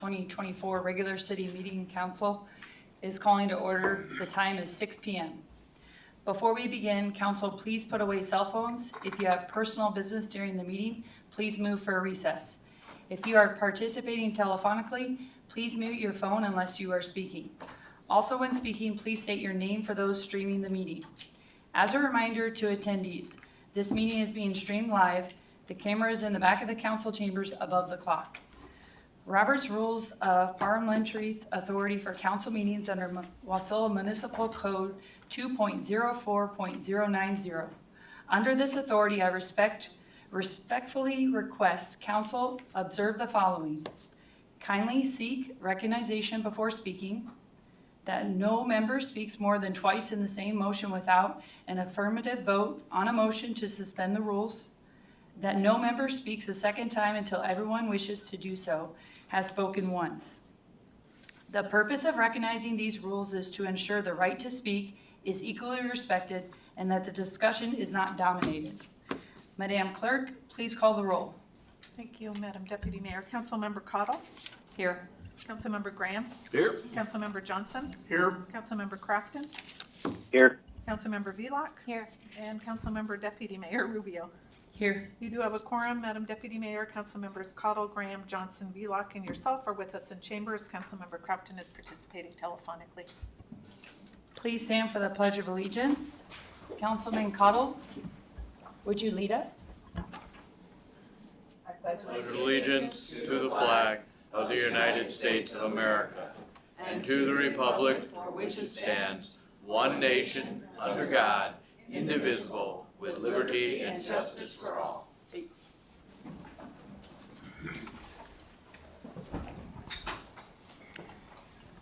2024 regular city meeting council is calling to order. The time is 6 p.m. Before we begin, council, please put away cell phones. If you have personal business during the meeting, please move for a recess. If you are participating telephonically, please mute your phone unless you are speaking. Also, when speaking, please state your name for those streaming the meeting. As a reminder to attendees, this meeting is being streamed live. The camera is in the back of the council chambers above the clock. Robert's Rules of Parliamentary Authority for Council Meetings under Wasilla Municipal Code 2.04.090. Under this authority, I respectfully request council observe the following. Kindly seek recognition before speaking, that no member speaks more than twice in the same motion without an affirmative vote on a motion to suspend the rules, that no member speaks a second time until everyone wishes to do so has spoken once. The purpose of recognizing these rules is to ensure the right to speak is equally respected and that the discussion is not dominated. Madam Clerk, please call the roll. Thank you, Madam Deputy Mayor. Councilmember Cottle. Here. Councilmember Graham. Here. Councilmember Johnson. Here. Councilmember Crafton. Here. Councilmember Vlock. Here. And Councilmember Deputy Mayor Rubeo. Here. You do have a quorum, Madam Deputy Mayor. Councilmembers Cottle, Graham, Johnson, Vlock, and yourself are with us in chambers. Councilmember Crafton is participating telephonically. Please stand for the Pledge of Allegiance. Councilman Cottle, would you lead us? I pledge allegiance to the flag of the United States of America and to the republic for which it stands, one nation, under God, indivisible, with liberty and justice for all.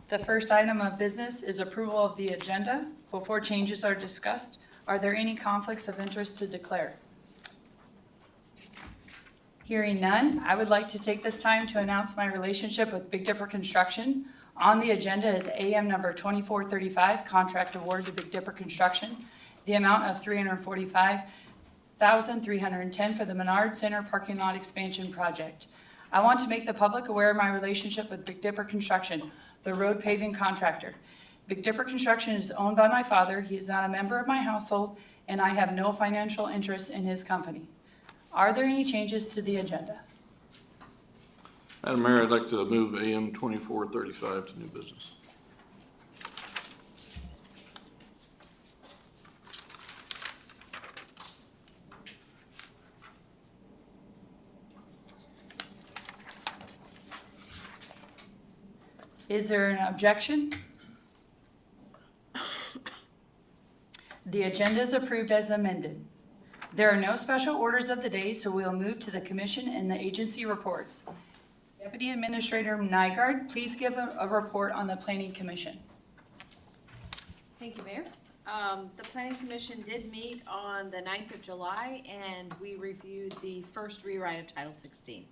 The first item of business is approval of the agenda. Before changes are discussed, are there any conflicts of interest to declare? Hearing none, I would like to take this time to announce my relationship with Big Dipper Construction. On the agenda is AM number 2435, contract award to Big Dipper Construction, the amount of $345,310 for the Menard Center parking lot expansion project. I want to make the public aware of my relationship with Big Dipper Construction, the road paving contractor. Big Dipper Construction is owned by my father. He is not a member of my household, and I have no financial interest in his company. Are there any changes to the agenda? Madam Mayor, I'd like to move AM 2435 to new business. Is there an objection? The agenda is approved as amended. There are no special orders of the day, so we'll move to the commission and the agency reports. Deputy Administrator Nygard, please give a report on the Planning Commission. Thank you, Mayor. The Planning Commission did meet on the 9th of July, and we reviewed the first rewrite of Title 16.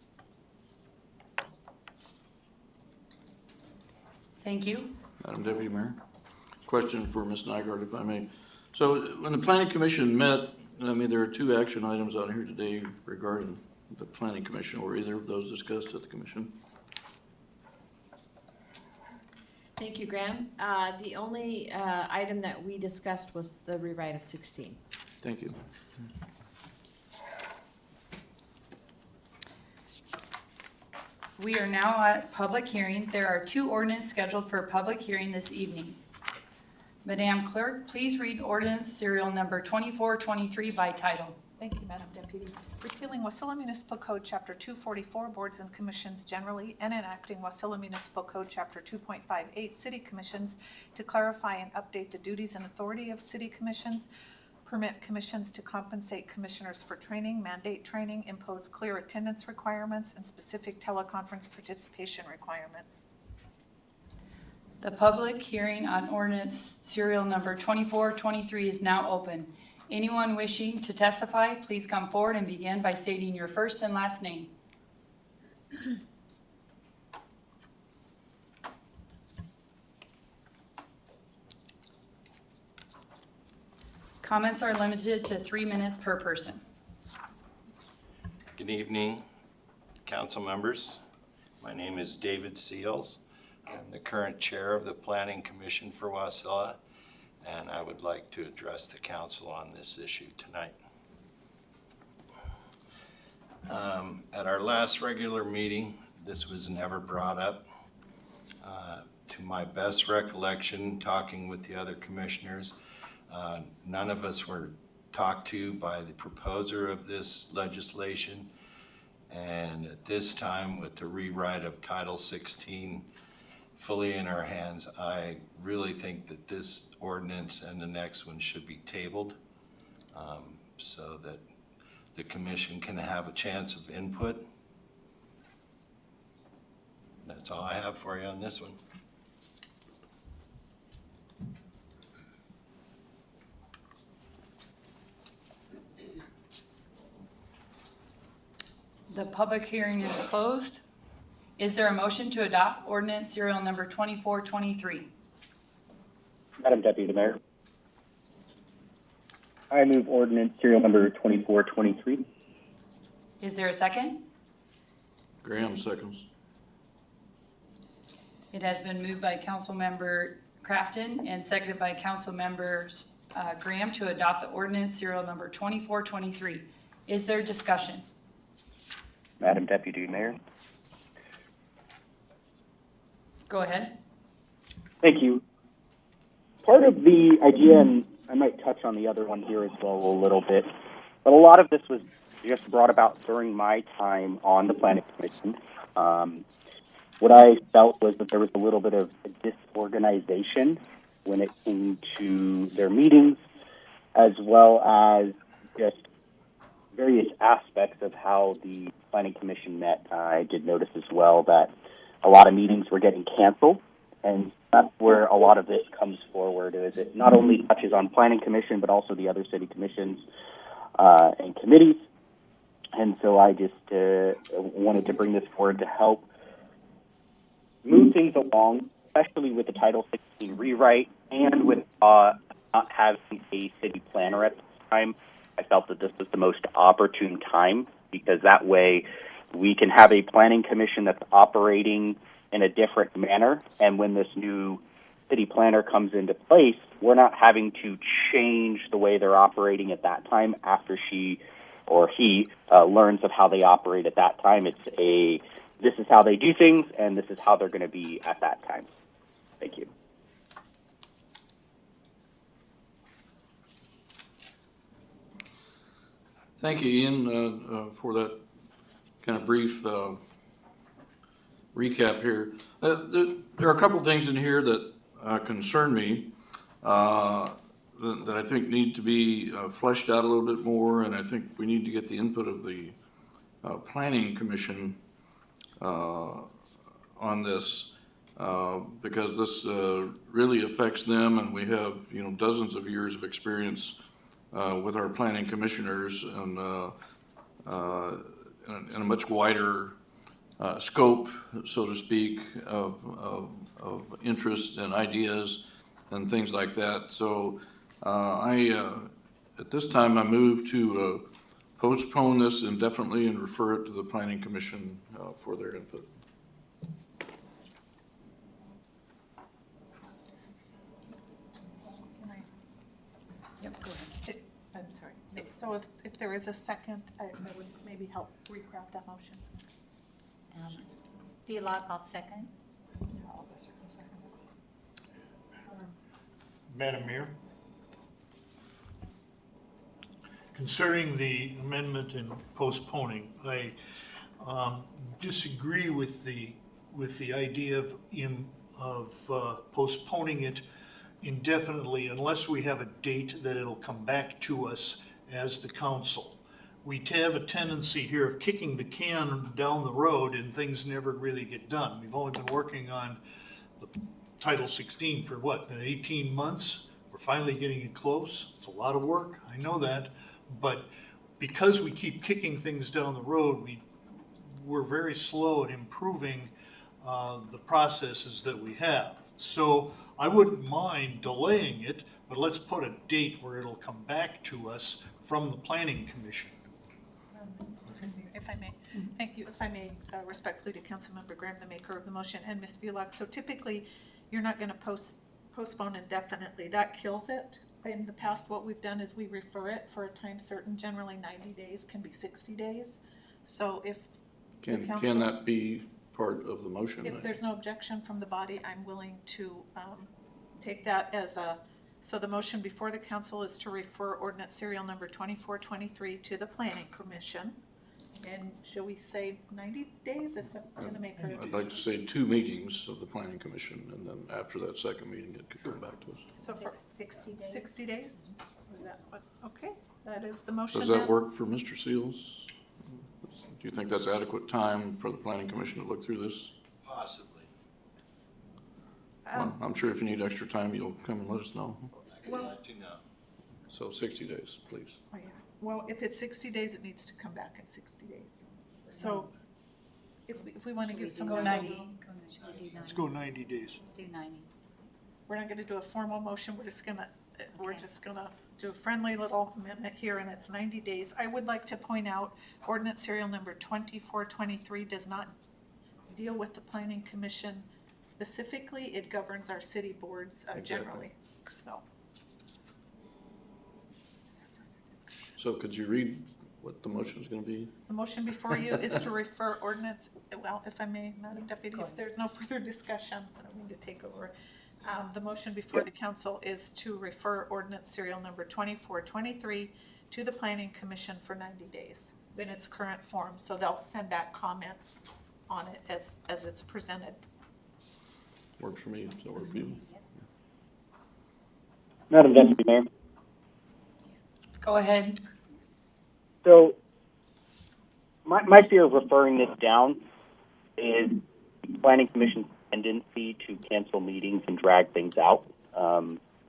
Thank you. Madam Deputy Mayor, question for Ms. Nygard, if I may. So when the Planning Commission met, I mean, there are two action items on here today regarding the Planning Commission. Were either of those discussed at the commission? Thank you, Graham. The only item that we discussed was the rewrite of 16. Thank you. We are now at public hearing. There are two ordinances scheduled for public hearing this evening. Madam Clerk, please read ordinance serial number 2423 by title. Thank you, Madam Deputy. Repealing Wasilla Municipal Code Chapter 244, Boards and Commissions generally, and enacting Wasilla Municipal Code Chapter 2.58, City Commissions to clarify and update the duties and authority of city commissions, permit commissions to compensate commissioners for training, mandate training, impose clear attendance requirements, and specific teleconference participation requirements. The public hearing on ordinance serial number 2423 is now open. Anyone wishing to testify, please come forward and begin by stating your first and last name. Comments are limited to 3 minutes per person. Good evening, council members. My name is David Seals. I'm the current chair of the Planning Commission for Wasilla, and I would like to address the council on this issue tonight. At our last regular meeting, this was never brought up. To my best recollection, talking with the other commissioners, none of us were talked to by the proposer of this legislation. And at this time, with the rewrite of Title 16 fully in our hands, I really think that this ordinance and the next one should be tabled so that the commission can have a chance of input. That's all I have for you on this one. The public hearing is closed. Is there a motion to adopt ordinance serial number 2423? Madam Deputy Mayor, I move ordinance serial number 2423. Is there a second? Graham seconds. It has been moved by Councilmember Crafton and seconded by Councilmember Graham to adopt the ordinance serial number 2423. Is there discussion? Madam Deputy Mayor. Go ahead. Thank you. Part of the idea, and I might touch on the other one here as well a little bit, but a lot of this was just brought about during my time on the Planning Commission. What I felt was that there was a little bit of disorganization when it came to their meetings, as well as just various aspects of how the Planning Commission met. I did notice as well that a lot of meetings were getting canceled, and that's where a lot of this comes forward. Is it not only touches on Planning Commission, but also the other city commissions and committees. And so I just wanted to bring this forward to help move things along, especially with the Title 16 rewrite and with not having a city planner at the time. I felt that this was the most opportune time, because that way we can have a planning commission that's operating in a different manner. And when this new city planner comes into place, we're not having to change the way they're operating at that time after she or he learns of how they operate at that time. It's this is how they do things, and this is how they're going to be at that time. Thank you. Thank you, Ian, for that kind of brief recap here. There are a couple things in here that concern me that I think need to be fleshed out a little bit more, and I think we need to get the input of the Planning Commission on this, because this really affects them, and we have dozens of years of experience with our planning commissioners and a much wider scope, so to speak, of interest and ideas and things like that. So at this time, I move to postpone this indefinitely and refer it to the Planning Commission for their input. Yep, go ahead. I'm sorry. So if there is a second, I would maybe help recraft that motion. Vlock, I'll second. Madam Mayor, concerning the amendment and postponing, I disagree with the idea of postponing it indefinitely unless we have a date that it'll come back to us as the council. We have a tendency here of kicking the can down the road and things never really get done. We've only been working on the Title 16 for what, 18 months? We're finally getting it close. It's a lot of work, I know that, but because we keep kicking things down the road, we're very slow at improving the processes that we have. So I wouldn't mind delaying it, but let's put a date where it'll come back to us from the Planning Commission. If I may. Thank you. If I may, respectfully to Councilmember Graham, the maker of the motion, and Ms. Bullock. So typically, you're not going to postpone indefinitely. That kills it. In the past, what we've done is we refer it for a time certain, generally 90 days, can be 60 days. So if the Can council, that be part of the motion? if there's no objection from the body, I'm willing to take that as a, so the motion before the council is to refer ordinance serial number 2423 to the planning commission. And shall we say 90 days? It's up to the maker. I'd like to say 2 meetings of the planning commission, and then after that second meeting, it could come back to us. So for 60 days. 60 days? Is that what, okay, that is the motion Does then. that work for Mr. Seals? Do you think that's adequate time for the planning commission to look through this? Possibly. Well, I'm sure if you need extra time, you'll come and let us know. I can let you know. So 60 days, please. Oh, yeah. Well, if it's 60 days, it needs to come back in 60 days. So if we want to give some. Go 90. Let's go 90 days. Let's do 90. We're not gonna do a formal motion, we're just gonna do a friendly little amendment here, and it's 90 days. I would like to point out, ordinance serial number 2423 does not deal with the planning commission specifically, it governs our city boards generally, so. So could you read what the motion is going to be? The motion before you is to refer ordinance, well, if I may, Madam Deputy, if there's no further discussion, I don't mean to take over. The motion before the council is to refer ordinance serial number 2423 to the planning commission for 90 days in its current form. So they'll send back comment on it as it's presented. Works for me, does that work for you? Madam Deputy Mayor. Go ahead. So my fear of referring this down is the planning commission's tendency to cancel meetings and drag things out.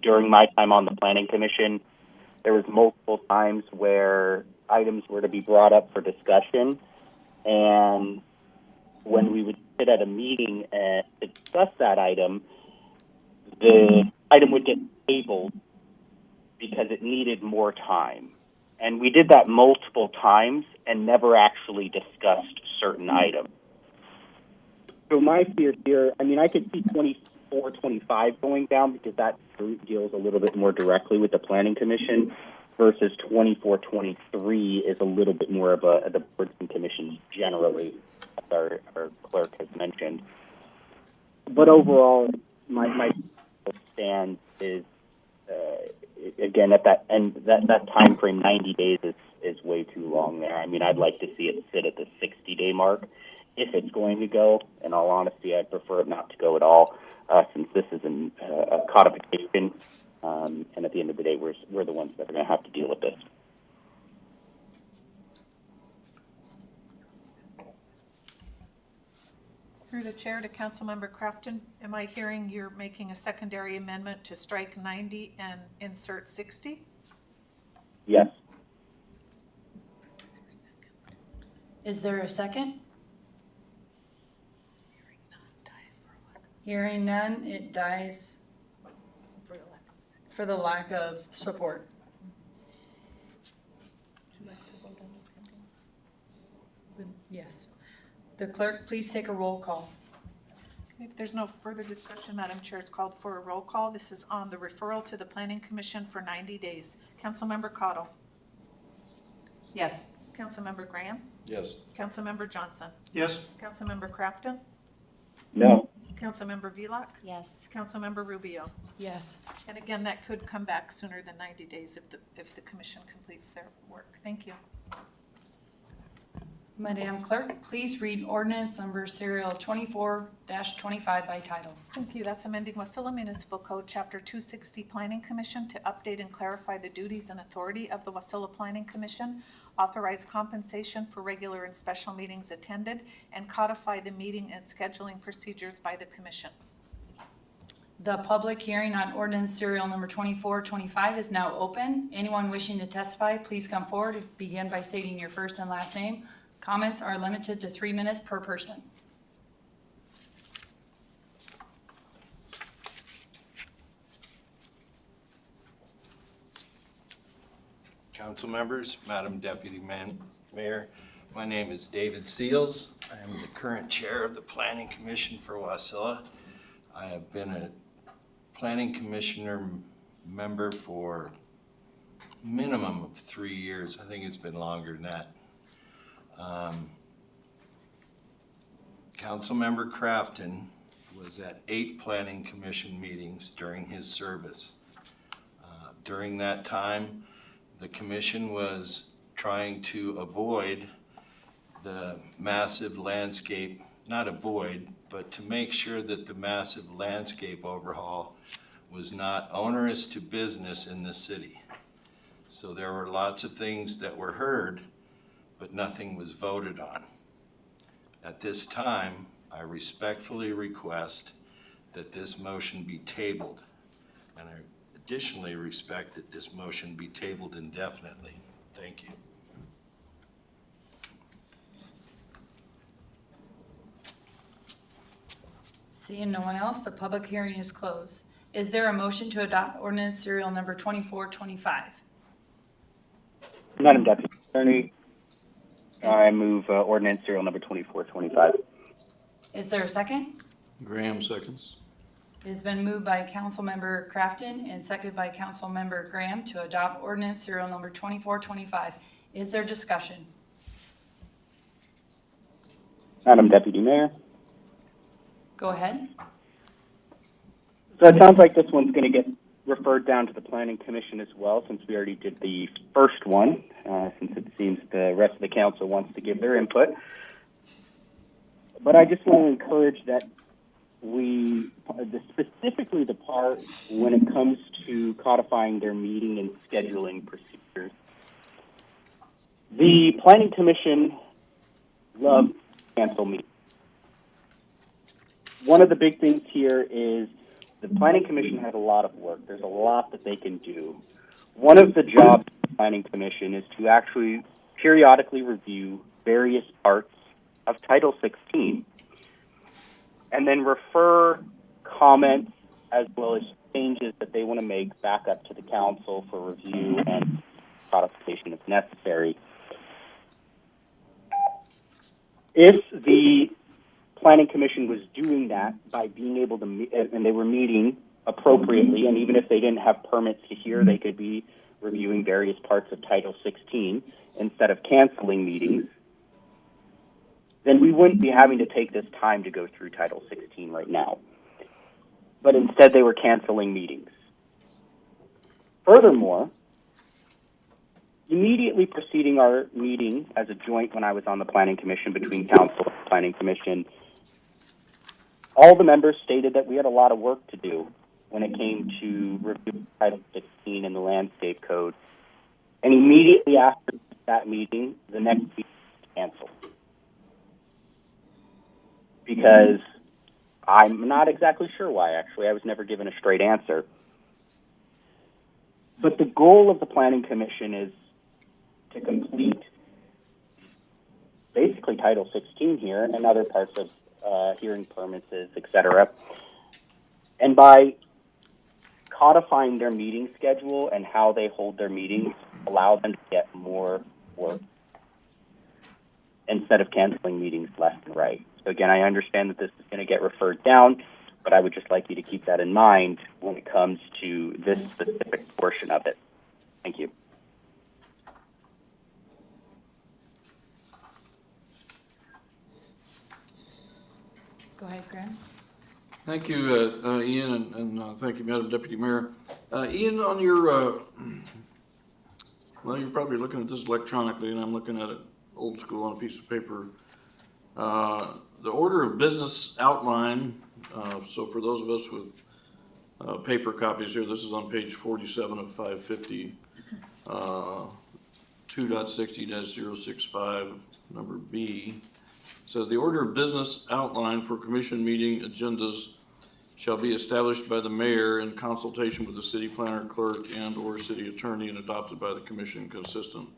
During my time on the planning commission, there was multiple times where items were to be brought up for discussion, and when we would sit at a meeting and discuss that item, the item would get tabled because it needed more time. And we did that multiple times and never actually discussed certain items. So my fear here, I mean, I could see 24, 25 going down because that deals a little bit more directly with the planning commission versus 24, 23 is a little bit more of the boards and commissions generally, as our clerk has mentioned. But overall, my stand is, again, at that end, that time frame, 90 days is way too long there. I mean, I'd like to see it sit at the 60-day mark if it's going to go. In all honesty, I'd prefer it not to go at all, since this is a codification, and at the end of the day, we're the ones that are going to have to deal with this. Through the chair to Councilmember Crafton, am I hearing you're making a secondary amendment to strike 90 and insert 60? Yes. Is there a second? Hearing none, it dies for the lack of support. Yes. The clerk, please take a roll call. If there's no further discussion, Madam Chair is called for a roll call. This is on the referral to the Planning Commission for 90 days. Councilmember Cottle. Yes. Councilmember Graham. Yes. Councilmember Johnson. Yes? Councilmember Crafton. No. Councilmember Vilak. Yes. Councilmember Rubeo. Yes. And again, that could come back sooner than 90 days if the commission completes their work. Thank you. Madam Clerk, please read ordinance number serial 24-25 by title. Thank you. That's amending Wasilla Municipal Code, Chapter 260, Planning Commission to update and clarify the duties and authority of the Wasilla Planning Commission, authorize compensation for regular and special meetings attended, and codify the meeting and scheduling procedures by the commission. The public hearing on ordinance serial number 24-25 is now open. Anyone wishing to testify, please come forward and begin by stating your first and last name. Comments are limited to 3 minutes per person. Council members, Madam Deputy Mayor, My name is David Seals. I am the current chair of the Planning Commission for Wasilla. I have been a Planning Commissioner member for minimum of 3 years. I think it's been longer than that. Councilmember Crafton was at 8 Planning Commission meetings during his service. During that time, the commission was trying to avoid the massive landscape, not avoid, but to make sure that the massive landscape overhaul was not onerous to business in the city. So there were lots of things that were heard, but nothing was voted on. At this time, I respectfully request that this motion be tabled, and I additionally respect that this motion be tabled indefinitely. Thank you. Seeing no one else, the public hearing is closed. Is there a motion to adopt ordinance serial number 2425? Madam Deputy Attorney, I move ordinance serial number 2425. Is there a second? Graham seconds. It has been moved by Councilmember Crafton and seconded by Councilmember Graham to adopt ordinance serial number 2425. Is there discussion? Madam Deputy Mayor. Go ahead. So it sounds like this one's going to get referred down to the Planning Commission as well, since we already did the first one, since it seems the rest of the council wants to give their input. But I just want to encourage that specifically the part when it comes to codifying their meeting and scheduling procedures. The Planning Commission loves to cancel meetings. One of the big things here is the Planning Commission has a lot of work. There's a lot that they can do. One of the jobs of the Planning Commission is to actually periodically review various parts of Title 16 and then refer comments as well as changes that they want to make back up to the council for review and codification if necessary. If the Planning Commission was doing that by being able to meet, and they were meeting appropriately, and even if they didn't have permits to hear, they could be reviewing various parts of Title 16 instead of canceling meetings, then we wouldn't be having to take this time to go through Title 16 right now. But instead, they were canceling meetings. Furthermore, immediately preceding our meeting as a joint when I was on the Planning Commission between Council and Planning Commission, all the members stated that we had a lot of work to do when it came to review Title 16 and the Landscape Code. And immediately after that meeting, the next meeting was canceled. Because I'm not exactly sure why, actually. I was never given a straight answer. But the goal of the Planning Commission is to complete basically Title 16 here and other parts of hearing permits, etc. And by codifying their meeting schedule and how they hold their meetings, allow them to get more work instead of canceling meetings left and right. So again, I understand that this is going to get referred down, but I would just like you to keep that in mind when it comes to this specific portion of it. Thank you. Go ahead, Graham. Thank you, Ian, and thank you, Madam Deputy Mayor. Ian, on your, well, you're probably looking at this electronically, and I'm looking at it old school on a piece of paper. The order of business outline, so for those of us with paper copies here, this is on page 47 of 550, 2.60-065, number B. It says the order of business outline for commission meeting agendas shall be established by the mayor in consultation with the city planner, clerk, and or city attorney and adopted by the commission consistent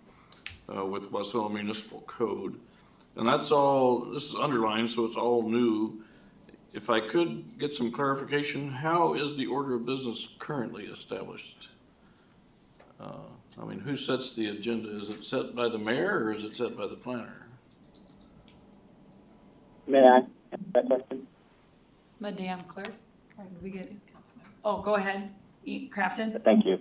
with Wasilla Municipal Code. And that's all, this is underlined, so it's all new. If I could get some clarification, how is the order of business currently established? I mean, who sets the agenda? Is it set by the mayor or is it set by the planner? May I answer that question? Madam Clerk, are we good? Oh, go ahead, Crafton. Thank you.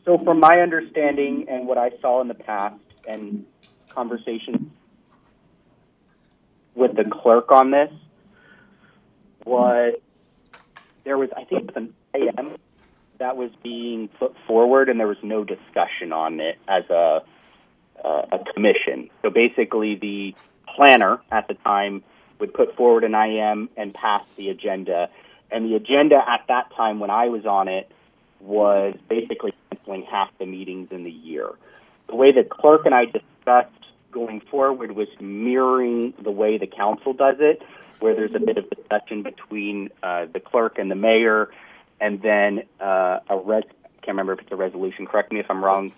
So from my understanding and what I saw in the past and conversation with the clerk on this was there was, I think it was an item that was being put forward and there was no discussion on it as a commission. So basically the planner at the time would put forward an IM and pass the agenda. And the agenda at that time when I was on it was basically canceling half the meetings in the year. The way the clerk and I discussed going forward was mirroring the way the council does it, where there's a bit of discussion between the clerk and the mayor, and then I can't remember if it's a resolution, correct me if I'm wrong,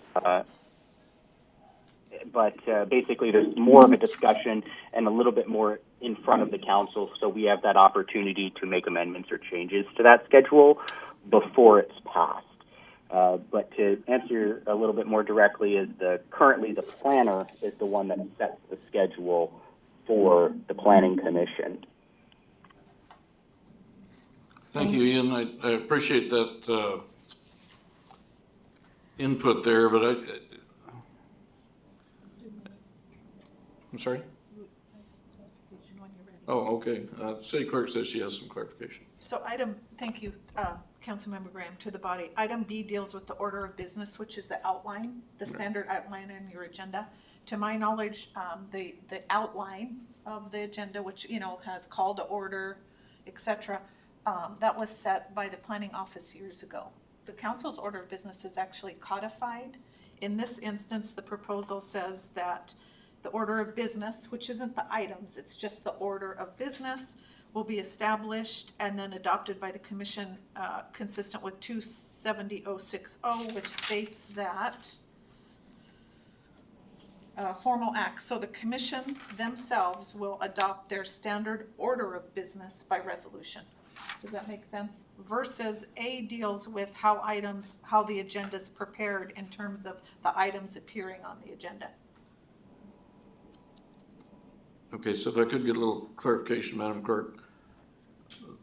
but basically there's more of a discussion and a little bit more in front of the council, so we have that opportunity to make amendments or changes to that schedule before it's passed. But to answer a little bit more directly, is currently the planner is the one that sets the schedule for the planning commission. Thank you, Ian. I appreciate that input there, but I'm sorry? Oh, okay. City Clerk says she has some clarification. So thank you, Councilmember Graham, to the body. Item B deals with the order of business, which is the outline, the standard outline in your agenda. To my knowledge, the outline of the agenda, which, has call to order, et cetera, that was set by the planning office years ago. The council's order of business is actually codified. In this instance, the proposal says that the order of business, which isn't the items, it's just the order of business, will be established and then adopted by the commission consistent with 270-060, which states that formal acts. So the commission themselves will adopt their standard order of business by resolution. Does that make sense? Versus A deals with how the agenda is prepared in terms of the items appearing on the agenda. Okay, so if I could get a little clarification, Madam Clerk.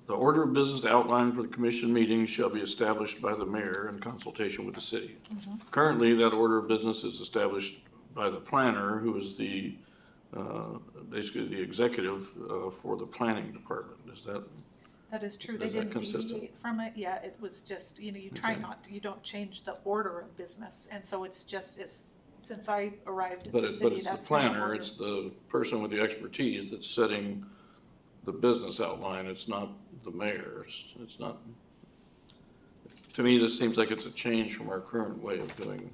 The order of business outlined for the commission meeting shall be established by the mayor in consultation with the city. Mm-hmm. Currently, that order of business is established by the planner, who is basically the executive for the planning department. Is that? That is true. Is they that didn't consistent? deviate from it. Yeah, it was just, you try not to, you don't change the order of business. And so it's since I arrived at the city, But it's the that's been the planner, order. it's the person with the expertise that's setting the business outline. It's not the mayor. It's not, to me, this seems like it's a change from our current way of doing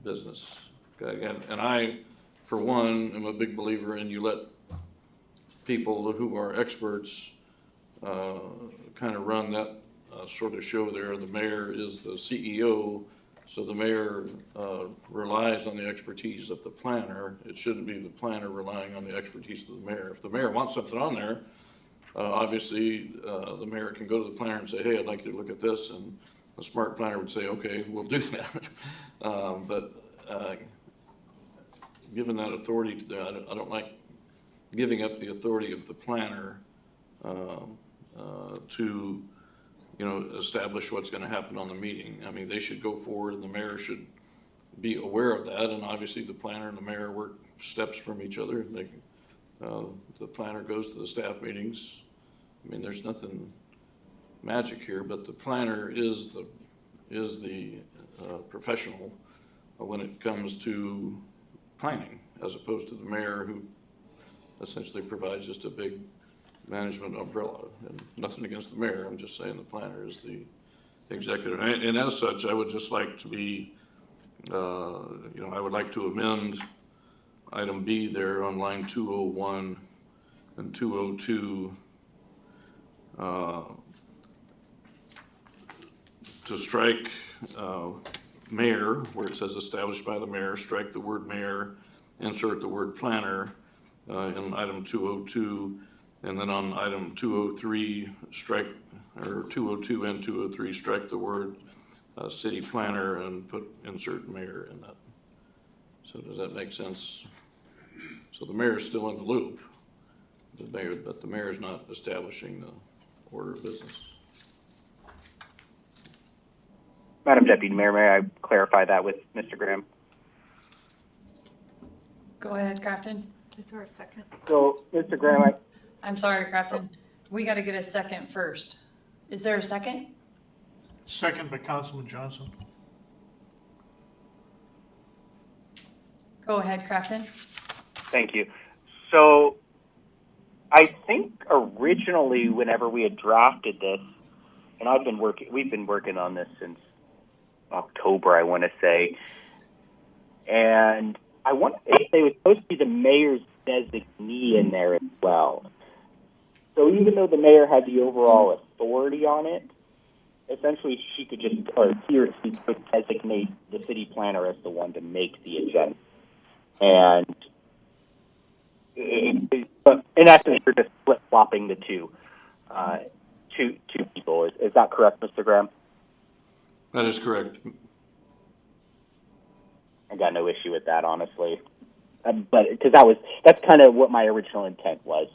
business. Okay, and I, for one, am a big believer in you let people who are experts kind of run that sort of show there. The mayor is the CEO, so the mayor relies on the expertise of the planner. It shouldn't be the planner relying on the expertise of the mayor. If the mayor wants something on there, obviously the mayor can go to the planner and say, hey, I'd like you to look at this, and the smart planner would say, okay, we'll do that. But given that authority to that, I don't like giving up the authority of the planner to establish what's going to happen on the meeting. I mean, they should go forward and the mayor should be aware of that. And obviously the planner and the mayor work steps from each other. The planner goes to the staff meetings. I mean, there's nothing magic here, but the planner is the professional when it comes to planning, as opposed to the mayor, who essentially provides just a big management umbrella. And nothing against the mayor, I'm just saying the planner is the executive. And as such, I would just like to be, I would like to amend item B there on line 201 and 202 to strike mayor, where it says established by the mayor, strike the word mayor, insert the word planner in item 202, and then on item 203, strike, or 202 and 203, strike the word city planner and insert mayor in that. So does that make sense? So the mayor is still in the loop. but the mayor is not establishing the order of business. Madam Deputy Mayor, may I clarify that with Mr. Graham? Go ahead, Crafton. Is there a second? So, Mr. Graham, I'm sorry, Crafton. We got to get a second first. Is there a second? Second by Councilman Johnson. Go ahead, Crafton. thank you. So, I think originally, whenever we had drafted this, and we've been working on this since October, I want to say, and I want to say it was supposed to be the mayor's designee in there as well. So even though the mayor had the overall authority on it, essentially she could just, or he or she could designate the city planner as the one to make the agenda. And but in essence, you're just flip-flopping the two people. Is that correct, Mr. Graham? That is correct. I got no issue with that, honestly. But because that's kind of what my original intent was.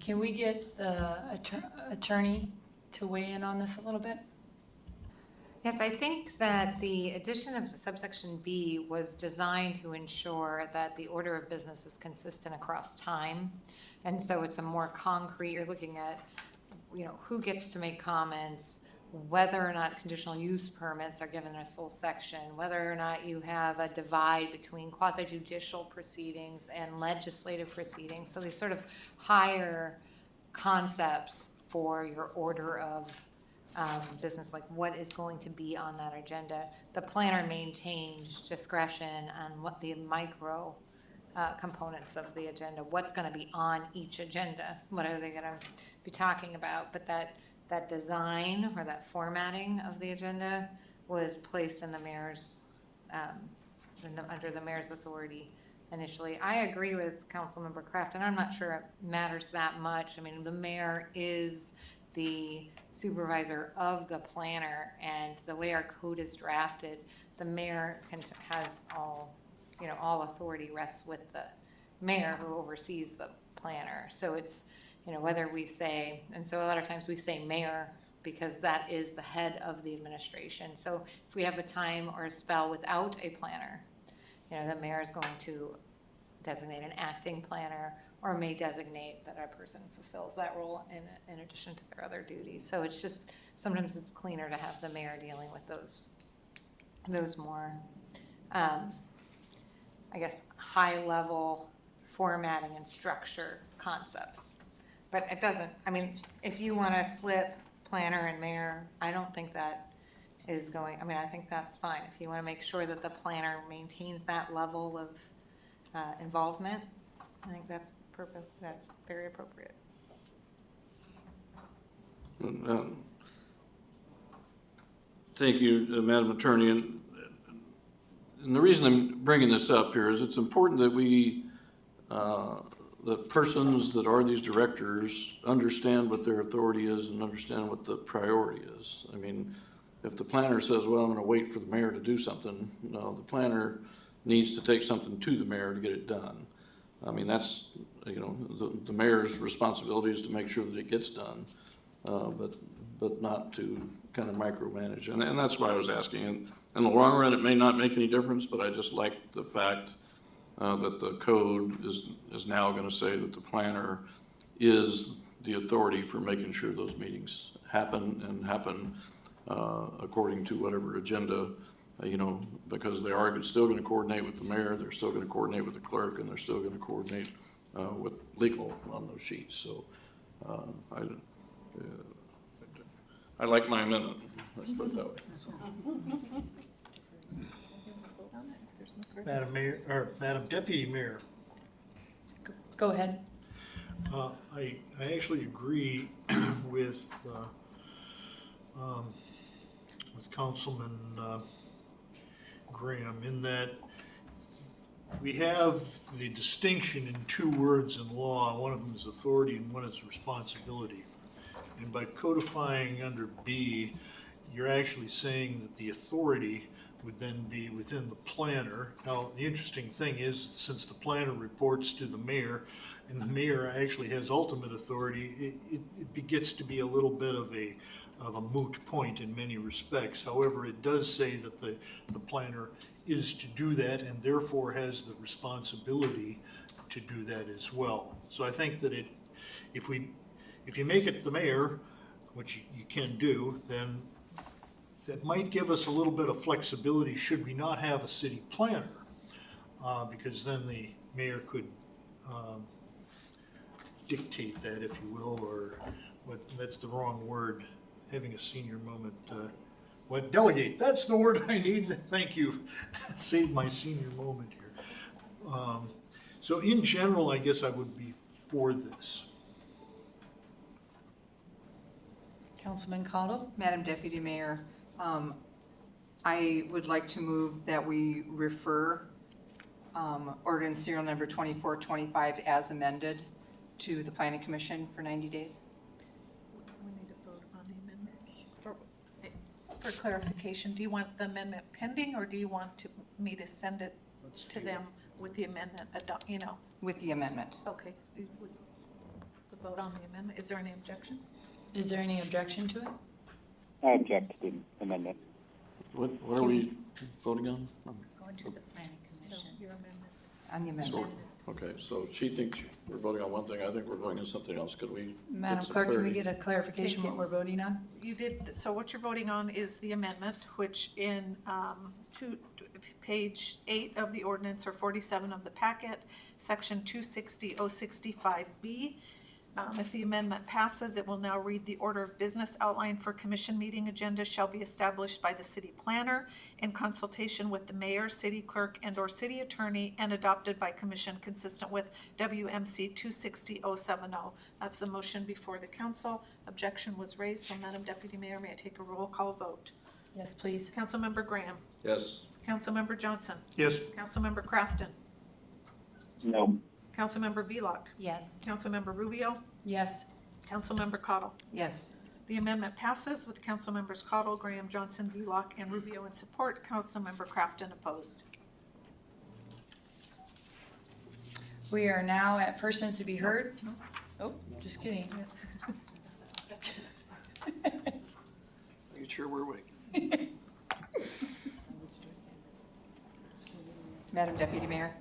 Can we get the attorney to weigh in on this a little bit? Yes, I think that the addition of subsection B was designed to ensure that the order of business is consistent across time. And so it's a more concrete, you're looking at, who gets to make comments, whether or not conditional use permits are given a sole section, whether or not you have a divide between quasi-judicial proceedings and legislative proceedings. So these sort of higher concepts for your order of business, like what is going to be on that agenda. The planner maintains discretion on what the micro components of the agenda, what's going to be on each agenda, what are they going to be talking about. But that design or that formatting of the agenda was placed in the mayor's, under the mayor's authority initially. I agree with Councilmember Kraft, and I'm not sure it matters that much. I mean, the mayor is the supervisor of the planner, and the way our code is drafted, the mayor has all authority rests with the mayor who oversees the planner. So it's, whether we say, and so a lot of times we say mayor because that is the head of the administration. So if we have a time or a spell without a planner, the mayor is going to designate an acting planner or may designate that a person fulfills that role in addition to their other duties. So it's just, sometimes it's cleaner to have the mayor dealing with those more, I guess, high-level formatting and structure concepts. But it doesn't, if you want to flip planner and mayor, I don't think that is going, I think that's fine. If you want to make sure that the planner maintains that level of involvement, I think that's very appropriate. Thank you, Madam Attorney. And the reason I'm bringing this up here is it's important that the persons that are these directors understand what their authority is and understand what the priority is. If the planner says, well, I'm going to wait for the mayor to do something, no, the planner needs to take something to the mayor to get it done. That's, the mayor's responsibility is to make sure that it gets done, but not to kind of micromanage. And that's why I was asking. And in the long run, it may not make any difference, but I just like the fact that the code is now going to say that the planner is the authority for making sure those meetings happen and happen according to whatever agenda, because they are still going to coordinate with the mayor, they're still going to coordinate with the clerk, and they're still going to coordinate with legal on those sheets. So I like my amendment. Let's put it that way. Madam Mayor, or Madam Deputy Mayor, Go ahead. I actually agree with Councilman Graham in that we have the distinction in two words in law. One of them is authority and one is responsibility. And by codifying under B, you're actually saying that the authority would then be within the planner. Now, the interesting thing is, since the planner reports to the mayor, and the mayor actually has ultimate authority, it gets to be a little bit of a moot point in many respects. However, it does say that the planner is to do that and therefore has the responsibility to do that as well. So I think that if you make it the mayor, which you can do, then that might give us a little bit of flexibility should we not have a city planner, because then the mayor could dictate that, if you will, or that's the wrong word, having a senior moment. Delegate, that's the word I need. Thank you. Saved my senior moment here. So in general, I guess I would be for this. Councilman Cottle? Madam Deputy Mayor, I would like to move that we refer ordinance serial number 2425 as amended to the Planning Commission for 90 days. We need to vote on the amendment. For clarification, do you want the amendment pending, or do you want me to send it to them with the amendment, With the amendment. Okay. The vote on the amendment, is there any objection? Is there any objection to it? I object to the amendment. What are we voting on? Going to the planning So commission. your amendment. On the amendment. Okay, so she thinks we're voting on one thing, I think we're voting on something else. Could we? Madam get some Clerk, can we clarity? get a clarification what we're voting on? You did, so what you're voting on is the amendment, which in page 8 of the ordinance or 47 of the packet, section 260-065B. If the amendment passes, it will now read: the order of business outlined for commission meeting agenda shall be established by the city planner in consultation with the mayor, city clerk, and/or city attorney, and adopted by commission consistent with WMC 260-070. That's the motion before the council. Objection was raised, so Madam Deputy Mayor, may I take a roll call vote? Yes, please. Councilmember Graham. Yes. Councilmember Johnson. Yes. Councilmember Crafton. No. Councilmember Velock. Yes. Councilmember Rubeo. Yes. Councilmember Cottle. Yes. The amendment passes with Councilmembers Cottle, Graham, Johnson, Velock, and Rubio in support. Councilmember Crafton opposed. We are now at persons to be heard. Oh, just kidding. Are you sure we're awake? Madam Deputy Mayor,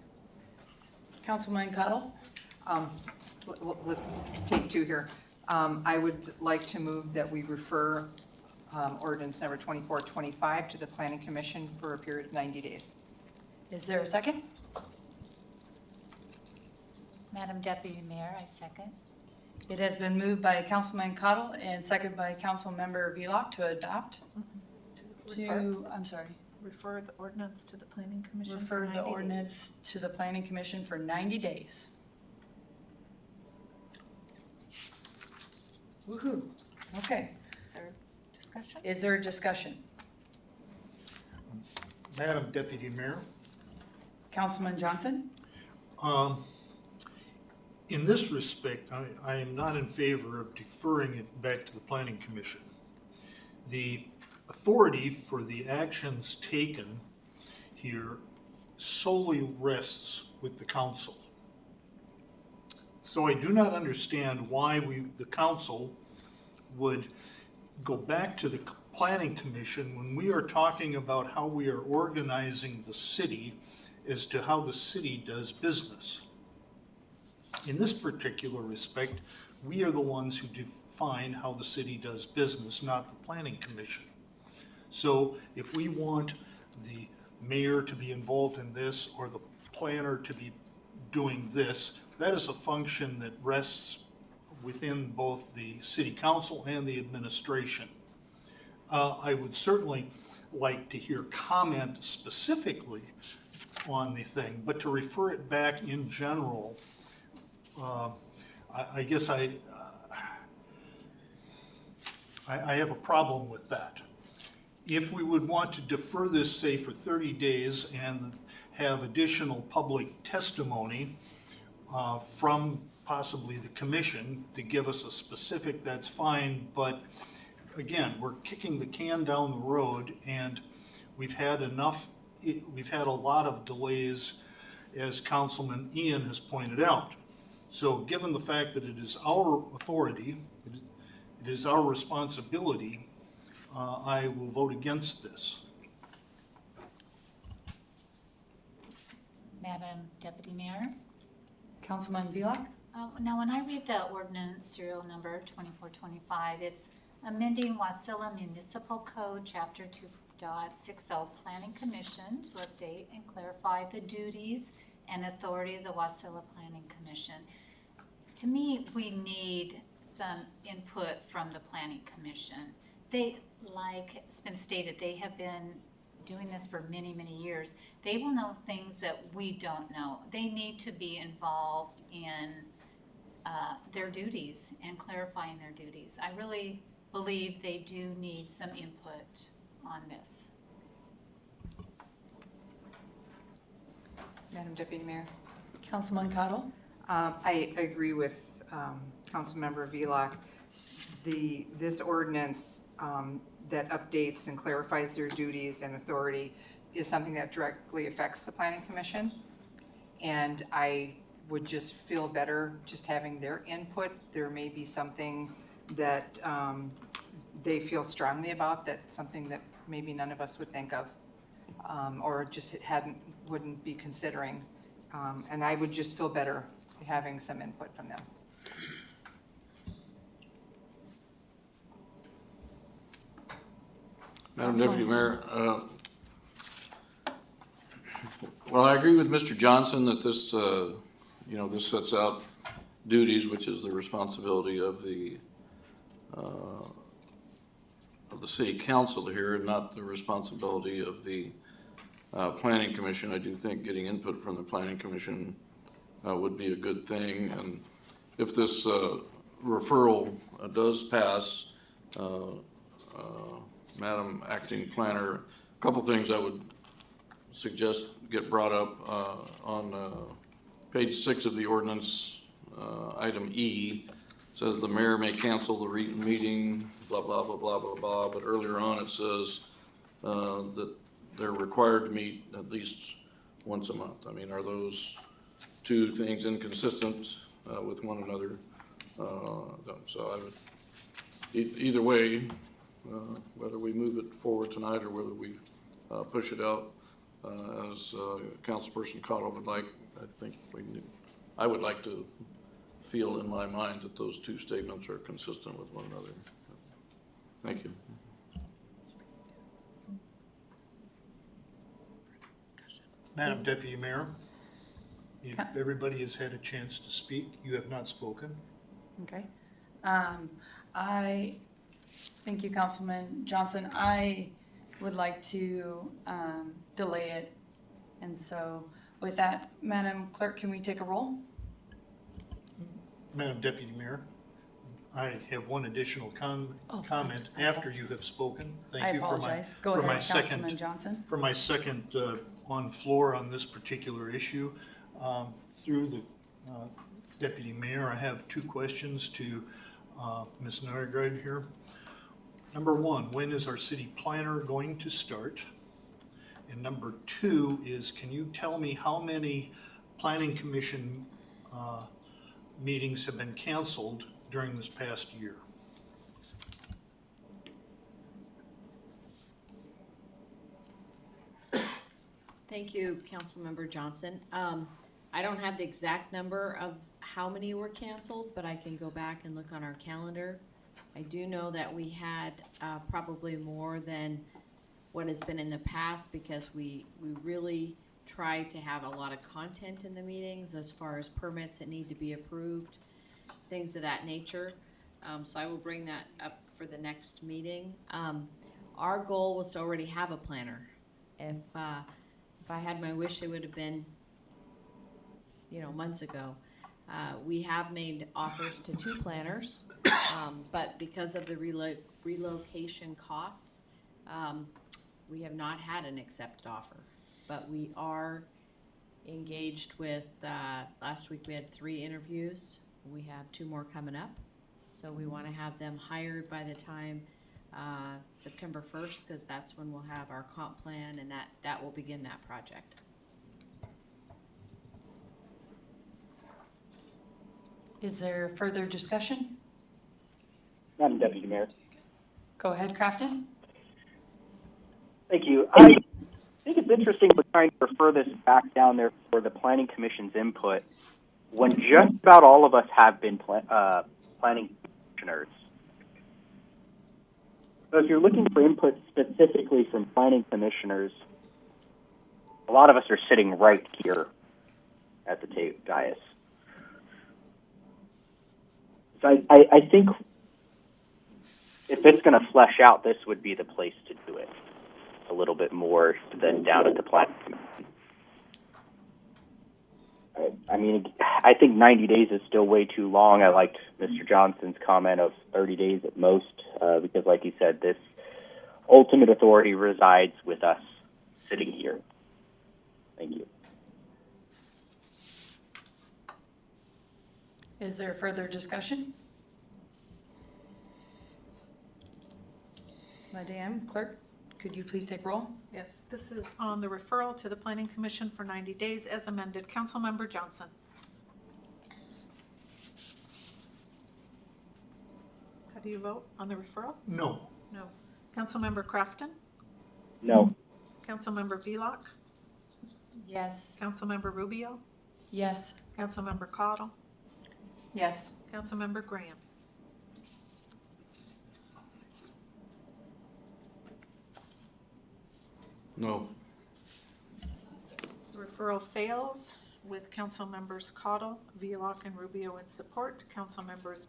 Councilman Cottle? let's take two here. I would like to move that we refer ordinance number 2425 to the Planning Commission for a period of 90 days. Is there a second? Madam Deputy Mayor, I second. It has been moved by Councilman Cottle and seconded by Councilmember Velock to adopt. I'm sorry, Refer the ordinance to the planning commission. for refer 90 the days. ordinance to the planning commission for 90 days. Woo-hoo. Okay. Is there discussion? Is there a discussion? Madam Deputy Mayor, Councilman Johnson? in this respect, I am not in favor of deferring it back to the Planning Commission. The authority for the actions taken here solely rests with the council. So I do not understand why the council would go back to the Planning Commission when we are talking about how we are organizing the city as to how the city does business. In this particular respect, we are the ones who define how the city does business, not the Planning Commission. So if we want the mayor to be involved in this or the planner to be doing this, that is a function that rests within both the city council and the administration. I would certainly like to hear comment specifically on the thing, but to refer it back in general, I guess I have a problem with that. If we would want to defer this, say, for 30 days and have additional public testimony from possibly the commission to give us a specific, that's fine, but again, we're kicking the can down the road, and we've had a lot of delays, as Councilman Ian has pointed out. So given the fact that it is our authority, it is our responsibility, I will vote against this. Madam Deputy Mayor. Councilman Vilak? Now, when I read the ordinance serial number 2425, it's amending Wasilla Municipal Code, Chapter 2.60, Planning Commission to update and clarify the duties and authority of the Wasilla Planning Commission. To me, we need some input from the Planning Commission. They, like it's been stated, they have been doing this for many, many years. They will know things that we don't know. They need to be involved in their duties and clarifying their duties. I really believe they do need some input on this. Madam Deputy Mayor. Councilman Cottle? I agree with Councilmember Vilak. This ordinance that updates and clarifies their duties and authority is something that directly affects the Planning Commission. And I would just feel better just having their input. There may be something that they feel strongly about, that's something that maybe none of us would think of, or just wouldn't be considering. And I would just feel better having some input from them. Madam Deputy Mayor, well, I agree with Mr. Johnson that this, this sets out duties, which is the responsibility of the city council here, and not the responsibility of the planning commission. I do think getting input from the planning commission would be a good thing, and if this referral does pass, Madam Acting Planner, a couple things I would suggest get brought up on page 6 of the ordinance, item E. Says the mayor may cancel the meeting, blah, blah, blah, blah, blah, blah, but earlier on it says that they're required to meet at least once a month. I mean, are those two things inconsistent with one another? So I would, either way, whether we move it forward tonight or whether we push it out as Councilperson Cottle would like, I would like to feel in my mind that those two statements are consistent with one another. Thank you. Madam Deputy Mayor, if everybody has had a chance to speak, you have not spoken. Okay. Thank you, Councilman Johnson. I would like to delay it. And so with that, Madam Clerk, can we take a roll? Madam Deputy Mayor, I have one additional comment after you have spoken. Thank you for my, apologize. Go for ahead, my second, Councilman Johnson. for my second on floor on this particular issue. Through the Deputy Mayor, I have two questions to Ms. Nygard here. Number one, when is our city planner going to start? And number two is, can you tell me how many planning commission meetings have been canceled during this past year? Thank you, Councilmember Johnson. I don't have the exact number of how many were canceled, but I can go back and look on our calendar. I do know that we had probably more than what has been in the past, because we really try to have a lot of content in the meetings as far as permits that need to be approved, things of that nature. So I will bring that up for the next meeting. Our goal was to already have a planner. If I had my wish, it would have been, months ago. We have made offers to 2 planners, but because of the relocation costs, we have not had an accepted offer. But we are engaged with, last week we had 3 interviews. We have 2 more coming up. So we want to have them hired by the time September 1st, because that's when we'll have our comp plan, and that will begin that project. Is there further discussion? Madam Deputy Mayor. Go ahead, Crafton. Thank you. I think it's interesting we're trying to refer this back down there for the Planning Commission's input when just about all of us have been planning commissioners. So if you're looking for input specifically from planning commissioners, a lot of us are sitting right here at the dais. So I think if it's going to flesh out, this would be the place to do it a little bit more than down at the planning commission. I mean, I think 90 days is still way too long. I liked Mr. Johnson's comment of 30 days at most, because like he said, this ultimate authority resides with us sitting here. Thank you. Is there further discussion? Madam Clerk, could you please take roll? Yes, this is on the referral to the Planning Commission for 90 days as amended. Councilmember Johnson. How do you vote on the referral? No. No. Councilmember Crafton? No. Councilmember Velock? Yes. Councilmember Rubeo? Yes. Councilmember Cottle? Yes. Councilmember Graham? No. The referral fails with council members Cottle, Velock, and Rubio in support. Council members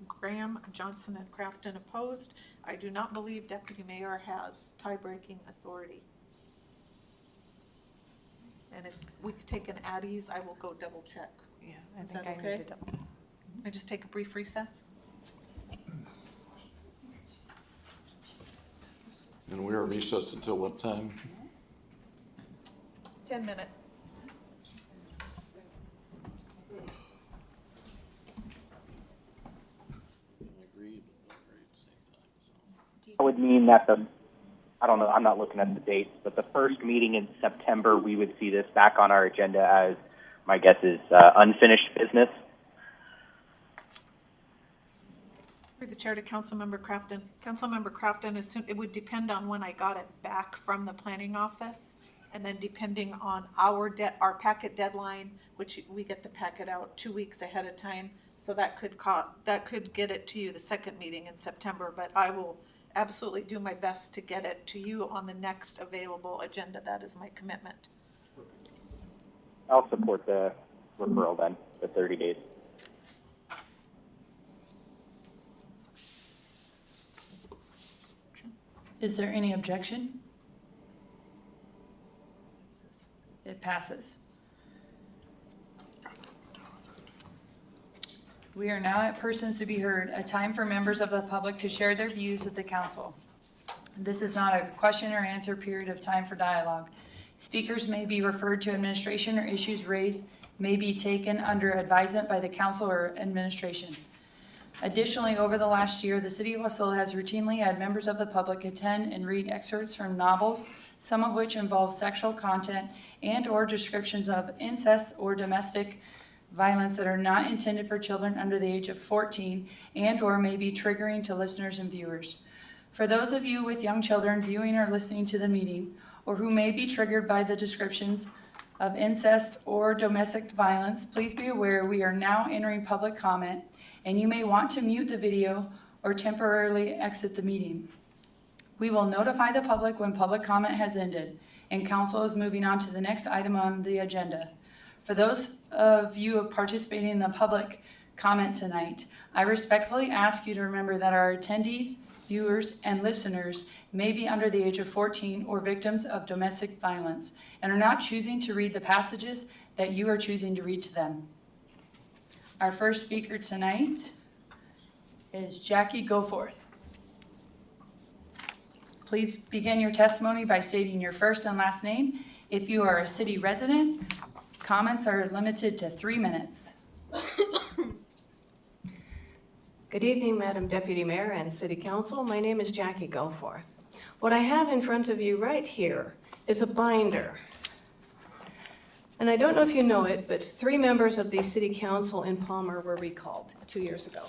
Graham, Johnson, and Crafton opposed. I do not believe Deputy Mayor has tie-breaking authority. And if we could take an at ease, I will go double check. Yeah, I Is think that I okay? need to double. Can I just take a brief recess? And we are recessed until what time? 10 minutes. That would mean that I don't know, I'm not looking at the dates, but the first meeting in September, we would see this back on our agenda as, my guess is, unfinished business. Through the chair to Councilmember Crafton. Councilmember Crafton, it would depend on when I got it back from the planning office, and then depending on our packet deadline, which we get the packet out 2 weeks ahead of time, so that could get it to you the second meeting in September, but I will absolutely do my best to get it to you on the next available agenda. That is my commitment. I'll support the referral then, the 30 days. Is there any objection? It passes. We are now at persons to be heard, a time for members of the public to share their views with the council. This is not a question or answer period of time for dialogue. Speakers may be referred to administration, or issues raised may be taken under advisement by the council or administration. Additionally, over the last year, the city of Wasilla has routinely had members of the public attend and read excerpts from novels, some of which involve sexual content and or descriptions of incest or domestic violence that are not intended for children under the age of 14 and or may be triggering to listeners and viewers. For those of you with young children viewing or listening to the meeting, or who may be triggered by the descriptions of incest or domestic violence, please be aware we are now entering public comment, and you may want to mute the video or temporarily exit the meeting. We will notify the public when public comment has ended, and council is moving on to the next item on the agenda. For those of you participating in the public comment tonight, I respectfully ask you to remember that our attendees, viewers, and listeners may be under the age of 14 or victims of domestic violence and are not choosing to read the passages that you are choosing to read to them. Our first speaker tonight is Jackie Goforth. Please begin your testimony by stating your first and last name. If you are a city resident, comments are limited to 3 minutes. Good evening, Madam Deputy Mayor and City Council. My name is Jackie Goforth. What I have in front of you right here is a binder. And I don't know if you know it, but 3 members of the City Council in Palmer were recalled 2 years ago.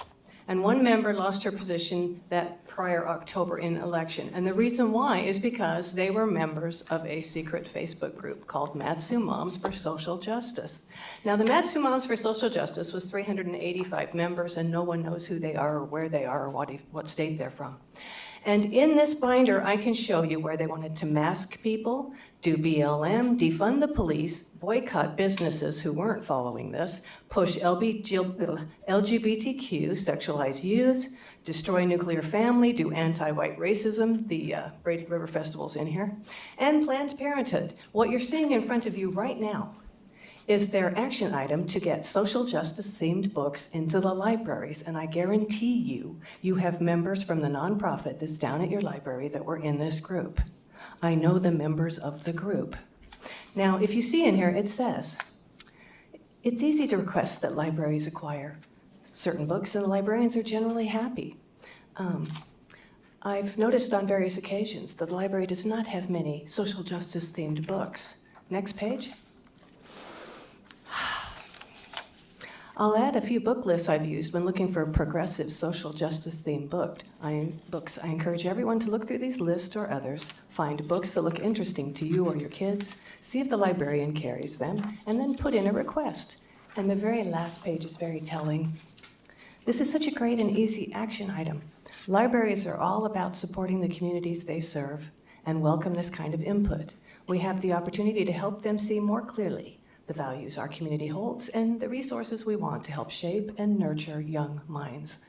And 1 member lost her position that prior October in election. And the reason why is because they were members of a secret Facebook group called Matsu Moms for Social Justice. Now, the Matsu Moms for Social Justice was 385 members, and no one knows who they are or where they are or what state they're from. And in this binder, I can show you where they wanted to mask people, do BLM, defund the police, boycott businesses who weren't following this, push LGBTQ, sexualize youth, destroy nuclear family, do anti-white racism, the Braided River Festival's in here, and Planned Parenthood. What you're seeing in front of you right now is their action item to get social justice themed books into the libraries. And I guarantee you, you have members from the nonprofit that's down at your library that were in this group. I know the members of the group. Now, if you see in here, it says, it's easy to request that libraries acquire certain books, and librarians are generally happy. I've noticed on various occasions that the library does not have many social justice themed books. Next page. I'll add a few book lists I've used when looking for progressive social justice themed books. I encourage everyone to look through these lists or others, find books that look interesting to you or your kids, see if the librarian carries them, and then put in a request. And the very last page is very telling. This is such a great and easy action item. Libraries are all about supporting the communities they serve and welcome this kind of input. We have the opportunity to help them see more clearly the values our community holds and the resources we want to help shape and nurture young minds.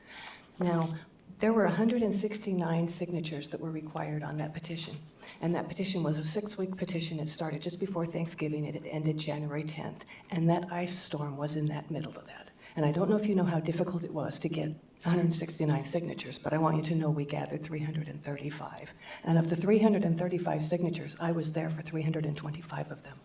Now, there were 169 signatures that were required on that petition. And that petition was a 6-week petition. It started just before Thanksgiving and it ended January 10th. And that ice storm was in that middle of that. And I don't know if you know how difficult it was to get 169 signatures, but I want you to know we gathered 335. And of the 335 signatures, I was there for 325 of them.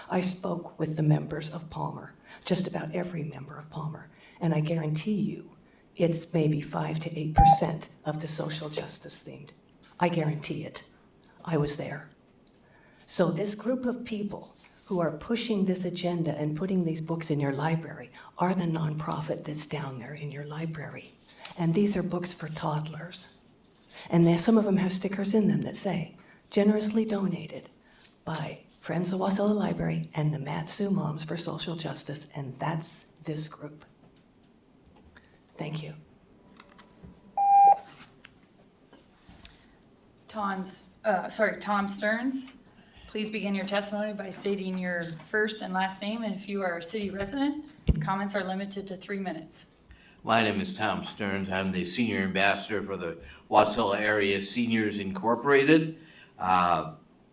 I spoke with the members of Palmer, just about every member of Palmer, and I guarantee you it's maybe 5 to 8% of the social justice themed. I guarantee it. I was there. So this group of people who are pushing this agenda and putting these books in your library are the nonprofit that's down there in your library. And these are books for toddlers. And some of them have stickers in them that say, generously donated by Friends of Wasilla Library and the Matsu Moms for Social Justice, and that's this group. Thank you. Tom Stearns, please begin your testimony by stating your first and last name, and if you are a city resident, comments are limited to 3 minutes. My name is Tom Stearns. I'm the Senior Ambassador for the Wasilla Area Seniors Incorporated.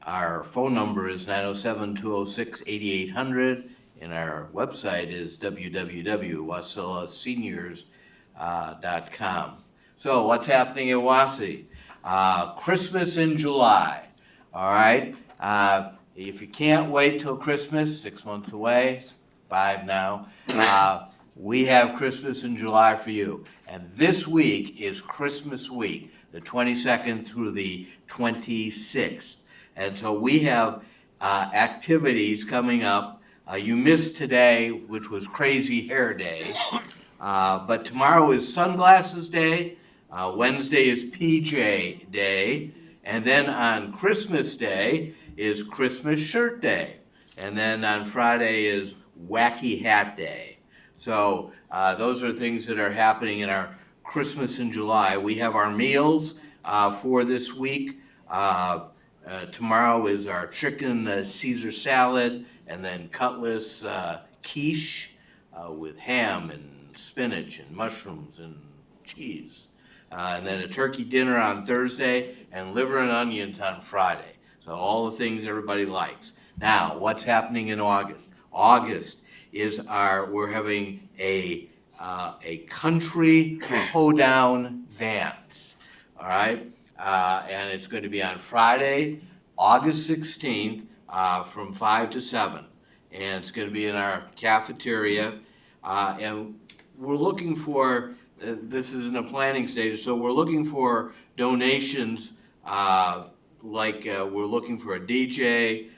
Our phone number is 907-206-8800, and our website is www.wasillaceniors.com. So what's happening at WASI? Christmas in July, all right? If you can't wait till Christmas, 6 months away, 5 now, we have Christmas in July for you. And this week is Christmas week, the 22nd through the 26th. And so we have activities coming up. You missed today, which was Crazy Hair Day. But tomorrow is Sunglasses Day. Wednesday is PJ Day. And then on Christmas Day is Christmas Shirt Day. And then on Friday is Wacky Hat Day. So those are things that are happening in our Christmas in July. We have our meals for this week. Tomorrow is our chicken Caesar salad, and then cutlass quiche with ham and spinach and mushrooms and cheese. And then a turkey dinner on Thursday and liver and onions on Friday. So all the things everybody likes. Now, what's happening in August? August is we're having a country hoedown dance, all right? And it's going to be on Friday, August 16th, from 5 to 7. And it's going to be in our cafeteria. And we're looking for this is in the planning stage, so we're looking for donations, we're looking for a DJ,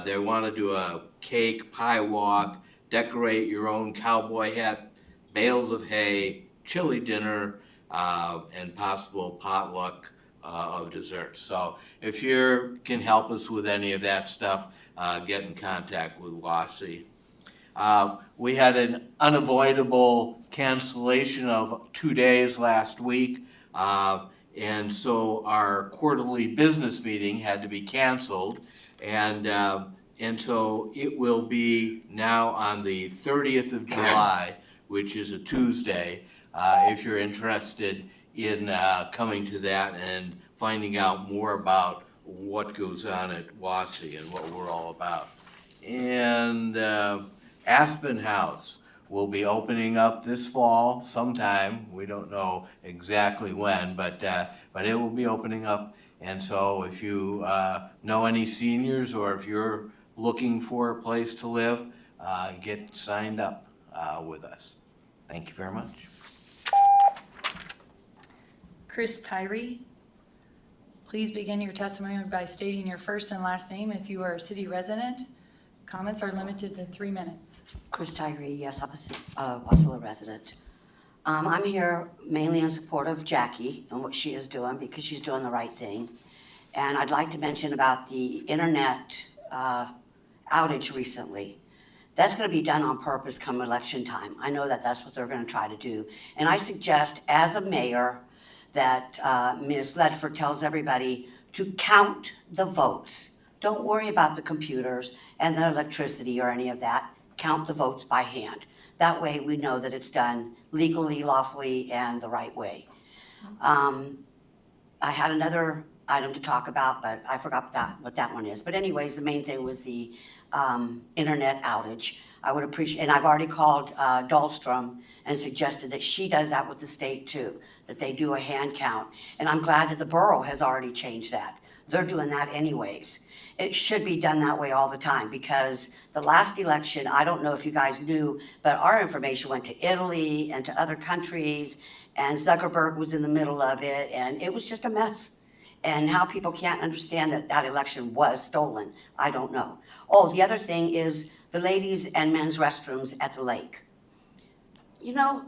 they want to do a cake, pie walk, decorate your own cowboy hat, bales of hay, chili dinner, and possible potluck of desserts. So if you can help us with any of that stuff, get in contact with WASI. We had an unavoidable cancellation of 2 days last week, and so our quarterly business meeting had to be canceled, and so it will be now on the 30th of July, which is a Tuesday, if you're interested in coming to that and finding out more about what goes on at WASI and what we're all about. And Aspen House will be opening up this fall sometime. We don't know exactly when, but it will be opening up. And so if you know any seniors or if you're looking for a place to live, get signed up with us. Thank you very much. Chris Tyree, please begin your testimony by stating your first and last name if you are a city resident. Comments are limited to 3 minutes. Chris Tyree, yes, I'm a Wasilla resident. I'm here mainly in support of Jackie and what she is doing because she's doing the right thing. And I'd like to mention about the internet outage recently. That's going to be done on purpose come election time. I know that that's what they're going to try to do. And I suggest, as a mayor, that Ms. Ledford tells everybody to count the votes. Don't worry about the computers and the electricity or any of that. Count the votes by hand. That way we know that it's done legally, lawfully, and the right way. I had another item to talk about, but I forgot what that one is. But anyways, the main thing was the internet outage. I would appreciate, and I've already called Dahlstrom and suggested that she does that with the state too, that they do a hand count. And I'm glad that the borough has already changed that. They're doing that anyways. It should be done that way all the time because the last election, I don't know if you guys knew, but our information went to Italy and to other countries, and Zuckerberg was in the middle of it, and it was just a mess. And how people can't understand that that election was stolen, I don't know. Oh, the other thing is the ladies and men's restrooms at the lake. You know,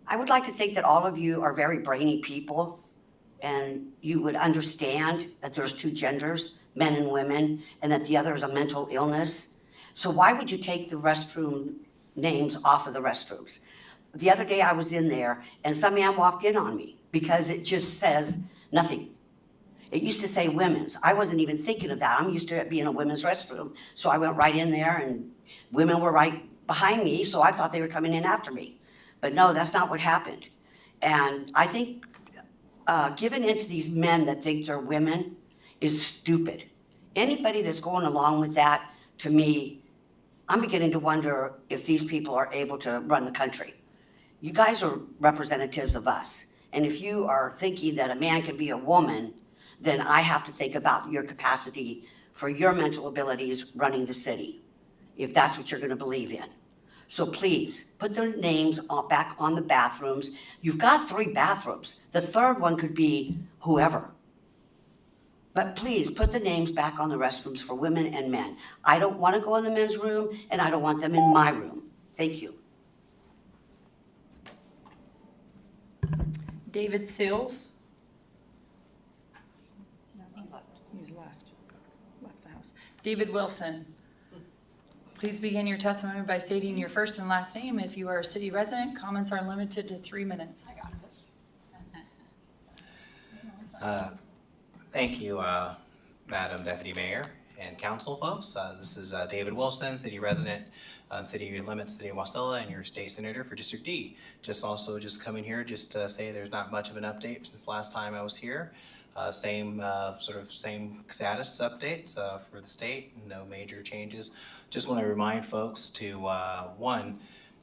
I would like to think that all of you are very brainy people and you would understand that there's two genders, men and women, and that the other is a mental illness. So why would you take the restroom names off of the restrooms? The other day I was in there and some man walked in on me because it just says nothing. It used to say women's. I wasn't even thinking of that. I'm used to it being a women's restroom. So I went right in there and women were right behind me, so I thought they were coming in after me. But no, that's not what happened. And I think giving in to these men that think they're women is stupid. Anybody that's going along with that, to me, I'm beginning to wonder if these people are able to run the country. You guys are representatives of us. And if you are thinking that a man can be a woman, then I have to think about your capacity for your mental abilities running the city, if that's what you're going to believe in. So please, put their names back on the bathrooms. You've got 3 bathrooms. The third one could be whoever. But please, put the names back on the restrooms for women and men. I don't want to go in the men's room, and I don't want them in my room. Thank you. David Sills. He's left the house. David Wilson. Please begin your testimony by stating your first and last name. If you are a city resident, comments are limited to 3 minutes. I got this. Thank you, Madam Deputy Mayor and council folks. This is David Wilson, city resident, city limits, city of Wasilla, and your state senator for District D. Just coming here just to say there's not much of an update since last time I was here. Same status updates for the state, no major changes. Just want to remind folks to, one,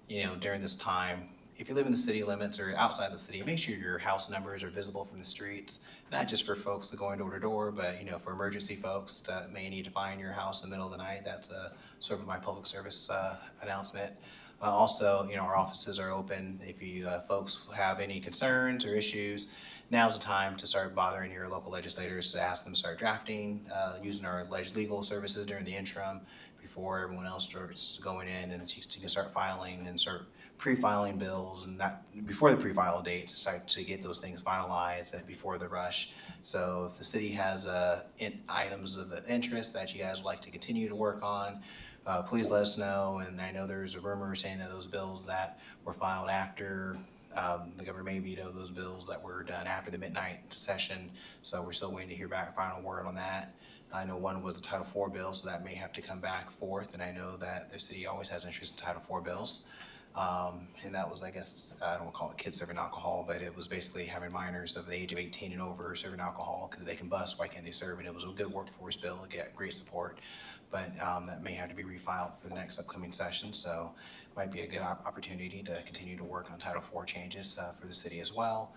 during this time, if you live in the city limits or outside the city, make sure your house numbers are visible from the streets, not just for folks that going door to door, but for emergency folks that may need to find your house in the middle of the night. That's sort of my public service announcement. Also, our offices are open. If you folks have any concerns or issues, now's the time to start bothering your local legislators to ask them to start drafting, using our legal services during the interim before everyone else starts going in, and you can start filing and start pre-filing bills, and not before the pre-file dates, start to get those things finalized and before the rush. So if the city has items of interest that you guys would like to continue to work on, please let us know. And I know there's a rumor saying that those bills that were filed after the governor may veto those bills that were done after the midnight session. So we're still waiting to hear back final word on that. I know one was a Title IV bill, so that may have to come back forth. And I know that the city always has interest in Title IV bills. And that was, I guess, I don't want to call it kids serving alcohol, but it was basically having minors of the age of 18 and over serving alcohol because they can bust. Why can't they serve? And it was a good workforce bill to get great support. But that may have to be refiled for the next upcoming session. So it might be a good opportunity to continue to work on Title IV changes for the city as well.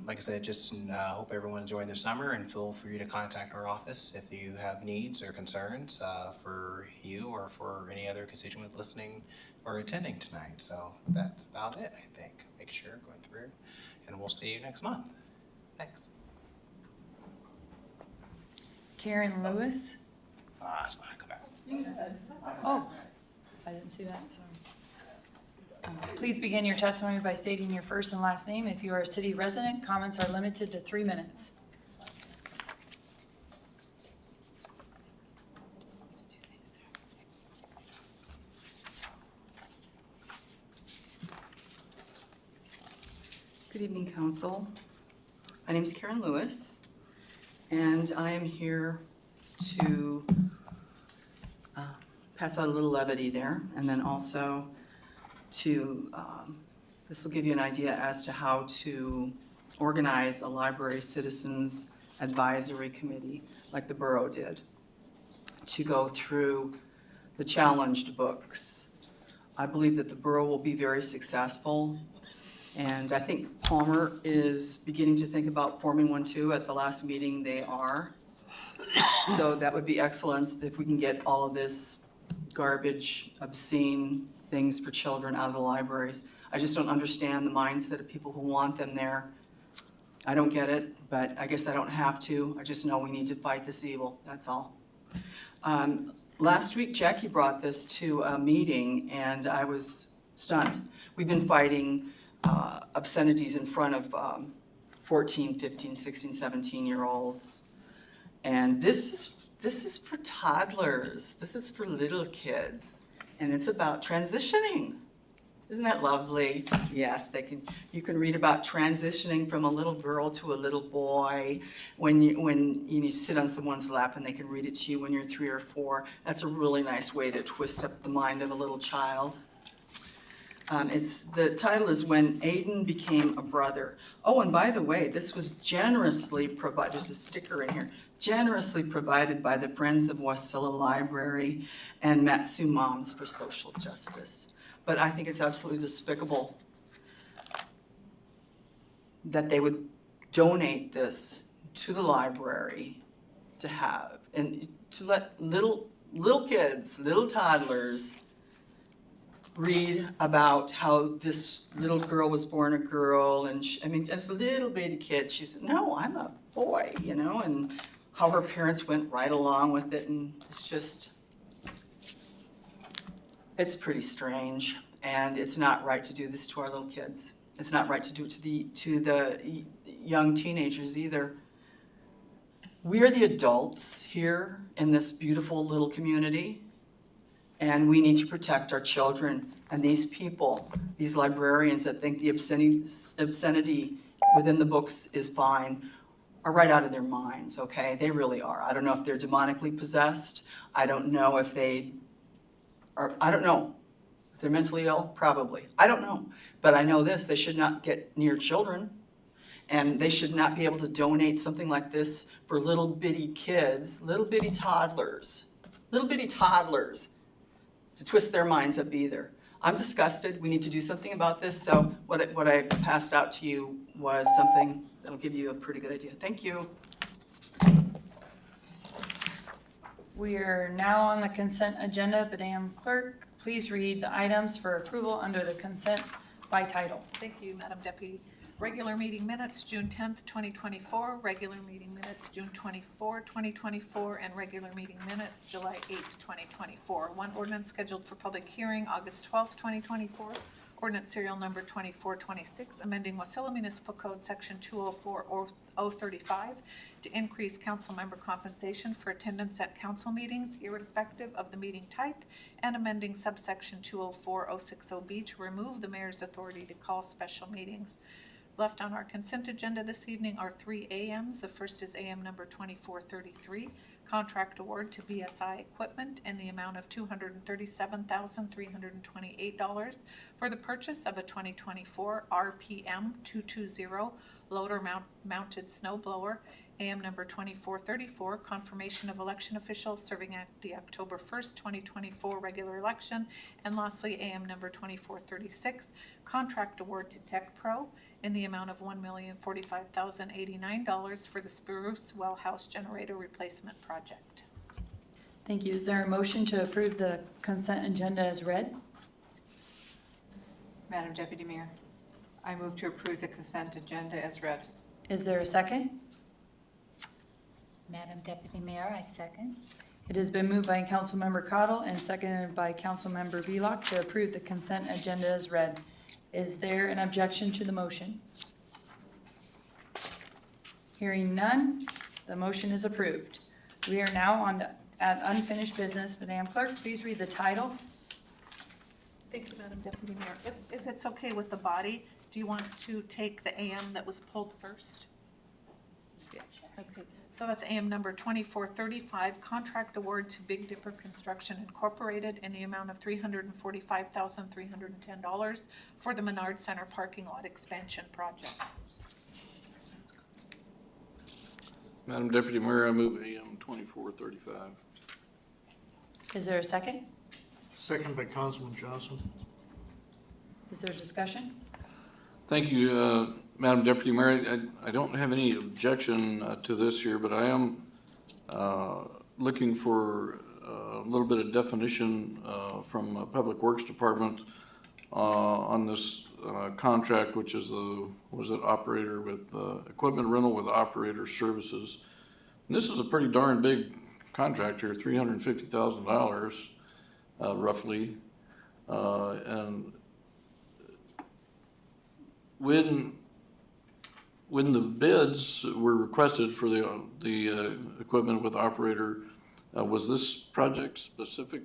Like I said, just hope everyone's enjoying their summer, and feel free to contact our office if you have needs or concerns for you or for any other constituent listening or attending tonight. So that's about it, I think. Make sure going through, and we'll see you next month. Thanks. Karen Lewis? That's fine, come back. Oh, I didn't see that, sorry. Please begin your testimony by stating your first and last name. If you are a city resident, comments are limited to 3 minutes. Good evening, Council. My name is Karen Lewis, and I am here to pass out a little levity there, and then also to, this will give you an idea as to how to organize a library citizens advisory committee like the borough did, to go through the challenged books. I believe that the borough will be very successful, and I think Palmer is beginning to think about forming one too. At the last meeting they are. So that would be excellent if we can get all of this garbage, obscene things for children out of the libraries. I just don't understand the mindset of people who want them there. I don't get it, but I guess I don't have to. I just know we need to fight this evil, that's all. Last week, Jackie brought this to a meeting, and I was stunned. We've been fighting obscenities in front of 14, 15, 16, 17-year-olds. And this is for toddlers. This is for little kids. And it's about transitioning. Isn't that lovely? Yes, you can read about transitioning from a little girl to a little boy when you sit on someone's lap, and they can read it to you when you're 3 or 4. That's a really nice way to twist up the mind of a little child. The title is When Aiden Became a Brother. Oh, and by the way, this was generously provided, there's a sticker in here, generously provided by the Friends of Wasilla Library and Matsu Moms for Social Justice. But I think it's absolutely despicable that they would donate this to the library to have, and to let little kids, little toddlers, read about how this little girl was born a girl, and just a little bitty kid, she said, no, I'm a boy, and how her parents went right along with it, and it's pretty strange, and it's not right to do this to our little kids. It's not right to do it to the young teenagers either. We are the adults here in this beautiful little community, and we need to protect our children. And these people, these librarians that think the obscenity within the books is fine, are right out of their minds, okay? They really are. I don't know if they're demonically possessed. I don't know if they are, I don't know. If they're mentally ill, probably. I don't know. But I know this, they should not get near children. And they should not be able to donate something like this for little bitty kids, little bitty toddlers, to twist their minds up either. I'm disgusted. We need to do something about this. So what I passed out to you was something that'll give you a pretty good idea. Thank you. We are now on the consent agenda. Madam Clerk, please read the items for approval under the consent by title. Thank you, Madam Deputy. Regular meeting minutes, June 10th, 2024, regular meeting minutes, June 24, 2024, and regular meeting minutes, July 8th, 2024. One ordinance scheduled for public hearing, August 12th, 2024. Ordinance serial number 2426, amending Wasilla Municipal Code Section 204-035 to increase council member compensation for attendance at council meetings irrespective of the meeting type, and amending subsection 204-060B to remove the mayor's authority to call special meetings. Left on our consent agenda this evening are 3 AMs. The first is AM number 2433, contract award to BSI Equipment in the amount of $237,328 for the purchase of a 2024 RPM 220 loader mounted snow blower. AM number 2434, confirmation of election officials serving at the October 1st, 2024 regular election. And lastly, AM number 2436, contract award to Tech Pro in the amount of $1,045,089 for the Spruce Well House generator replacement project. Thank you. Is there a motion to approve the consent agenda as read? Madam Deputy Mayor, I move to approve the consent agenda as read. Is there a second? Madam Deputy Mayor, I second. It has been moved by Councilmember Cottle and seconded by Councilmember Velock to approve the consent agenda as read. Is there an objection to the motion? Hearing none, the motion is approved. We are now at unfinished business. Madam Clerk, please read the title. Thank you, Madam Deputy Mayor. If it's okay with the body, do you want to take the AM that was pulled first? Okay, so that's AM number 2435, contract award to Big Dipper Construction Incorporated in the amount of $345,310 for the Menard Center parking lot expansion project. Madam Deputy Mayor, I move AM 2435. Is there a second? Second by Councilman Johnson. Is there discussion? Thank you, Madam Deputy Mayor. I don't have any objection to this here, but I am looking for a little bit of definition from Public Works Department on this contract, which is was it operator with equipment rental with operator services. And this is a pretty darn big contract here, $350,000 roughly, and when the bids were requested for the equipment with operator, was this project specific?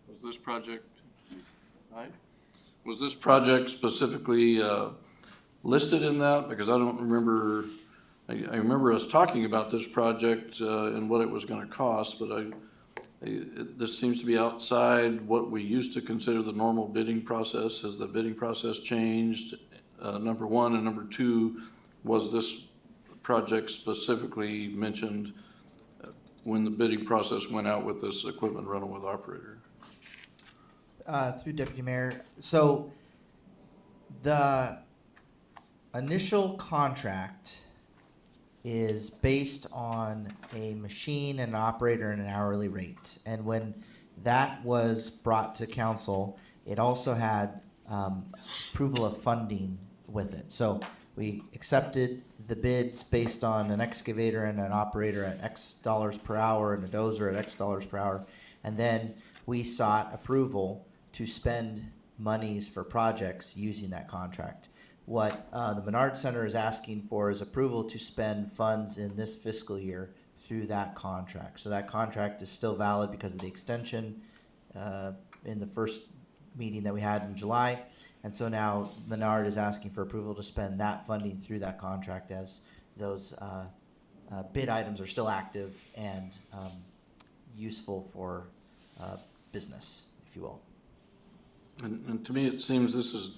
Was this project, right? Was this project specifically listed in that? Because I don't remember, I remember us talking about this project and what it was gonna cost, but this seems to be outside what we used to consider the normal bidding process. Has the bidding process changed? Number one, and number two, was this project specifically mentioned when the bidding process went out with this equipment rental with operator? Through Deputy Mayor, so the initial contract is based on a machine and an operator and an hourly rate. And when that was brought to council, it also had approval of funding with it. So we accepted the bids based on an excavator and an operator at X dollars per hour and a dozer at X dollars per hour. And then we sought approval to spend monies for projects using that contract. What the Menard Center is asking for is approval to spend funds in this fiscal year through that contract. So that contract is still valid because of the extension in the first meeting that we had in July. And so now Menard is asking for approval to spend that funding through that contract as those bid items are still active and useful for business, if you will. And to me, it seems this is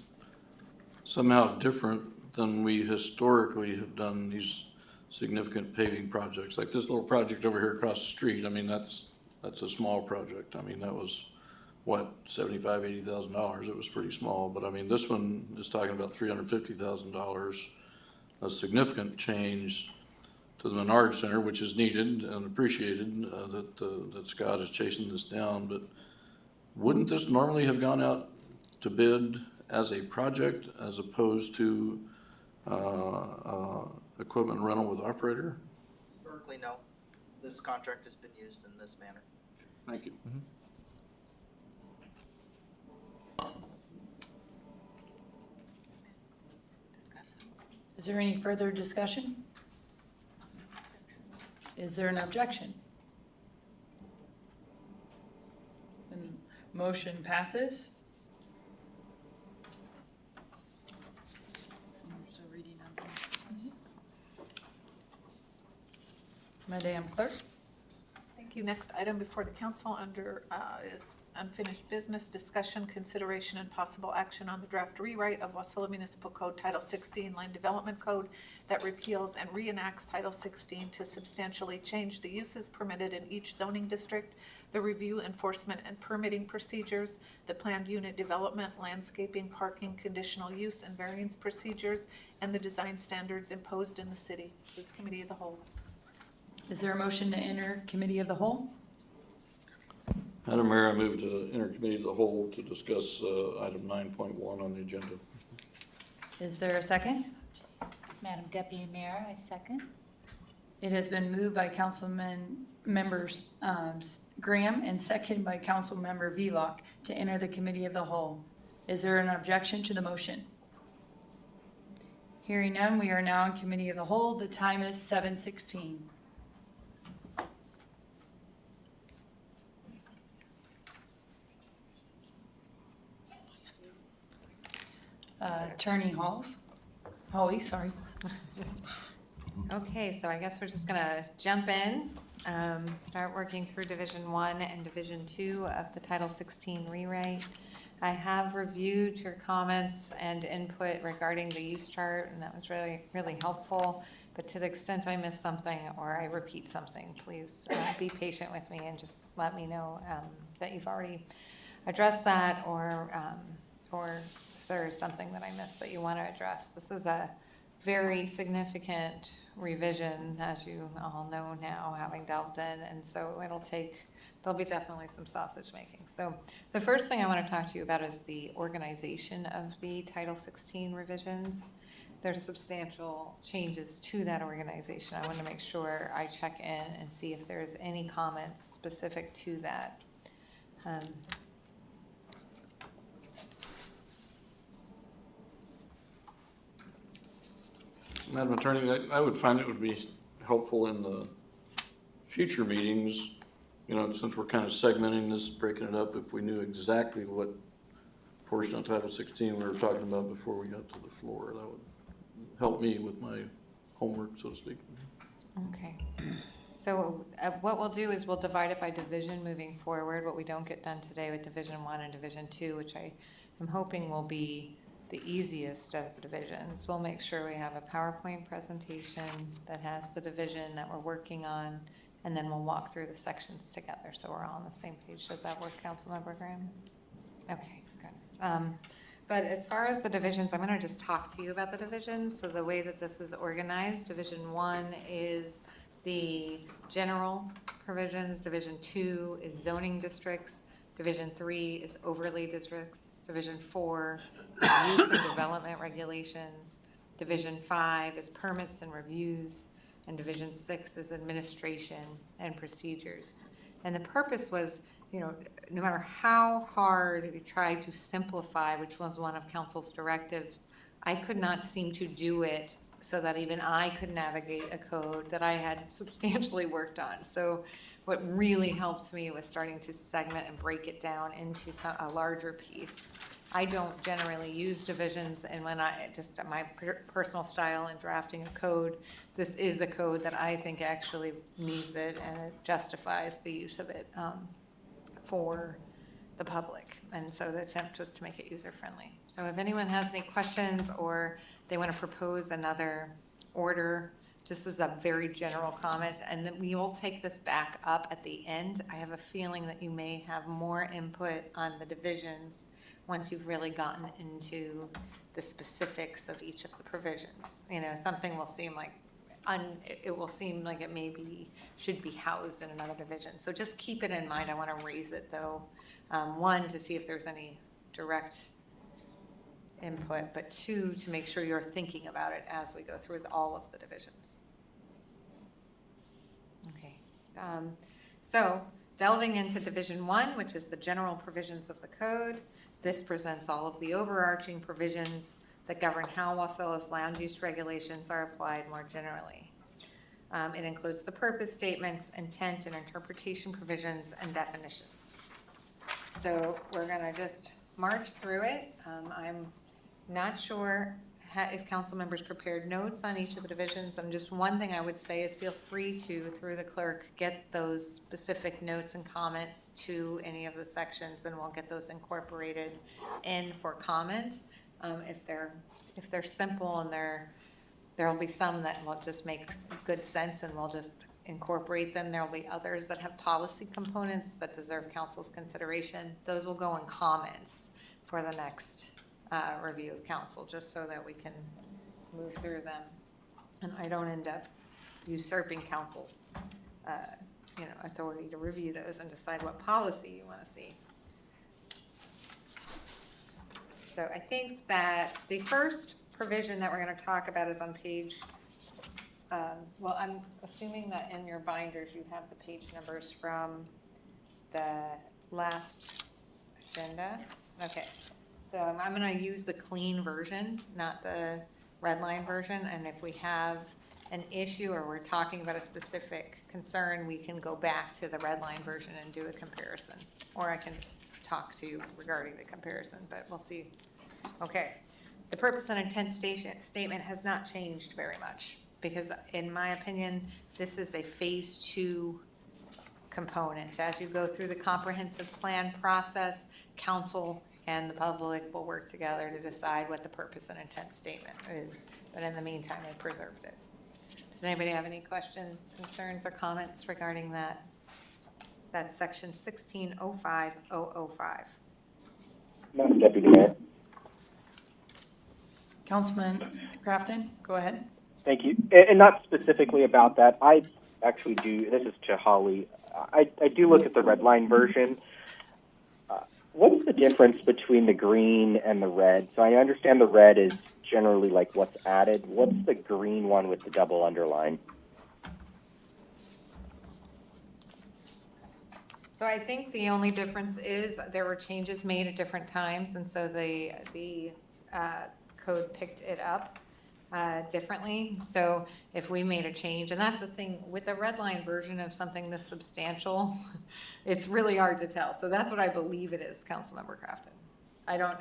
somehow different than we historically have done these significant paving projects. Like this little project over here across the street, I mean, that's a small project. I mean, that was, what, $75,000, $80,000. It was pretty small, but I mean, this one is talking about $350,000, a significant change to the Menard Center, which is needed and appreciated, that Scott is chasing this down, but wouldn't this normally have gone out to bid as a project as opposed to equipment rental with operator? Historically, no. This contract has been used in this manner. Thank you. Is there any further discussion? Is there an objection? Then motion passes. Madam Clerk? Thank you. Next item before the council under is unfinished business discussion, consideration, and possible action on the draft rewrite of Wasilla Municipal Code Title 16 Land Development Code that repeals and reenacts Title 16 to substantially change the uses permitted in each zoning district, the review, enforcement, and permitting procedures, the planned unit development, landscaping, parking, conditional use, and variance procedures, and the design standards imposed in the city. This is Committee of the Whole. Is there a motion to enter Committee of the Whole? Madam Mayor, I move to enter committee of the whole to discuss item 9.1 on the agenda. Is there a second? Madam Deputy Mayor, I second. It has been moved by Councilman members Graham and seconded by Councilmember Vlock to enter the Committee of the Whole. Is there an objection to the motion? Hearing none, we are now in Committee of the Whole. The time is 7:16. Attorney Holly, sorry. Okay, so I guess we're just gonna jump in, start working through Division 1 and Division 2 of the Title 16 rewrite. I have reviewed your comments and input regarding the use chart, and that was really, really helpful. But to the extent I miss something or I repeat something, please be patient with me and just let me know that you've already addressed that, or if there is something that I missed that you want to address. This is a very significant revision, as you all know now, having delved in, and so there'll be definitely some sausage making. So the first thing I want to talk to you about is the organization of the Title 16 revisions. There's substantial changes to that organization. I want to make sure I check in and see if there's any comments specific to that. Madam Attorney, I would find it would be helpful in the future meetings, since we're kind of segmenting this, breaking it up, if we knew exactly what portion of Title 16 we were talking about before we got to the floor. That would help me with my homework, so to speak. Okay. So what we'll do is we'll divide it by division moving forward. What we don't get done today with Division 1 and Division 2, which I am hoping will be the easiest of the divisions. We'll make sure we have a PowerPoint presentation that has the division that we're working on, and then we'll walk through the sections together so we're all on the same page. Does that work, Councilmember Graham? Okay, good. But as far as the divisions, I'm going to just talk to you about the divisions. So the way that this is organized, Division 1 is the general provisions, Division 2 is zoning districts, Division 3 is overlay districts, Division 4 is use and development regulations, Division 5 is permits and reviews, and Division 6 is administration and procedures. And the purpose was, no matter how hard we tried to simplify, which was one of council's directives, I could not seem to do it so that even I could navigate a code that I had substantially worked on. So what really helps me was starting to segment and break it down into a larger piece. I don't generally use divisions, and when my personal style in drafting a code, this is a code that I think actually needs it, and it justifies the use of it for the public. And so the attempt was to make it user-friendly. So if anyone has any questions or they want to propose another order, just as a very general comment, and then we will take this back up at the end. I have a feeling that you may have more input on the divisions once you've really gotten into the specifics of each of the provisions. Something will seem like it will seem like it should be housed in another division. So just keep it in mind. I want to raise it though. One, to see if there's any direct input, but two, to make sure you're thinking about it as we go through all of the divisions. Okay. So delving into Division 1, which is the general provisions of the code, this presents all of the overarching provisions that govern how Wasilla's land use regulations are applied more generally. It includes the purpose statements, intent and interpretation provisions, and definitions. So we're gonna just march through it. I'm not sure if council members prepared notes on each of the divisions. Just one thing I would say is feel free to, through the clerk, get those specific notes and comments to any of the sections, and we'll get those incorporated in for comment. If they're simple and there'll be some that will just make good sense and we'll just incorporate them. There'll be others that have policy components that deserve council's consideration. Those will go in comments for the next review of council, just so that we can move through them and I don't end up usurping council's authority to review those and decide what policy you want to see. So I think that the first provision that we're going to talk about is on page, well, I'm assuming that in your binders you have the page numbers from the last agenda. Okay. So I'm going to use the clean version, not the red line version. And if we have an issue or we're talking about a specific concern, we can go back to the red line version and do a comparison. Or I can just talk to you regarding the comparison, but we'll see. Okay. The purpose and intent statement has not changed very much because, in my opinion, this is a phase 2 component. As you go through the comprehensive plan process, council and the public will work together to decide what the purpose and intent statement is. But in the meantime, they preserved it. Does anybody have any questions, concerns, or comments regarding that? That's section 1605.005. Madam Deputy Mayor. Councilman Crafton, go ahead. Thank you. And not specifically about that. I actually do, this is to Holly. I do look at the red line version. What's the difference between the green and the red? So I understand the red is generally like what's added. What's the green one with the double underline? So I think the only difference is there were changes made at different times, and so the code picked it up differently. So if we made a change, and that's the thing with the red line version of something this substantial, it's really hard to tell. So that's what I believe it is, Councilmember Crafton. I don't,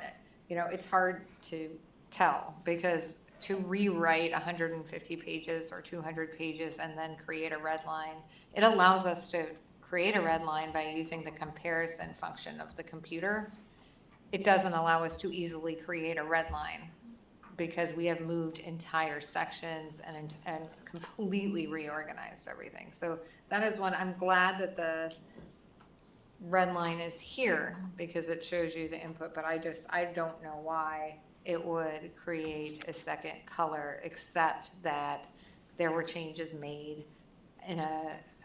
it's hard to tell because to rewrite 150 pages or 200 pages and then create a red line, it allows us to create a red line by using the comparison function of the computer. It doesn't allow us to easily create a red line because we have moved entire sections and completely reorganized everything. So that is one, I'm glad that the red line is here because it shows you the input, but I don't know why it would create a second color except that there were changes made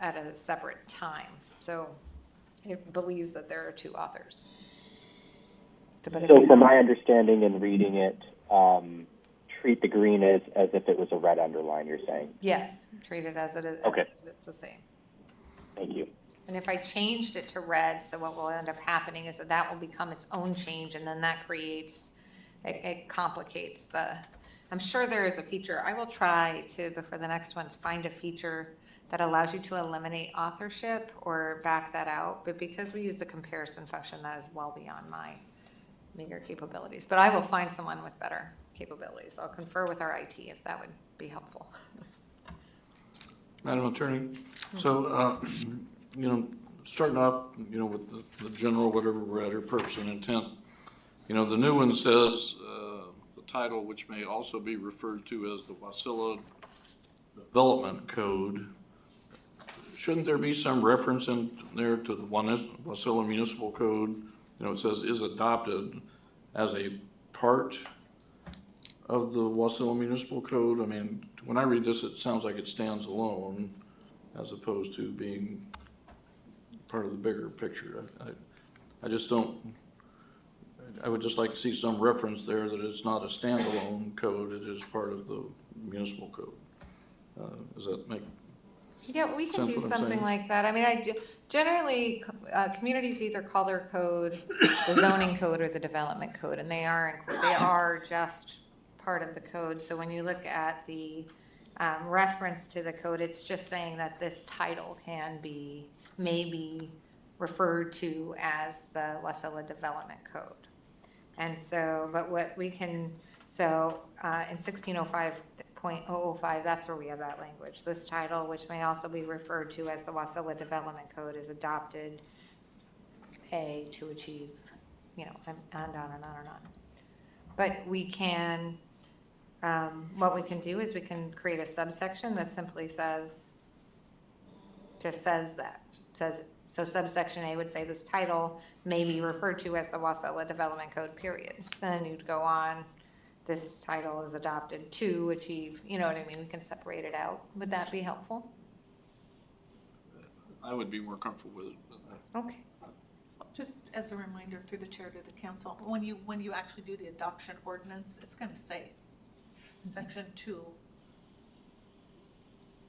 at a separate time. So it believes that there are two authors. So from my understanding and reading it, treat the green as if it was a red underline, you're saying? Yes, treat it as it is. Okay. As if it's the same. Thank you. And if I changed it to red, so what will end up happening is that will become its own change, and then that creates, it complicates I'm sure there is a feature. I will try to, before the next one, find a feature that allows you to eliminate authorship or back that out. But because we use the comparison function, that is well beyond my meager capabilities. But I will find someone with better capabilities. I'll confer with our IT if that would be helpful. Madam Attorney, so, starting off, with the general, whatever we're at, or purpose and intent, the new one says, the title, which may also be referred to as the Wasilla Development Code. Shouldn't there be some reference in there to the Wasilla Municipal Code? It says is adopted as a part of the Wasilla Municipal Code? I mean, when I read this, it sounds like it stands alone as opposed to being part of the bigger picture. I just don't, I would just like to see some reference there that it's not a standalone code, it is part of the municipal code. Does that make Yeah, we can sense do what I'm something saying? like that. I mean, generally, communities either call their code the zoning code or the development code, and they are just part of the code. So when you look at the reference to the code, it's just saying that this title may be referred to as the Wasilla Development Code. And so, but what we can, so in 1605.005, that's where we have that language. This title, which may also be referred to as the Wasilla Development Code, is adopted to achieve, and on and on and on. But we can, what we can do is we can create a subsection that simply says so subsection A would say this title may be referred to as the Wasilla Development Code, period. Then you'd go on, this title is adopted to achieve, you know what I mean? We can separate it out. Would that be helpful? I would be more comfortable with it. Okay. Just as a reminder through the chair to the council, when you actually do the adoption ordinance, it's gonna say, section 2,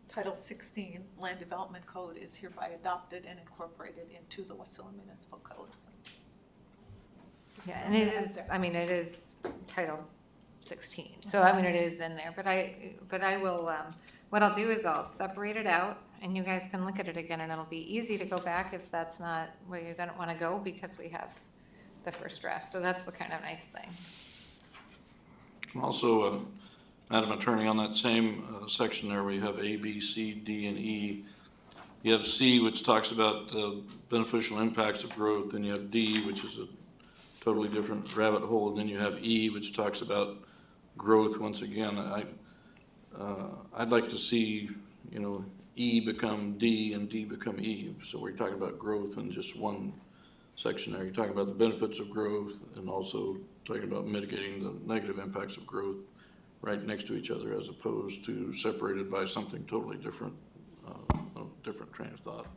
Title 16, Land Development Code is hereby adopted and incorporated into the Wasilla Municipal Codes. Yeah, and it is Title 16. So, it is in there, but I will, what I'll do is I'll separate it out and you guys can look at it again and it'll be easy to go back if that's not where you're gonna wanna go because we have the first draft. So that's the kind of nice thing. Also, Madam Attorney, on that same section there, where you have A, B, C, D, and E, you have C, which talks about beneficial impacts of growth, and you have D, which is a totally different rabbit hole, and then you have E, which talks about growth once again. I'd like to see, E become D and D become E, so we're talking about growth in just one section there. You're talking about the benefits of growth and also talking about mitigating the negative impacts of growth right next to each other as opposed to separated by something totally different, a different train of thought.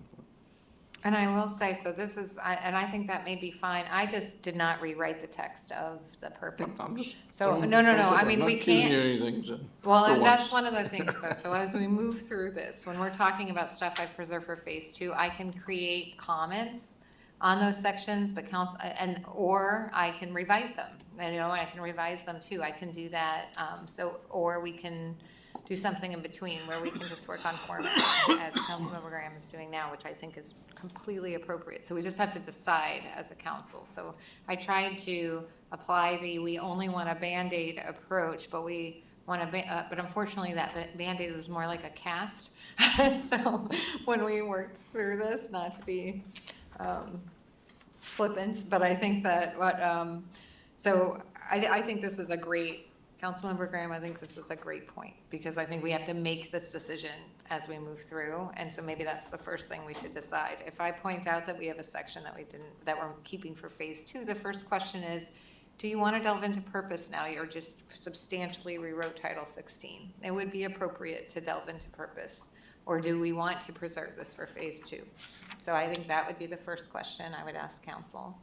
And I will say, so this is, and I think that may be fine. I just did not rewrite the text of the purpose. I'm just So, no, I mean, we can't. Well, and that's one of the things though. So as we move through this, when we're talking about stuff I preserve for phase 2, I can create comments on those sections, but or I can rewrite them. And I can revise them too. I can do that. Or we can do something in between where we can just work on format as Councilmember Graham is doing now, which I think is completely appropriate. So we just have to decide as a council. So I tried to apply we only want a Band-Aid approach, but we want but unfortunately that Band-Aid was more like a cast. So when we worked through this, not to be flippant, but I think that so I think this is a great, Councilmember Graham, I think this is a great point because I think we have to make this decision as we move through. And so maybe that's the first thing we should decide. If I point out that we have a section that we're keeping for phase 2, the first question is, do you want to delve into purpose now? You're just substantially rewrote Title 16. It would be appropriate to delve into purpose. Or do we want to preserve this for phase 2? So I think that would be the first question I would ask council.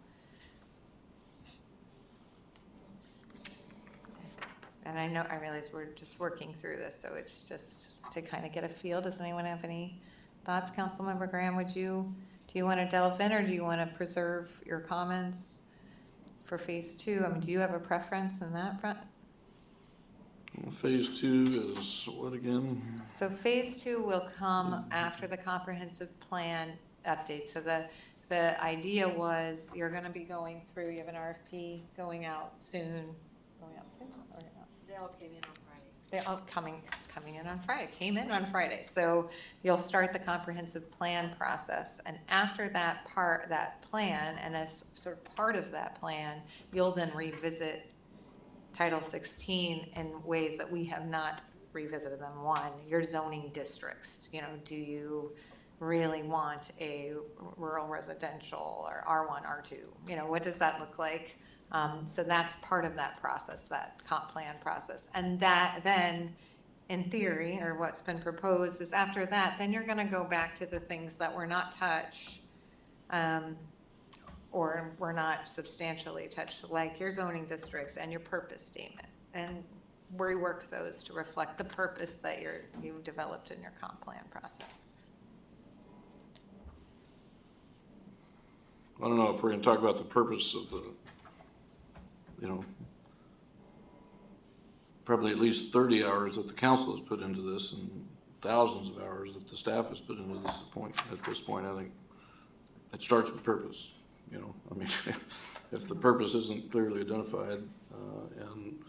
And I realize we're just working through this, so it's just to kind of get a feel. Does anyone have any thoughts? Councilmember Graham, do you want to delve in or do you want to preserve your comments for phase 2? I mean, do you have a preference in that front? Phase 2 is what again? So phase 2 will come after the comprehensive plan update. So the idea was you're going to be going through, you have an RFP going out soon. Or not? They all came in on Friday. They're all coming in on Friday, came in on Friday. So you'll start the comprehensive plan process. And after that plan, and as sort of part of that plan, you'll then revisit Title 16 in ways that we have not revisited them. One, your zoning districts. Do you really want a rural residential or R1, R2? What does that look like? So that's part of that process, that comp plan process. And that then, in theory, or what's been proposed is after that, then you're gonna go back to the things that were not touched, or were not substantially touched, like your zoning districts and your purpose statement. And rework those to reflect the purpose that you've developed in your comp plan process. I don't know if we're gonna talk about the purpose of the, probably at least 30 hours that the council has put into this and thousands of hours that the staff has put into this at this point, I think it starts with purpose, I mean, if the purpose isn't clearly identified, and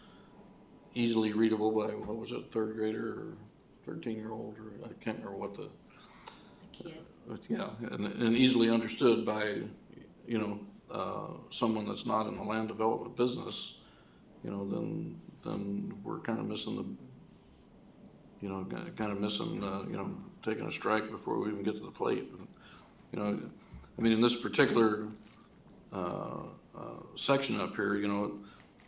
easily readable by, what was it, third grader or 13-year-old, or I can't remember what the, yeah, and easily understood by, someone that's not in the land development business, then we're kind of missing taking a strike before we even get to the plate. I mean, in this particular section up here, it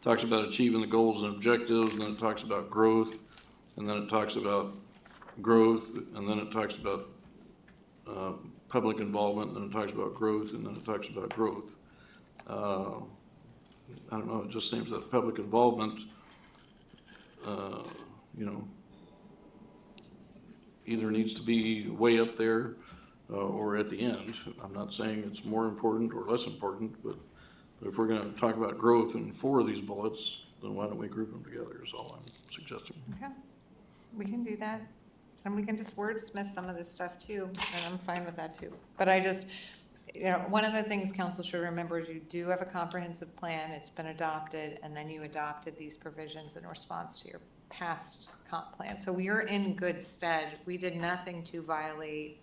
talks about achieving the goals and objectives, and then it talks about growth, and then it talks about growth, and then it talks about public involvement, and then it talks about growth, and then it talks about growth. I don't know, it just seems that public involvement, either needs to be way up there or at the end. I'm not saying it's more important or less important, but if we're going to talk about growth in 4 of these bullets, then why don't we group them together is all I'm suggesting. Okay, we can do that. And we can just wordsmith some of this stuff too, and I'm fine with that too. But I just, one of the things council should remember is you do have a comprehensive plan, it's been adopted, and then you adopted these provisions in response to your past comp plan. So we are in good stead. We did nothing to violate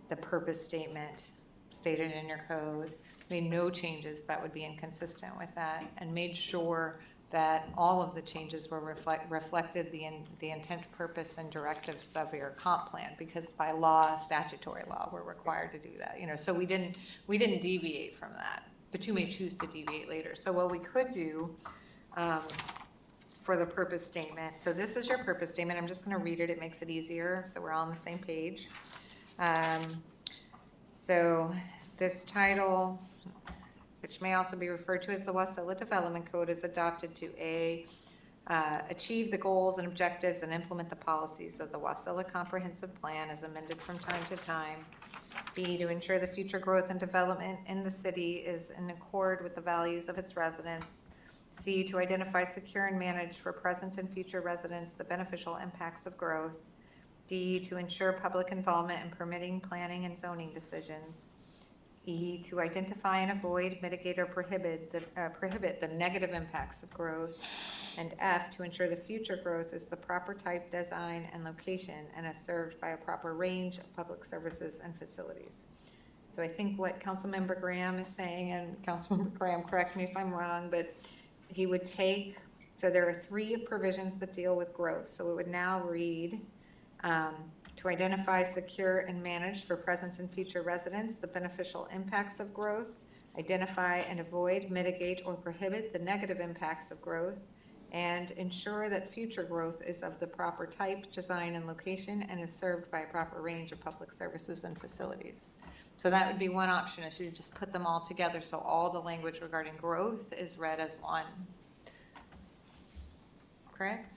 the purpose statement stated in your code, made no changes that would be inconsistent with that, and made sure that all of the changes were reflected the intent, purpose, and directives of your comp plan, because by law, statutory law, we're required to do that. So we didn't deviate from that, but you may choose to deviate later. So what we could do for the purpose statement, so this is your purpose statement. I'm just going to read it. It makes it easier, so we're all on the same page. So this title, which may also be referred to as the Wasilla Development Code, is adopted to achieve the goals and objectives and implement the policies of the Wasilla Comprehensive Plan as amended from time to time. B, to ensure the future growth and development in the city is in accord with the values of its residents. C, to identify, secure, and manage for present and future residents the beneficial impacts of growth. D, to ensure public involvement in permitting, planning, and zoning decisions. E, to identify and avoid, mitigate, or prohibit the negative impacts of growth. And F, to ensure the future growth is the proper type, design, and location and is served by a proper range of public services and facilities. So I think what Councilmember Graham is saying, and Councilmember Graham, correct me if I'm wrong, but he would take, so there are 3 provisions that deal with growth. So it would now read, to identify, secure, and manage for present and future residents the beneficial impacts of growth, identify and avoid, mitigate, or prohibit the negative impacts of growth, and ensure that future growth is of the proper type, design, and location and is served by a proper range of public services and facilities. So that would be one option, is you just put them all together so all the language regarding growth is read as one. Correct?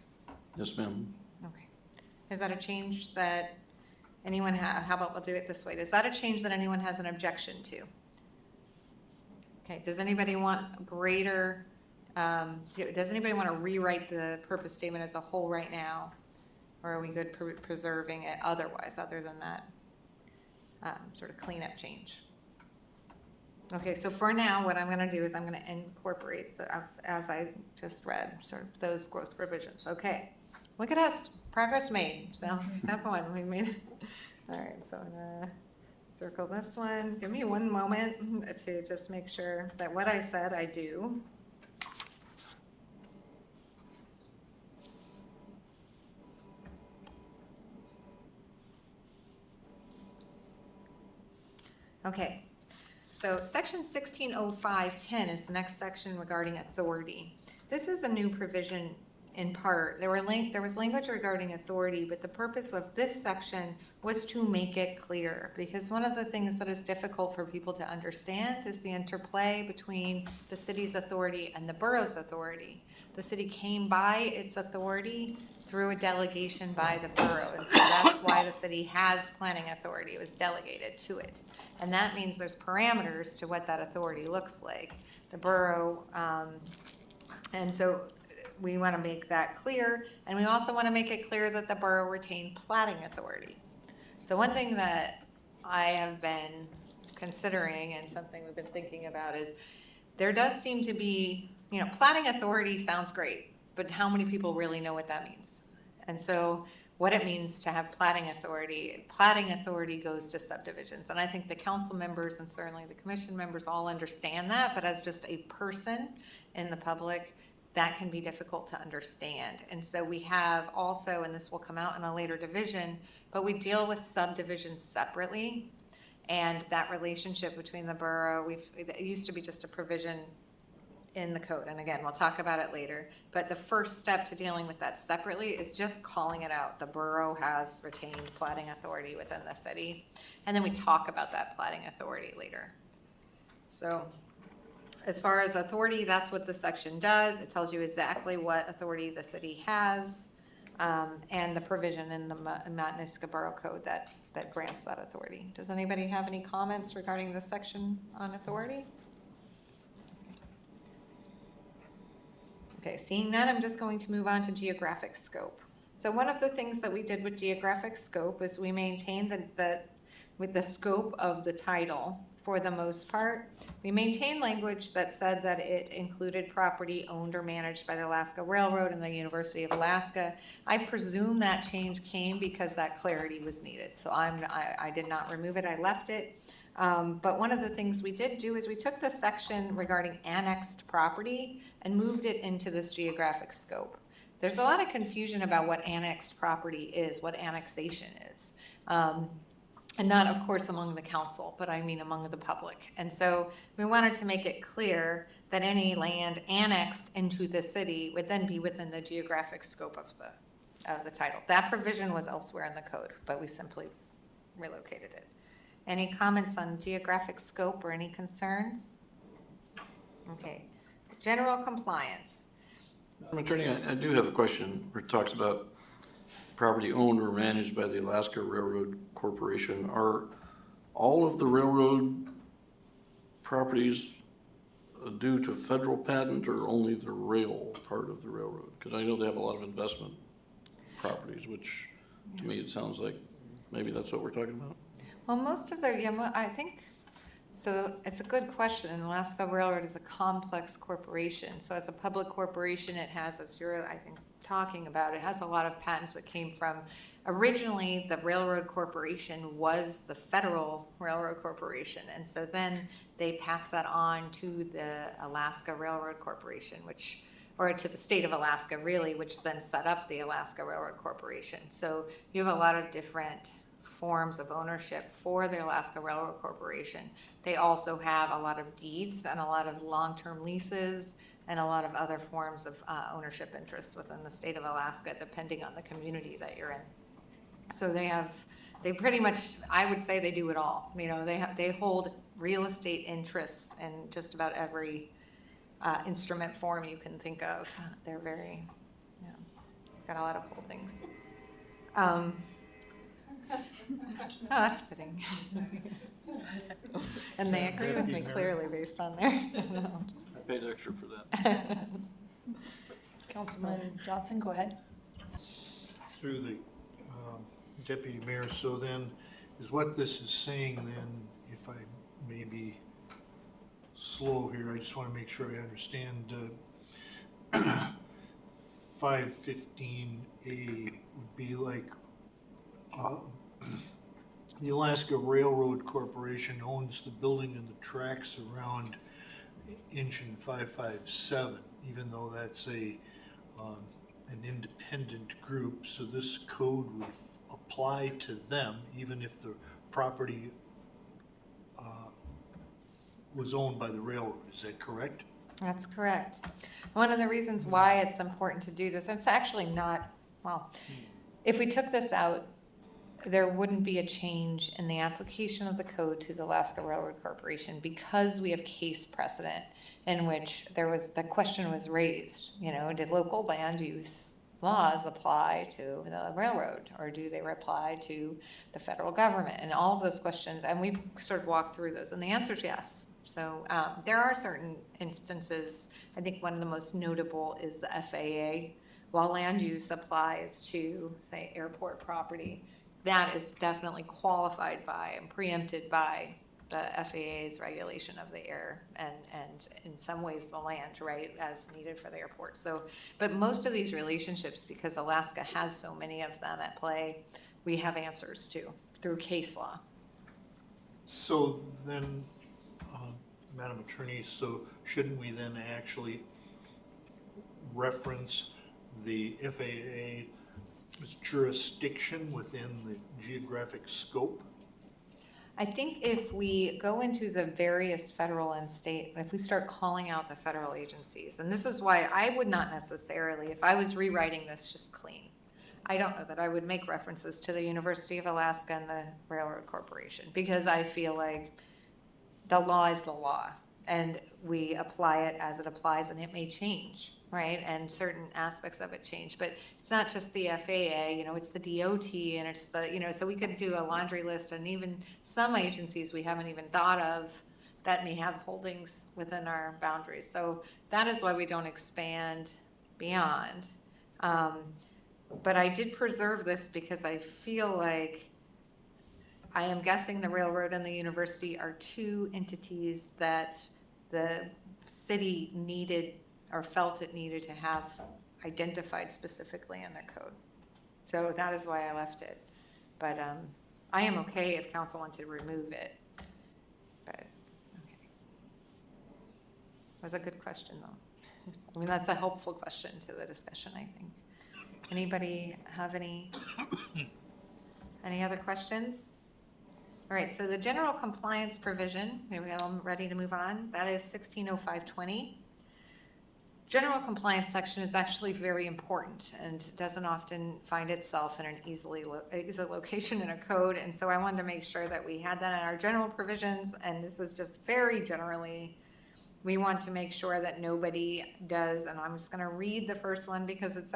Yes, ma'am. Okay. Is that a change that anyone how about we'll do it this way. Is that a change that anyone has an objection to? Okay, does anybody want greater, does anybody want to rewrite the purpose statement as a whole right now? Or are we good preserving it otherwise, other than that sort of cleanup change? Okay, so for now, what I'm going to do is I'm going to incorporate, as I just read, sort of those growth provisions. Okay. Look at us, progress made. So step 1, we made it. All right, so I'm gonna circle this one. Give me one moment to just make sure that what I said I do. Okay, So section 160510 is the next section regarding authority. This is a new provision in part. There was language regarding authority, but the purpose of this section was to make it clear, because one of the things that is difficult for people to understand is the interplay between the city's authority and the borough's authority. The city came by its authority through a delegation by the borough, and so that's why the city has planning authority. It was delegated to it, and that means there's parameters to what that authority looks like. The borough, and so we want to make that clear, and we also want to make it clear that the borough retained platting authority. So one thing that I have been considering and something we've been thinking about is there does seem to be, platting authority sounds great, but how many people really know what that means? And so what it means to have platting authority goes to subdivisions. And I think the council members and certainly the commission members all understand that, but as just a person in the public, that can be difficult to understand. And so we have also, and this will come out in a later division, but we deal with subdivisions separately. And that relationship between the borough, it used to be just a provision in the code. And again, we'll talk about it later. But the first step to dealing with that separately is just calling it out. The borough has retained platting authority within the city. And then we talk about that platting authority later. So as far as authority, that's what the section does. It tells you exactly what authority the city has, and the provision in the Matanuska Borough Code that grants that authority. Does anybody have any comments regarding this section on authority? Okay, seeing none, I'm just going to move on to geographic scope. So one of the things that we did with geographic scope is we maintained with the scope of the title. For the most part, we maintained language that said that it included property owned or managed by the Alaska Railroad and the University of Alaska. I presume that change came because that clarity was needed. So I did not remove it, I left it. But one of the things we did do is we took the section regarding annexed property and moved it into this geographic scope. There's a lot of confusion about what annexed property is, what annexation is. And not, of course, among the council, but I mean among the public. And so we wanted to make it clear that any land annexed into the city would then be within the geographic scope of the title. That provision was elsewhere in the code, but we simply relocated it. Any comments on geographic scope or any concerns? Okay, general compliance. Madam Attorney, I do have a question where it talks about property owned or managed by the Alaska Railroad Corporation. Are all of the railroad properties due to federal patent or only the rail part of the railroad? Because I know they have a lot of investment properties, which to me it sounds like maybe that's what we're talking about. Well, most of their, I think, so it's a good question. And Alaska Railroad is a complex corporation. So as a public corporation, it has, as you're, I think, talking about, it has a lot of patents that came from, originally the Railroad Corporation was the Federal Railroad Corporation. And so then they passed that on to the Alaska Railroad Corporation, or to the state of Alaska really, which then set up the Alaska Railroad Corporation. So you have a lot of different forms of ownership for the Alaska Railroad Corporation. They also have a lot of deeds and a lot of long-term leases and a lot of other forms of ownership interests within the state of Alaska, depending on the community that you're in. So they pretty much, I would say they do it all. They hold real estate interests in just about every instrument form you can think of. They're very, got a lot of cool things. Oh, that's fitting. And they agree with me clearly based on their. I paid extra for that. Councilman Johnson, go ahead. Through the deputy mayor, so then is what this is saying then, if I may be slow here, I just want to make sure I understand. 515A would be like the Alaska Railroad Corporation owns the building and the tracks around Engine 557, even though that's an independent group. So this code would apply to them, even if the property was owned by the railroad, is that correct? That's correct. One of the reasons why it's important to do this, and it's actually not, well, if we took this out, there wouldn't be a change in the application of the code to the Alaska Railroad Corporation because we have case precedent in which the question was raised, did local land use laws apply to the railroad, or do they apply to the federal government? And all of those questions, and we sort of walked through those, and the answer is yes. So there are certain instances. I think one of the most notable is the FAA. While land use applies to, say, airport property, that is definitely qualified by and preempted by the FAA's regulation of the air and in some ways the land, right, as needed for the airport. So, but most of these relationships, because Alaska has so many of them at play, we have answers to through case law. So then, Madam Attorney, so shouldn't we then actually reference the FAA's jurisdiction within the geographic scope? I think if we go into the various federal and state, if we start calling out the federal agencies, and this is why I would not necessarily, if I was rewriting this just clean, I don't know that I would make references to the University of Alaska and the Railroad Corporation, because I feel like the law is the law, and we apply it as it applies, and it may change, right? And certain aspects of it change, but it's not just the FAA, it's the DOT, and it's the, so we could do a laundry list, and even some agencies we haven't even thought of that may have holdings within our boundaries. So that is why we don't expand beyond. But I did preserve this because I feel like I am guessing the railroad and the university are two entities that the city needed or felt it needed to have identified specifically in their code. So that is why I left it. But I am okay if council wants to remove it. But okay. It was a good question though. I mean, that's a helpful question to the discussion, I think. Anybody have any other questions? All right, so the general compliance provision, maybe I'm ready to move on. That is 160520. General compliance section is actually very important and doesn't often find itself in an easy location in a code. And so I wanted to make sure that we had that in our general provisions. And this is just very generally, we want to make sure that nobody does, and I'm just going to read the first one because it's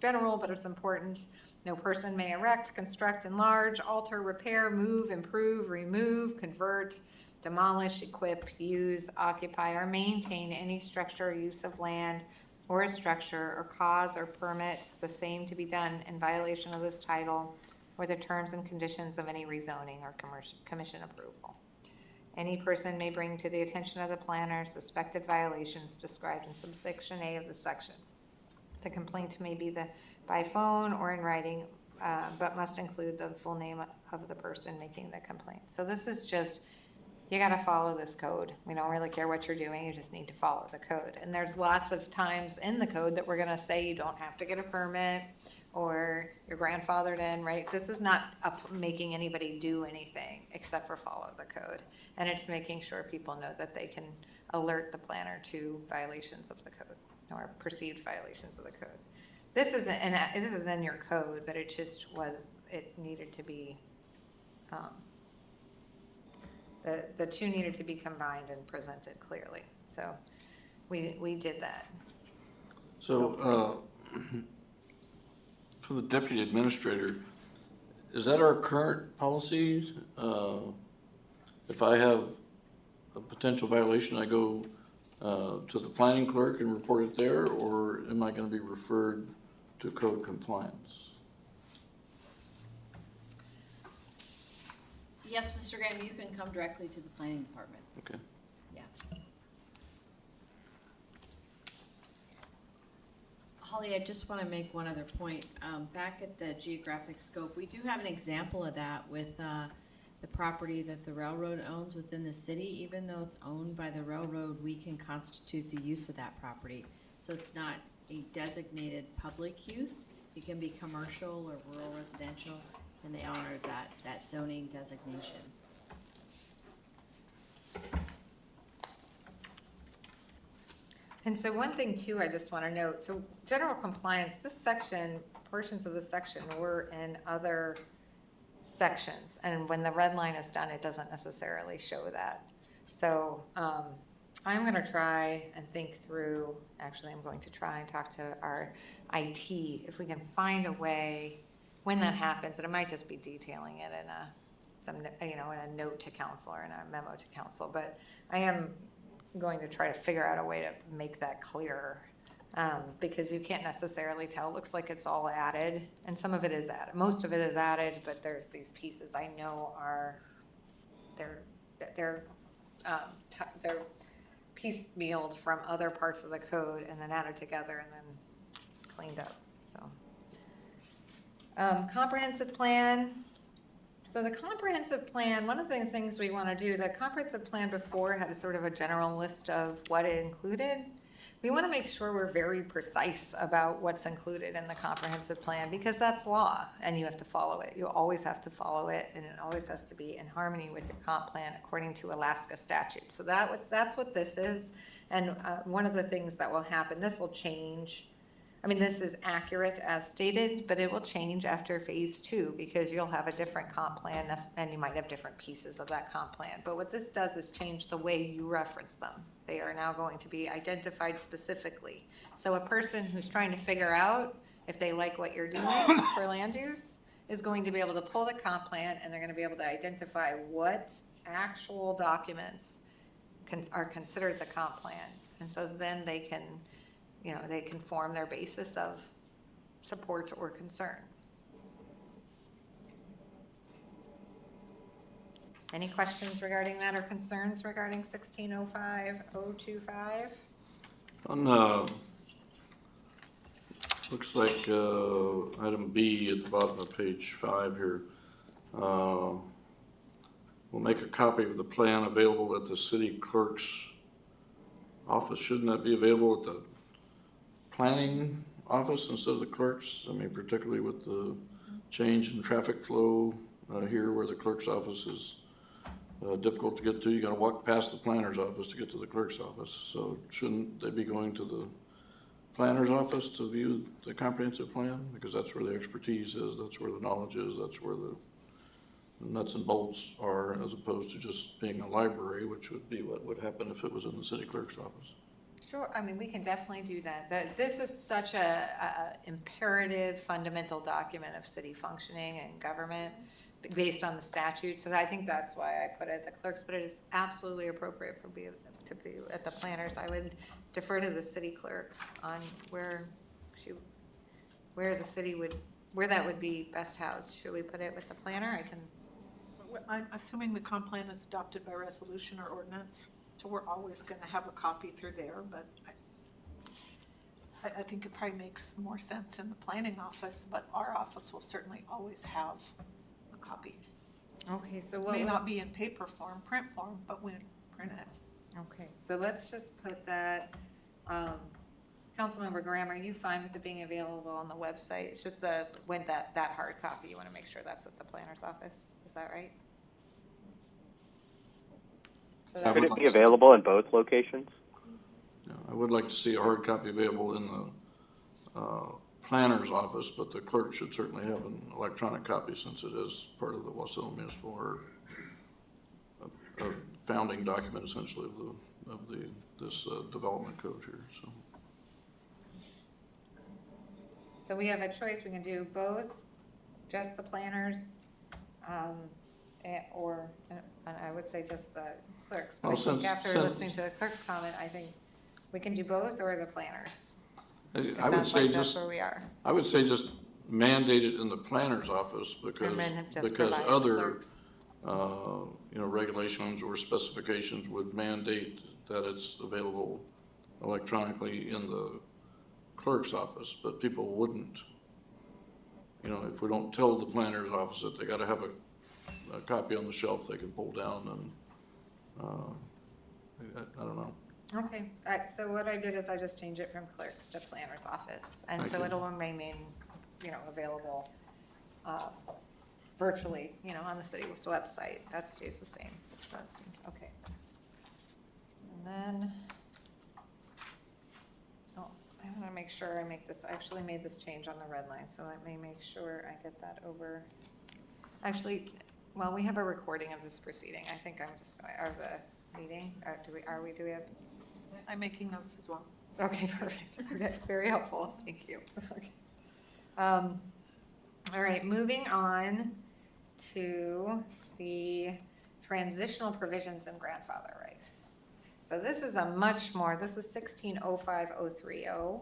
general, but it's important. No person may erect, construct, enlarge, alter, repair, move, improve, remove, convert, demolish, equip, use, occupy, or maintain any structure or use of land or a structure, or cause or permit the same to be done in violation of this title or the terms and conditions of any rezoning or commission approval. Any person may bring to the attention of the planner suspected violations described in subsection A of the section. The complaint may be by phone or in writing, but must include the full name of the person making the complaint. So this is just, you got to follow this code. We don't really care what you're doing. You just need to follow the code. And there's lots of times in the code that we're going to say you don't have to get a permit or you're grandfathered in, right? This is not making anybody do anything except for follow the code. And it's making sure people know that they can alert the planner to violations of the code or perceived violations of the code. This is in your code, but it needed to be, the two needed to be combined and presented clearly. So we did that. So for the deputy administrator, is that our current policy? If I have a potential violation, I go to the planning clerk and report it there, or am I going to be referred to code compliance? Yes, Mr. Graham, you can come directly to the planning department. Okay. Yeah. Holly, I just want to make one other point. Back at the geographic scope, we do have an example of that with the property that the railroad owns within the city. Even though it's owned by the railroad, we can constitute the use of that property. So it's not a designated public use. It can be commercial or rural residential, and they honor that zoning designation. And so one thing too, I just want to note, so general compliance, this section, portions of this section were in other sections. And when the red line is done, it doesn't necessarily show that. So I'm going to try and think through, actually I'm going to try and talk to our IT if we can find a way when that happens, and it might just be detailing it in in a note to council or in a memo to council, but I am going to try to figure out a way to make that clearer, because you can't necessarily tell. It looks like it's all added, and some of it is added. Most of it is added, but there's these pieces I know are they're piecemealed from other parts of the code and then added together and then cleaned up. So comprehensive plan. So the comprehensive plan, one of the things we want to do, the comprehensive plan before had a sort of a general list of what it included. We want to make sure we're very precise about what's included in the comprehensive plan, because that's law and you have to follow it. You always have to follow it, and it always has to be in harmony with your comp plan according to Alaska statute. So that's what this is. And one of the things that will happen, this will change. I mean, this is accurate as stated, but it will change after phase 2, because you'll have a different comp plan and you might have different pieces of that comp plan. But what this does is change the way you reference them. They are now going to be identified specifically. So a person who's trying to figure out if they like what you're doing for land use is going to be able to pull the comp plan, and they're going to be able to identify what actual documents are considered the comp plan. And so then they can, they can form their basis of support or concern. Any questions regarding that or concerns regarding 1605-025? On, looks like item B at the bottom of page 5 here. We'll make a copy of the plan available at the city clerk's office. Shouldn't that be available at the planning office instead of the clerk's? I mean, particularly with the change in traffic flow here, where the clerk's office is difficult to get to. You got to walk past the planner's office to get to the clerk's office. So shouldn't they be going to the planner's office to view the comprehensive plan? Because that's where the expertise is, that's where the knowledge is, that's where the nuts and bolts are, as opposed to just being a library, which would be what would happen if it was in the city clerk's office. Sure, I mean, we can definitely do that. This is such a imperative, fundamental document of city functioning and government based on the statute. So I think that's why I put it at the clerk's, but it is absolutely appropriate to be at the planners. I would defer to the city clerk on where that would be best housed. Should we put it with the planner? I'm assuming the comp plan is adopted by resolution or ordinance, so we're always going to have a copy through there, but I think it probably makes more sense in the planning office, but our office will certainly always have a copy. Okay, so It may not be in paper form, print form, but we print it. Okay, so let's just put that, Councilmember Graham, are you fine with it being available on the website? It's just that hard copy, you want to make sure that's at the planner's office, is that right? Could it be available in both locations? Yeah, I would like to see a hard copy available in the planner's office, but the clerk should certainly have an electronic copy, since it is part of the Wasilla Municipal, or a founding document essentially of this development code here. So we have a choice, we can do both, just the planners, or, and I would say just the clerks. But I think after listening to the clerk's comment, I think we can do both or the planners. I would say that's where we are. I would say just mandate it in the planner's office, because other regulations or specifications would mandate that it's available electronically in the clerk's office, but people wouldn't. If we don't tell the planner's office that they got to have a copy on the shelf they can pull down, and I don't know. Okay, so what I did is I just changed it from clerk's to planner's office, and so it'll remain, available virtually, on the city's website. That stays the same. Okay. And then I want to make sure I make this, I actually made this change on the red line, so let me make sure I get that over. Actually, well, we have a recording of this proceeding. I think I'm just, or the meeting, do we have? I'm making notes as well. Okay, perfect. Okay, very helpful. Thank you. Okay. All right, moving on to the transitional provisions and grandfather rights. So this is a much more, this is 1605-030. I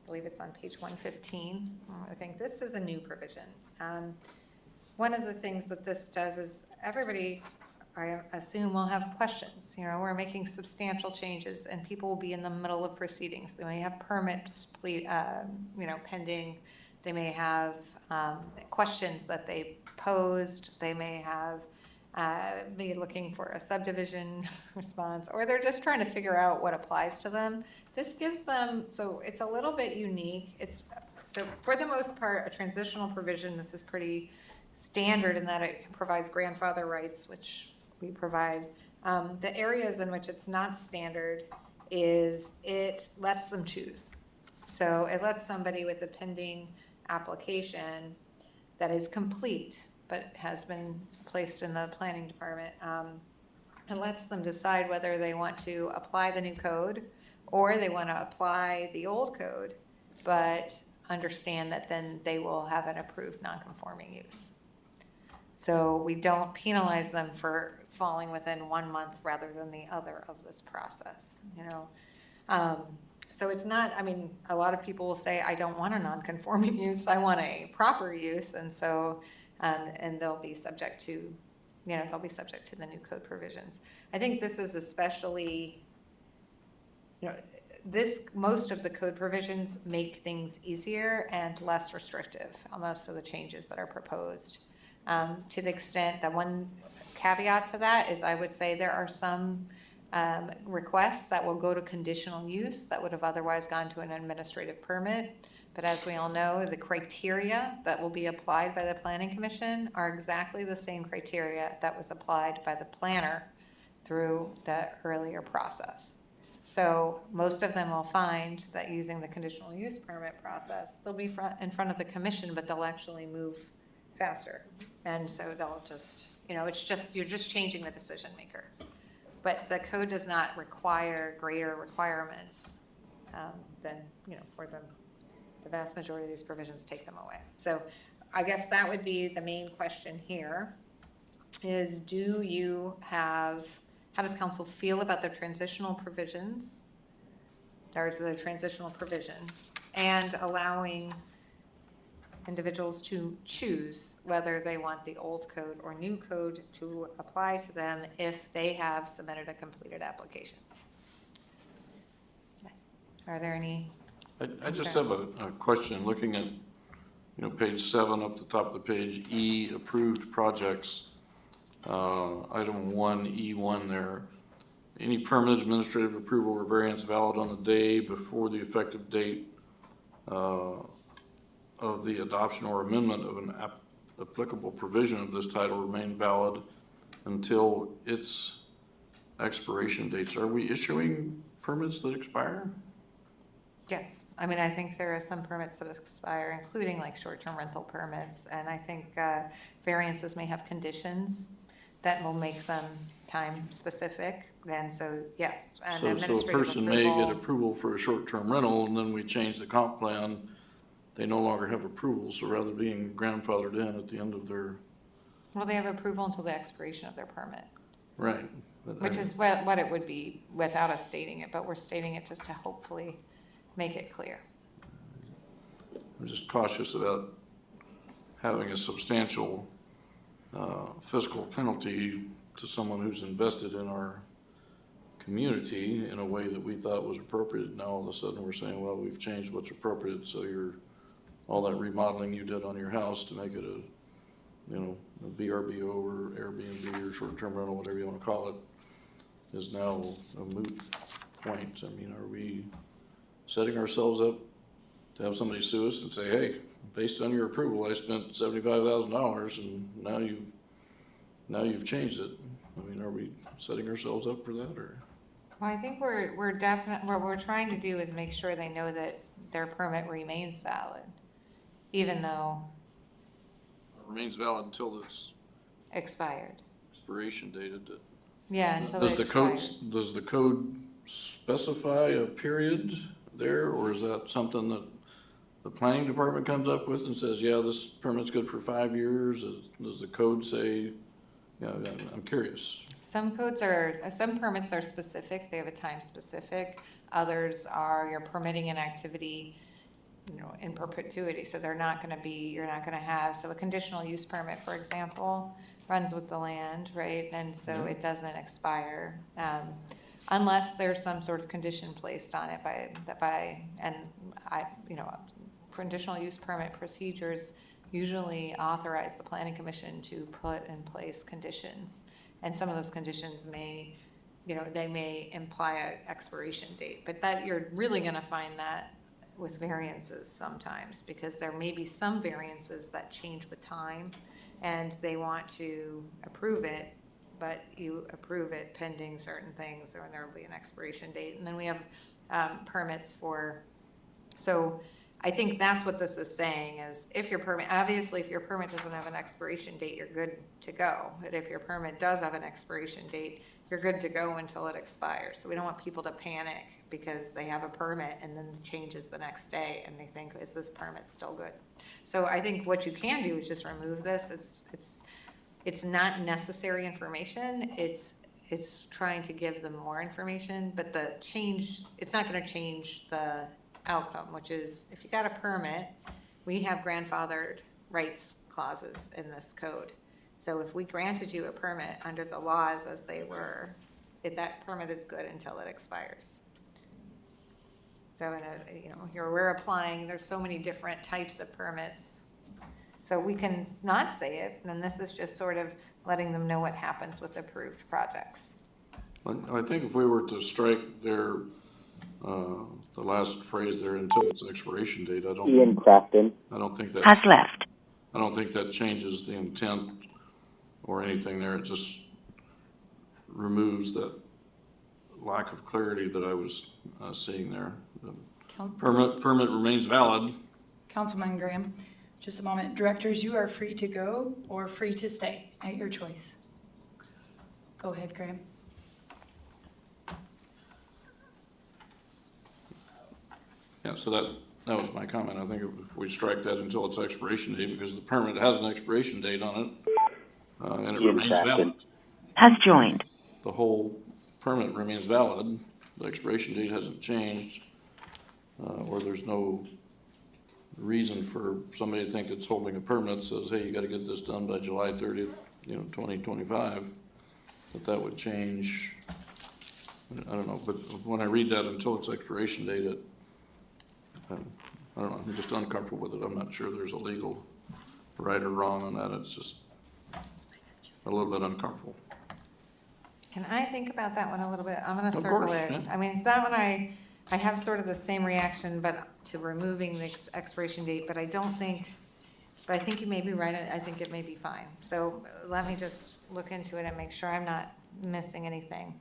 believe it's on page 115. I think this is a new provision. One of the things that this does is everybody, I assume, will have questions. You know, we're making substantial changes and people will be in the middle of proceedings. They may have permits, pending. They may have questions that they posed. They may have be looking for a subdivision response, or they're just trying to figure out what applies to them. This gives them, so it's a little bit unique. So for the most part, a transitional provision, this is pretty standard in that it provides grandfather rights, which we provide. The areas in which it's not standard is it lets them choose. So it lets somebody with a pending application that is complete but has been placed in the planning department, it lets them decide whether they want to apply the new code or they want to apply the old code, but understand that then they will have an approved non-conforming use. So we don't penalize them for falling within 1 month rather than the other of this process, you know. So it's not, I mean, a lot of people will say, I don't want a non-conforming use, I want a proper use, and so, and they'll be subject to, they'll be subject to the new code provisions. I think this is especially, most of the code provisions make things easier and less restrictive on most of the changes that are proposed. To the extent that one caveat to that is I would say there are some requests that will go to conditional use that would have otherwise gone to an administrative permit. But as we all know, the criteria that will be applied by the Planning Commission are exactly the same criteria that was applied by the planner through the earlier process. So most of them will find that using the conditional use permit process, they'll be in front of the commission, but they'll actually move faster. And so they'll just, it's just, you're just changing the decision maker. But the code does not require greater requirements than, for them. The vast majority of these provisions take them away. So I guess that would be the main question here is, how does council feel about the transitional provisions? There's the transitional provision and allowing individuals to choose whether they want the old code or new code to apply to them if they have submitted a completed application. Are there any? I just have a question. Looking at, page 7 up the top of the page, E, approved projects, item 1E1 there. Any permit, administrative approval, or variance valid on the day before the effective date of the adoption or amendment of an applicable provision of this title remain valid until its expiration dates. Are we issuing permits that expire? Yes, I mean, I think there are some permits that expire, including like short-term rental permits, and I think variances may have conditions that will make them time-specific, and so, yes. And so a person may get approval for a short-term rental, and then we change the comp plan, they no longer have approval, so rather being grandfathered in at the end of their... Well, they have approval until the expiration of their permit. Right. Which is what it would be without us stating it, but we're stating it just to hopefully make it clear. I'm just cautious about having a substantial fiscal penalty to someone who's invested in our community in a way that we thought was appropriate. Now all of a sudden we're saying, well, we've changed what's appropriate, so all that remodeling you did on your house to make it a VRBO or Airbnb or short-term rental, whatever you want to call it, is now a moot point. I mean, are we setting ourselves up to have somebody sue us and say, hey, based on your approval, I spent $75,000 and now you've changed it? I mean, are we setting ourselves up for that, or? Well, I think we're definitely, what we're trying to do is make sure they know that their permit remains valid, even though It remains valid until its expired. expiration date. Yeah, until Does it the code, expires. does the code specify a period there, or is that something that the planning department comes up with and says, yeah, this permit's good for 5 years? Does the code say, yeah, I'm curious. Some permits are specific, they have a time specific. Others are, you're permitting an activity, in perpetuity, so they're not gonna be, you're not gonna have, so a conditional use permit, for example, runs with the land, right? And so it doesn't expire, unless there's some sort of condition placed on it conditional use permit procedures usually authorize the planning commission to put in place conditions. And some of those conditions may, they may imply an expiration date, but that you're really gonna find that with variances sometimes, because there may be some variances that change with time and they want to approve it, but you approve it pending certain things, or there will be an expiration date. And then we have permits for, so I think that's what this is saying, is if your permit, obviously if your permit doesn't have an expiration date, you're good to go. But if your permit does have an expiration date, you're good to go until it expires. So we don't want people to panic because they have a permit and then it changes the next day and they think, is this permit still good? So I think what you can do is just remove this. It's not necessary information. It's trying to give them more information, but it's not gonna change the outcome, which is if you got a permit, we have grandfathered rights clauses in this code. So if we granted you a permit under the laws as they were, that permit is good until it expires. So here we're applying, there's so many different types of permits. So we can not say it, and this is just sort of letting them know what happens with approved projects. I think if we were to strike their, the last phrase there, until its expiration date, Ian Crafton I don't think that has left. I don't think that changes the intent or anything there. It just removes that lack of clarity that I was seeing there. The permit remains valid. Councilman Graham, just a moment. Directors, you are free to go or free to stay at your choice. Go ahead, Graham. Yeah, so that was my comment. I think if we strike that until its expiration date, because the permit has an expiration date on it, and it remains valid. Has joined. The whole permit remains valid. The expiration date hasn't changed, or there's no reason for somebody to think it's holding a permit, says, hey, you gotta get this done by July 30th, 2025, that would change. I don't know, but when I read that until its expiration date, I don't know, I'm just uncomfortable with it. I'm not sure there's a legal right or wrong on that. It's just a little bit uncomfortable. Can I think about that one a little bit? I'm gonna Of circle course, it. yeah. I mean, it's that one I have sort of the same reaction, but to removing the expiration date, but I think you may be right. I think it may be fine. So let me just look into it and make sure I'm not missing anything.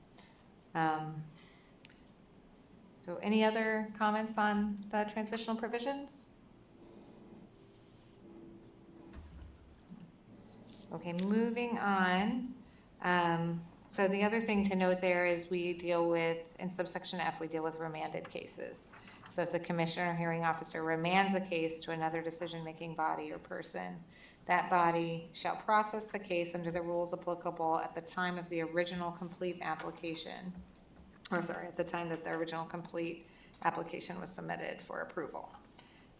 So any other comments on the transitional provisions? Okay, moving on. So the other thing to note there is we deal with, in subsection F, we deal with remanded cases. So if the commissioner or hearing officer remands a case to another decision-making body or person, that body shall process the case under the rules applicable at the time of the original complete application. At the time that the original complete application was submitted for approval.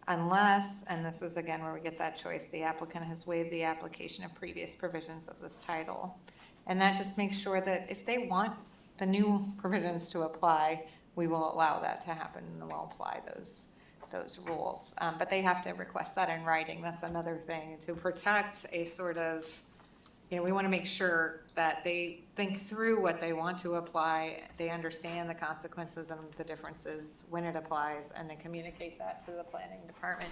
Unless, and this is again where we get that choice, the applicant has waived the application of previous provisions of this title. And that just makes sure that if they want the new provisions to apply, we will allow that to happen and we'll apply those rules. But they have to request that in writing. That's another thing to protect a sort of, we want to make sure that they think through what they want to apply, they understand the consequences and the differences when it applies, and they communicate that to the planning department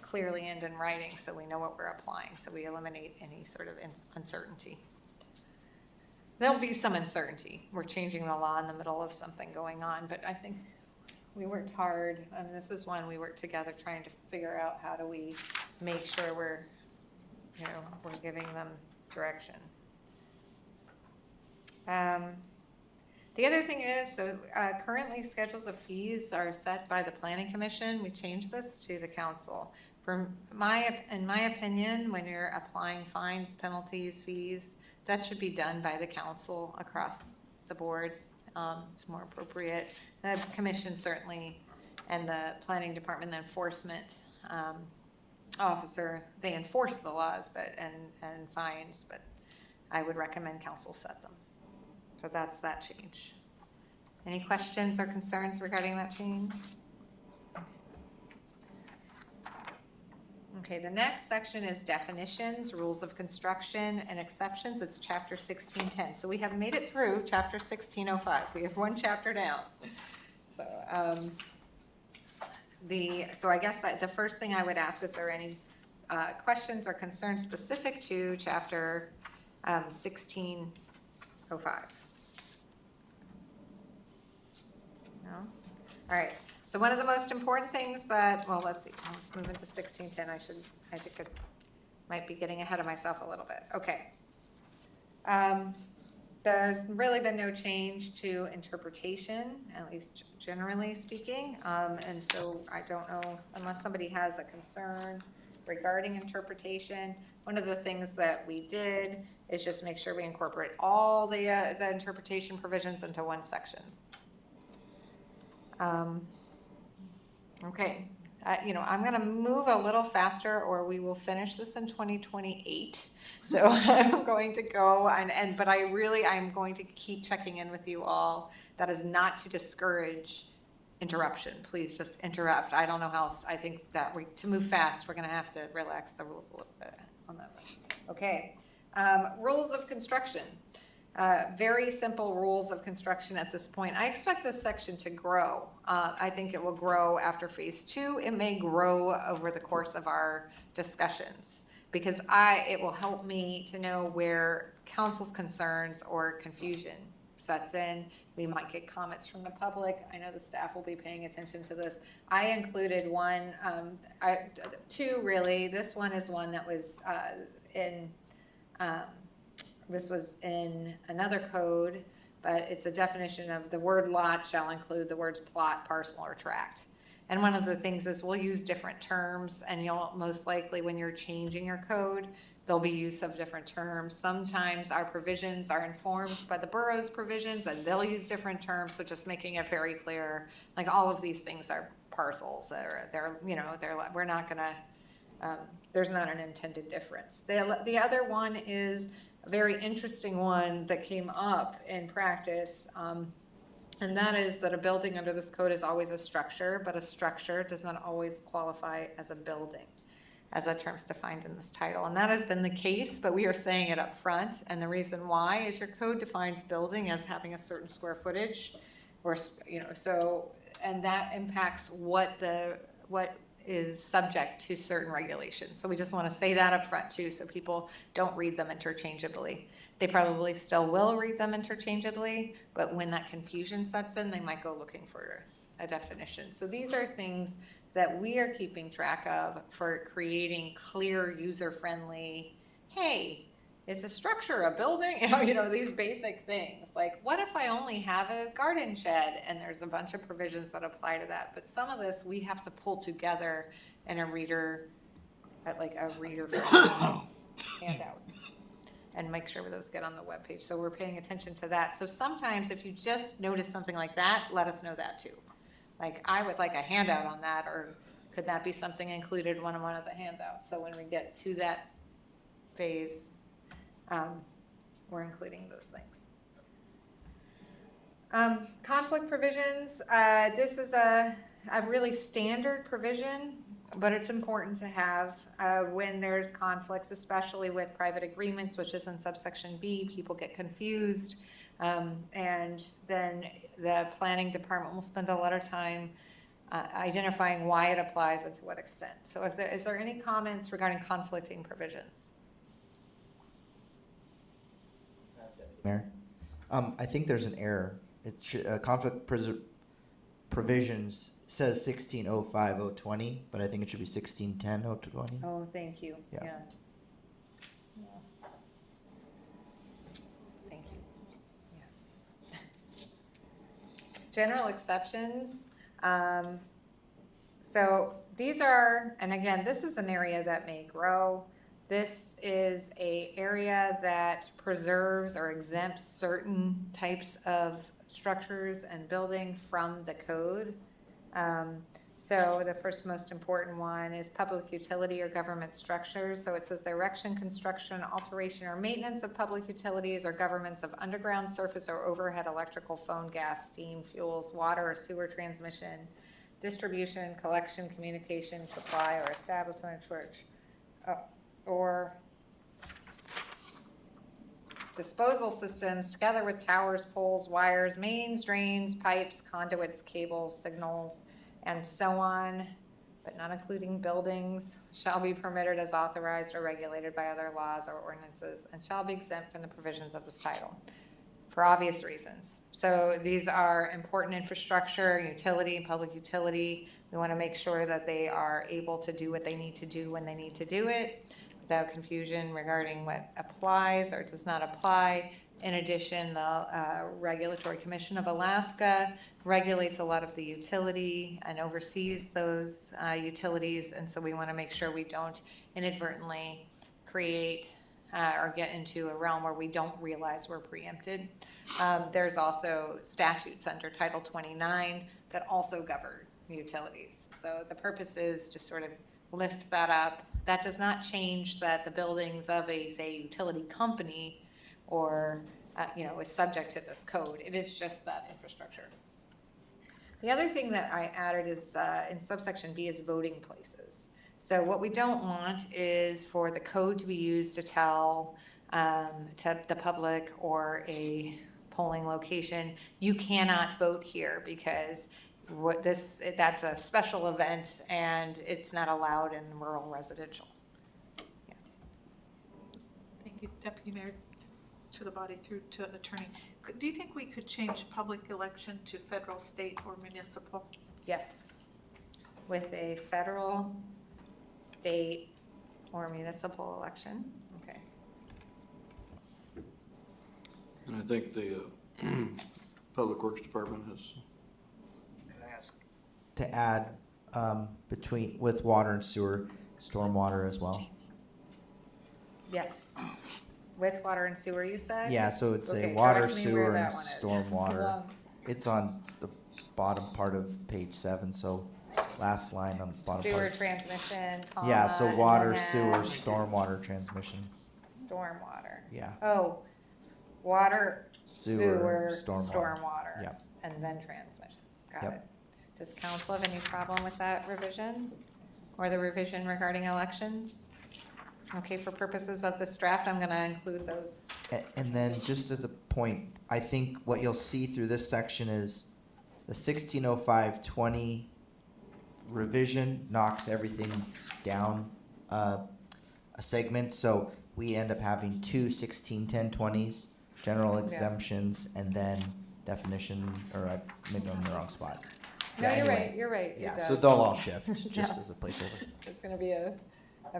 clearly and in writing so we know what we're applying, so we eliminate any sort of uncertainty. There'll be some uncertainty. We're changing the law in the middle of something going on, but I think we worked hard, and this is one we worked together trying to figure out how do we make sure we're giving them direction. The other thing is, currently schedules of fees are set by the planning commission. We changed this to the council. In my opinion, when you're applying fines, penalties, fees, that should be done by the council across the board. It's more appropriate. The commission certainly, and the planning department, the enforcement officer, they enforce the laws, and fines, but I would recommend council set them. So that's that change. Any questions or concerns regarding that change? Okay, the next section is definitions, rules of construction, and exceptions. It's chapter 1610. So we have made it through chapter 1605. We have one chapter down. So, so I guess the first thing I would ask, is there any questions or concerns specific to chapter 1605? No? All right. So one of the most important things that, well, let's see, let's move into 1610. I think I might be getting ahead of myself a little bit. Okay. There's really been no change to interpretation, at least generally speaking. And so I don't know, unless somebody has a concern regarding interpretation. One of the things that we did is just make sure we incorporate all the interpretation provisions into one section. Okay, I'm gonna move a little faster or we will finish this in 2028. So I'm going to go but I'm going to keep checking in with you all. That is not to discourage interruption. Please just interrupt. I don't know how else. I think that to move fast, we're gonna have to relax the rules a little bit on that one. Okay, rules of construction. Very simple rules of construction at this point. I expect this section to grow. I think it will grow after phase 2. It may grow over the course of our discussions because it will help me to know where council's concerns or confusion sets in. We might get comments from the public. I know the staff will be paying attention to this. I included two really. This one is one that was this was in another code, but it's a definition of the word lot shall include the words plot, parcel, or tract. And one of the things is we'll use different terms, and you'll most likely, when you're changing your code, there'll be use of different terms. Sometimes our provisions are informed by the borough's provisions, and they'll use different terms. So just making it very clear, like all of these things are parcels. We're not gonna. There's not an intended difference. The other one is a very interesting one that came up in practice, and that is that a building under this code is always a structure, but a structure does not always qualify as a building, as that term's defined in this title. And that has been the case, but we are saying it up front, and the reason why is your code defines building as having a certain square footage, or and that impacts what is subject to certain regulations. So we just want to say that up front too, so people don't read them interchangeably. They probably still will read them interchangeably, but when that confusion sets in, they might go looking for a definition. So these are things that we are keeping track of for creating clear, user-friendly, hey, is a structure a building? These basic things. Like, what if I only have a garden shed? And there's a bunch of provisions that apply to that. But some of this we have to pull together in a reader handout and make sure those get on the webpage. So we're paying attention to that. So sometimes if you just notice something like that, let us know that too. Like, I would like a handout on that, or could that be something included in one of the handouts? So when we get to that phase, we're including those things. Conflict provisions. This is a really standard provision, but it's important to have when there's conflicts, especially with private agreements, which is in subsection B. People get confused, and then the planning department will spend a lot of time identifying why it applies and to what extent. So is there any comments regarding conflicting provisions? Mayor, I think there's an error. It's conflict provisions says 1605.020, but I think it should be 1610.020. Oh, thank you, Yeah. yes. Yeah. Thank you, yes. General exceptions, so these are, and again, this is an area that may grow. This is a area that preserves or exempts certain types of structures and building from the code. So the first most important one is public utility or government structures. So it says the erection, construction, alteration, or maintenance of public utilities or governments of underground, surface, or overhead electrical, phone, gas, steam, fuels, water, or sewer transmission, distribution, collection, communication, supply, or establishment or disposal systems, together with towers, poles, wires, mains, drains, pipes, conduits, cables, signals, and so on, but not including buildings, shall be permitted as authorized or regulated by other laws or ordinances, and shall be exempt from the provisions of this title, for obvious reasons. So these are important infrastructure, utility, public utility. We want to make sure that they are able to do what they need to do when they need to do it, without confusion regarding what applies or does not apply. In addition, the Regulatory Commission of Alaska regulates a lot of the utility and oversees those utilities, and so we want to make sure we don't inadvertently create or get into a realm where we don't realize we're preempted. There's also statutes under Title 29 that also govern utilities. So the purpose is to sort of lift that up. That does not change that the buildings of a, say, utility company or, is subject to this code. It is just that infrastructure. The other thing that I added is in subsection B is voting places. So what we don't want is for the code to be used to tell to the public or a polling location, you cannot vote here because that's a special event and it's not allowed in rural residential. Yes. Thank you, Deputy Mayor, to the body, through to Attorney. Do you think we could change public election to federal, state, or municipal? Yes. With a federal, state, or municipal election. Okay. And I think the Public Works Department has. Can I ask to add with water and sewer, stormwater as well? Yes. With water and sewer, you said? Yeah, so it's Okay, a water, direct me where sewer, that and one is. stormwater. It's on the bottom part of page 7, so last line on the bottom Sewer part. transmission, Yeah, so and water, then sewer, stormwater transmission. stormwater. Yeah. Oh, water, Sewer, sewer, stormwater. stormwater. Yep. And then transmission. Got Yep. it. Does council have any problem with that revision? Or the revision regarding elections? Okay, for purposes of this draft, I'm gonna include those. And then just as a point, I think what you'll see through this section is the 1605.20 revision knocks everything down a segment. So we end up having two 1610.20s, general exemptions, and then definition, or maybe I'm in the wrong spot. No, Yeah, you're anyway. right, you're right. It Yeah, does. so they'll all shift just Yeah. as a placeholder. It's gonna be a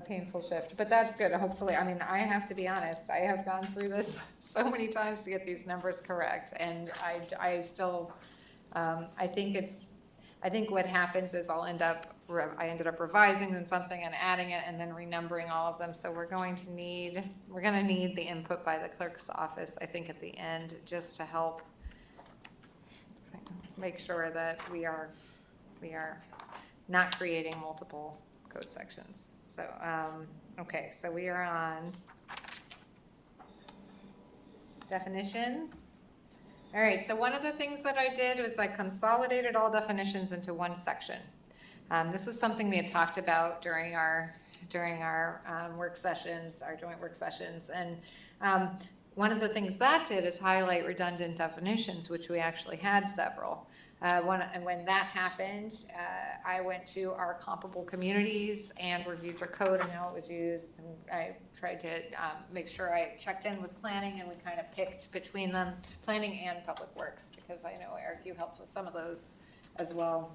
painful shift, but that's good, hopefully. I mean, I have to be honest, I have gone through this so many times to get these numbers correct, and I still, I think what happens is I ended up revising something and adding it and then renumbering all of them, so we're gonna need the input by the clerk's office, I think, at the end, just to help make sure that we are not creating multiple code sections. So, okay, so we are on definitions. All right, so one of the things that I did was I consolidated all definitions into one section. This was something we had talked about during our work sessions, our joint work sessions, and one of the things that did is highlight redundant definitions, which we actually had several. When that happened, I went to our comparable communities and reviewed your code and how it was used. And I tried to make sure I checked in with planning, and we kind of picked between them, planning and public works, because I know, Eric, you helped with some of those as well.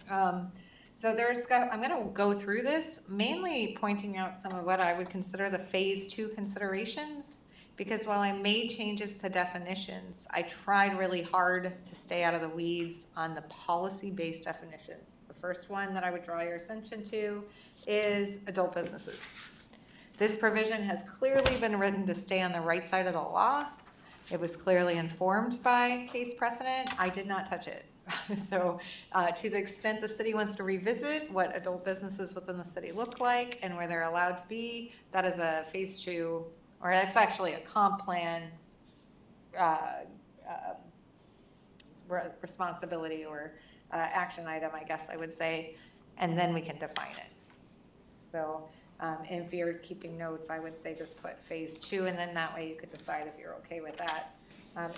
So I'm gonna go through this, mainly pointing out some of what I would consider the phase 2 considerations, because while I made changes to definitions, I tried really hard to stay out of the weeds on the policy-based definitions. The first one that I would draw your attention to is adult businesses. This provision has clearly been written to stay on the right side of the law. It was clearly informed by case precedent. I did not touch it. So to the extent the city wants to revisit what adult businesses within the city look like and where they're allowed to be, that is a phase 2, or that's actually a comp plan responsibility or action item, I guess I would say, and then we can define it. So if you're keeping notes, I would say just put phase 2, and then that way you could decide if you're okay with that.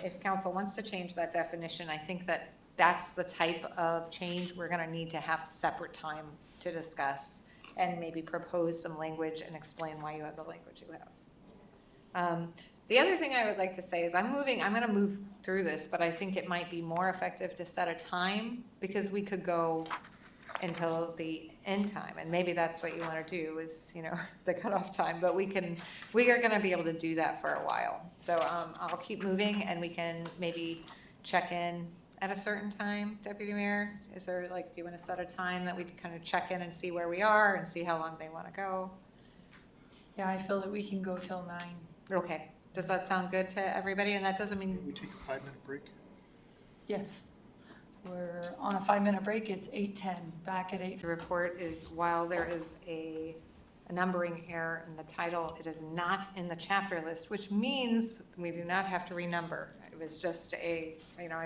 If council wants to change that definition, I think that's the type of change we're gonna need to have separate time to discuss and maybe propose some language and explain why you have the language you have. The other thing I would like to say is I'm gonna move through this, but I think it might be more effective to set a time, because we could go until the end time, and maybe that's what you wanna do is, the cutoff time, but we are gonna be able to do that for a while. So I'll keep moving, and we can maybe check in at a certain time, Deputy Mayor. Is there, do you wanna set a time that we kind of check in and see where we are and see how long they wanna go? Yeah, I feel that we can go till 9. Okay, does that sound good to everybody? And that doesn't mean. Can we take a 5-minute break? Yes. We're on a 5-minute break. It's 8:10, back at 8. The report is, while there is a numbering error in the title, it is not in the chapter list, which means we do not have to renumber. It was just I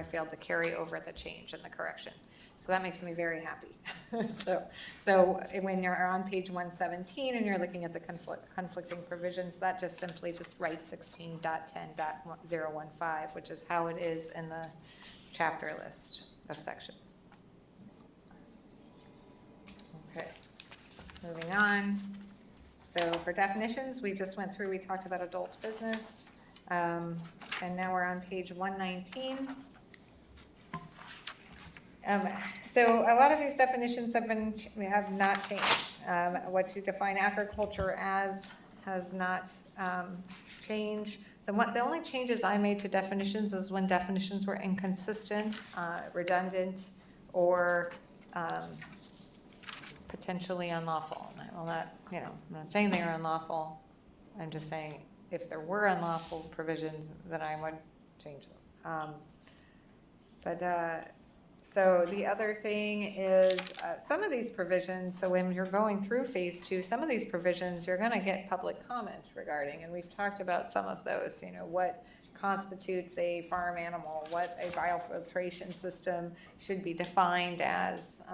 failed to carry over the change and the correction. So that makes me very happy. So when you're on page 117 and you're looking at the conflicting provisions, that just simply writes 16.10.015, which is how it is in the chapter list of sections. Okay, moving on. So for definitions, we just went through, we talked about adult business, and now we're on page 119. So a lot of these definitions have not changed. What you define agriculture as has not changed. The only changes I made to definitions is when definitions were inconsistent, redundant, or potentially unlawful. Well, I'm not saying they are unlawful. I'm just saying if there were unlawful provisions, then I would change them. So the other thing is some of these provisions, so when you're going through phase 2, some of these provisions you're gonna get public comment regarding, and we've talked about some of those, what constitutes a farm animal, what a biofiltration system should be defined as.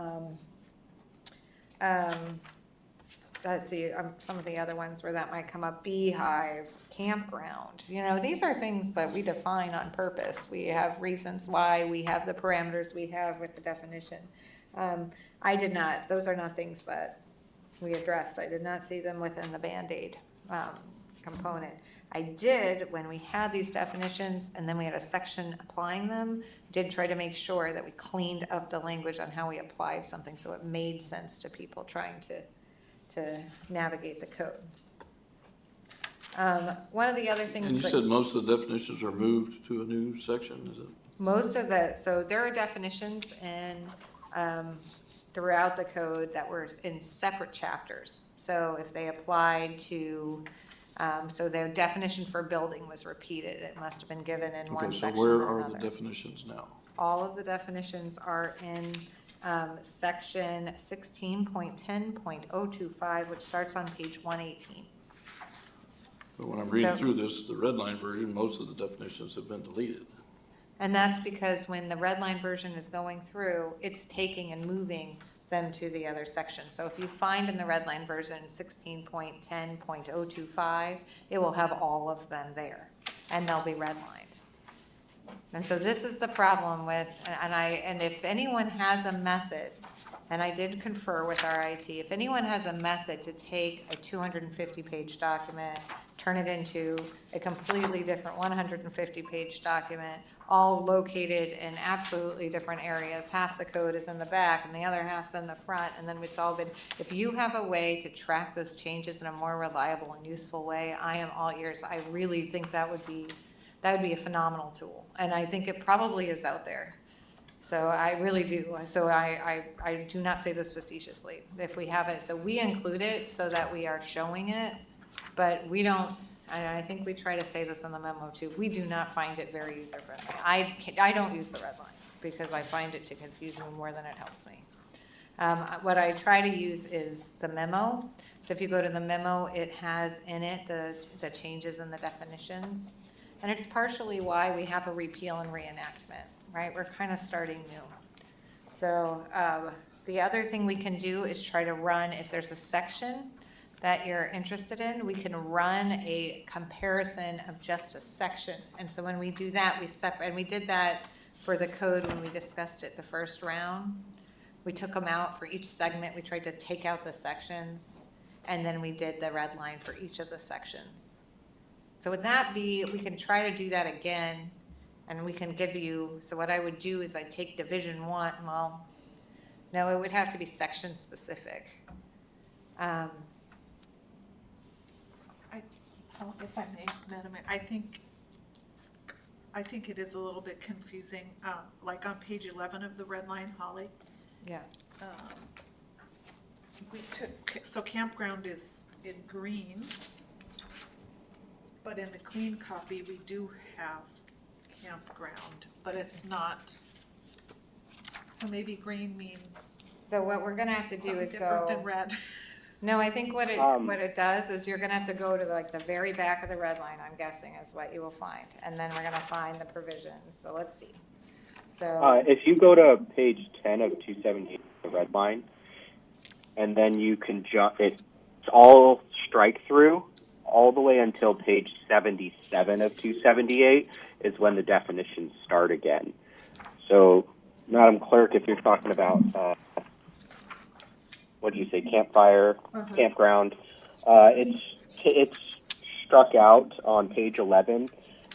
Let's see, some of the other ones where that might come up, beehive, campground. These are things that we define on purpose. We have reasons why, we have the parameters we have with the definition. Those are not things that we addressed. I did not see them within the Band-Aid component. I did, when we had these definitions and then we had a section applying them, did try to make sure that we cleaned up the language on how we applied something so it made sense to people trying to navigate the code. One of the other things. And you said most of the definitions are moved to a new section, is it? So there are definitions throughout the code that were in separate chapters. So if they applied to, so the definition for building was repeated, it must have been given in one section or another. Okay, so where are the definitions now? All of the definitions are in section 16.10.025, which starts on page 118. But when I'm reading through this, the red line version, most of the definitions have been deleted. And that's because when the red line version is going through, it's taking and moving them to the other section. So if you find in the red line version 16.10.025, it will have all of them there, and they'll be redlined. And so this is the problem with, and if anyone has a method, and I did confer with our IT, if anyone has a method to take a 250-page document, turn it into a completely different 150-page document, all located in absolutely different areas. Half the code is in the back and the other half's in the front, and then it's all been, if you have a way to track those changes in a more reliable and useful way, I am all ears. I really think that would be a phenomenal tool, and I think it probably is out there. So I really do. So I do not say this facetiously. If we have it, so we include it so that we are showing it, but we don't, and I think we try to say this in the memo too, we do not find it very user-friendly. I don't use the red line because I find it to confuse me more than it helps me. What I try to use is the memo. So if you go to the memo, it has in it the changes in the definitions. And it's partially why we have a repeal and reenactment, right? We're kind of starting new. So the other thing we can do is try to run, if there's a section that you're interested in, we can run a comparison of just a section. And so when we do that, we separate, and we did that for the code when we discussed it the first round. We took them out for each segment. We tried to take out the sections, and then we did the red line for each of the sections. So would that be, we can try to do that again, and we can give you, so what I would do is I'd take division 1, well, no, it would have to be section specific. If I may, Madam Mayor, I think it is a little bit confusing, like on page 11 of the red line, Holly. Yeah. We took, so campground is in green, but in the clean copy, we do have campground, but it's not, so maybe green means So what we're gonna have to do something is different go. than red. No, I think what it does is you're gonna have to go to like the very back of the red line, I'm guessing, is what you will find. And then we're gonna find the provisions, so let's see. So, If you go to page 10 of 278, the red line, and then you can jump, it's all strike through all the way until page 77 of 278 is when the definitions start again. So, Madam Clerk, if you're talking about, what did you say, campfire, campground, it's struck out on page 11,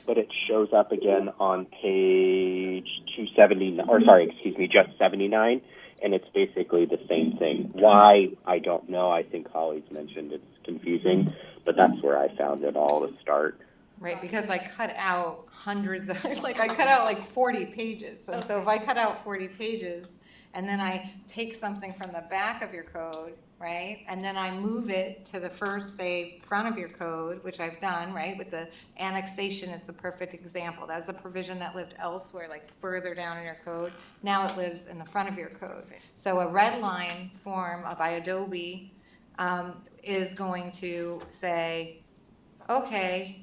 but it shows up again on page 279, or sorry, excuse me, just 79, and it's basically the same thing. Why, I don't know. I think Holly's mentioned it's confusing, but that's where I found it all to start. right, because I cut out hundreds of, like I cut out like 40 pages. And so if I cut out 40 pages and then I take something from the back of your code, right? And then I move it to the first, say, front of your code, which I've done, right? With the annexation is the perfect example. That's a provision that lived elsewhere, like further down in your code. Now it lives in the front of your code. So a red line form by Adobe is going to say, okay,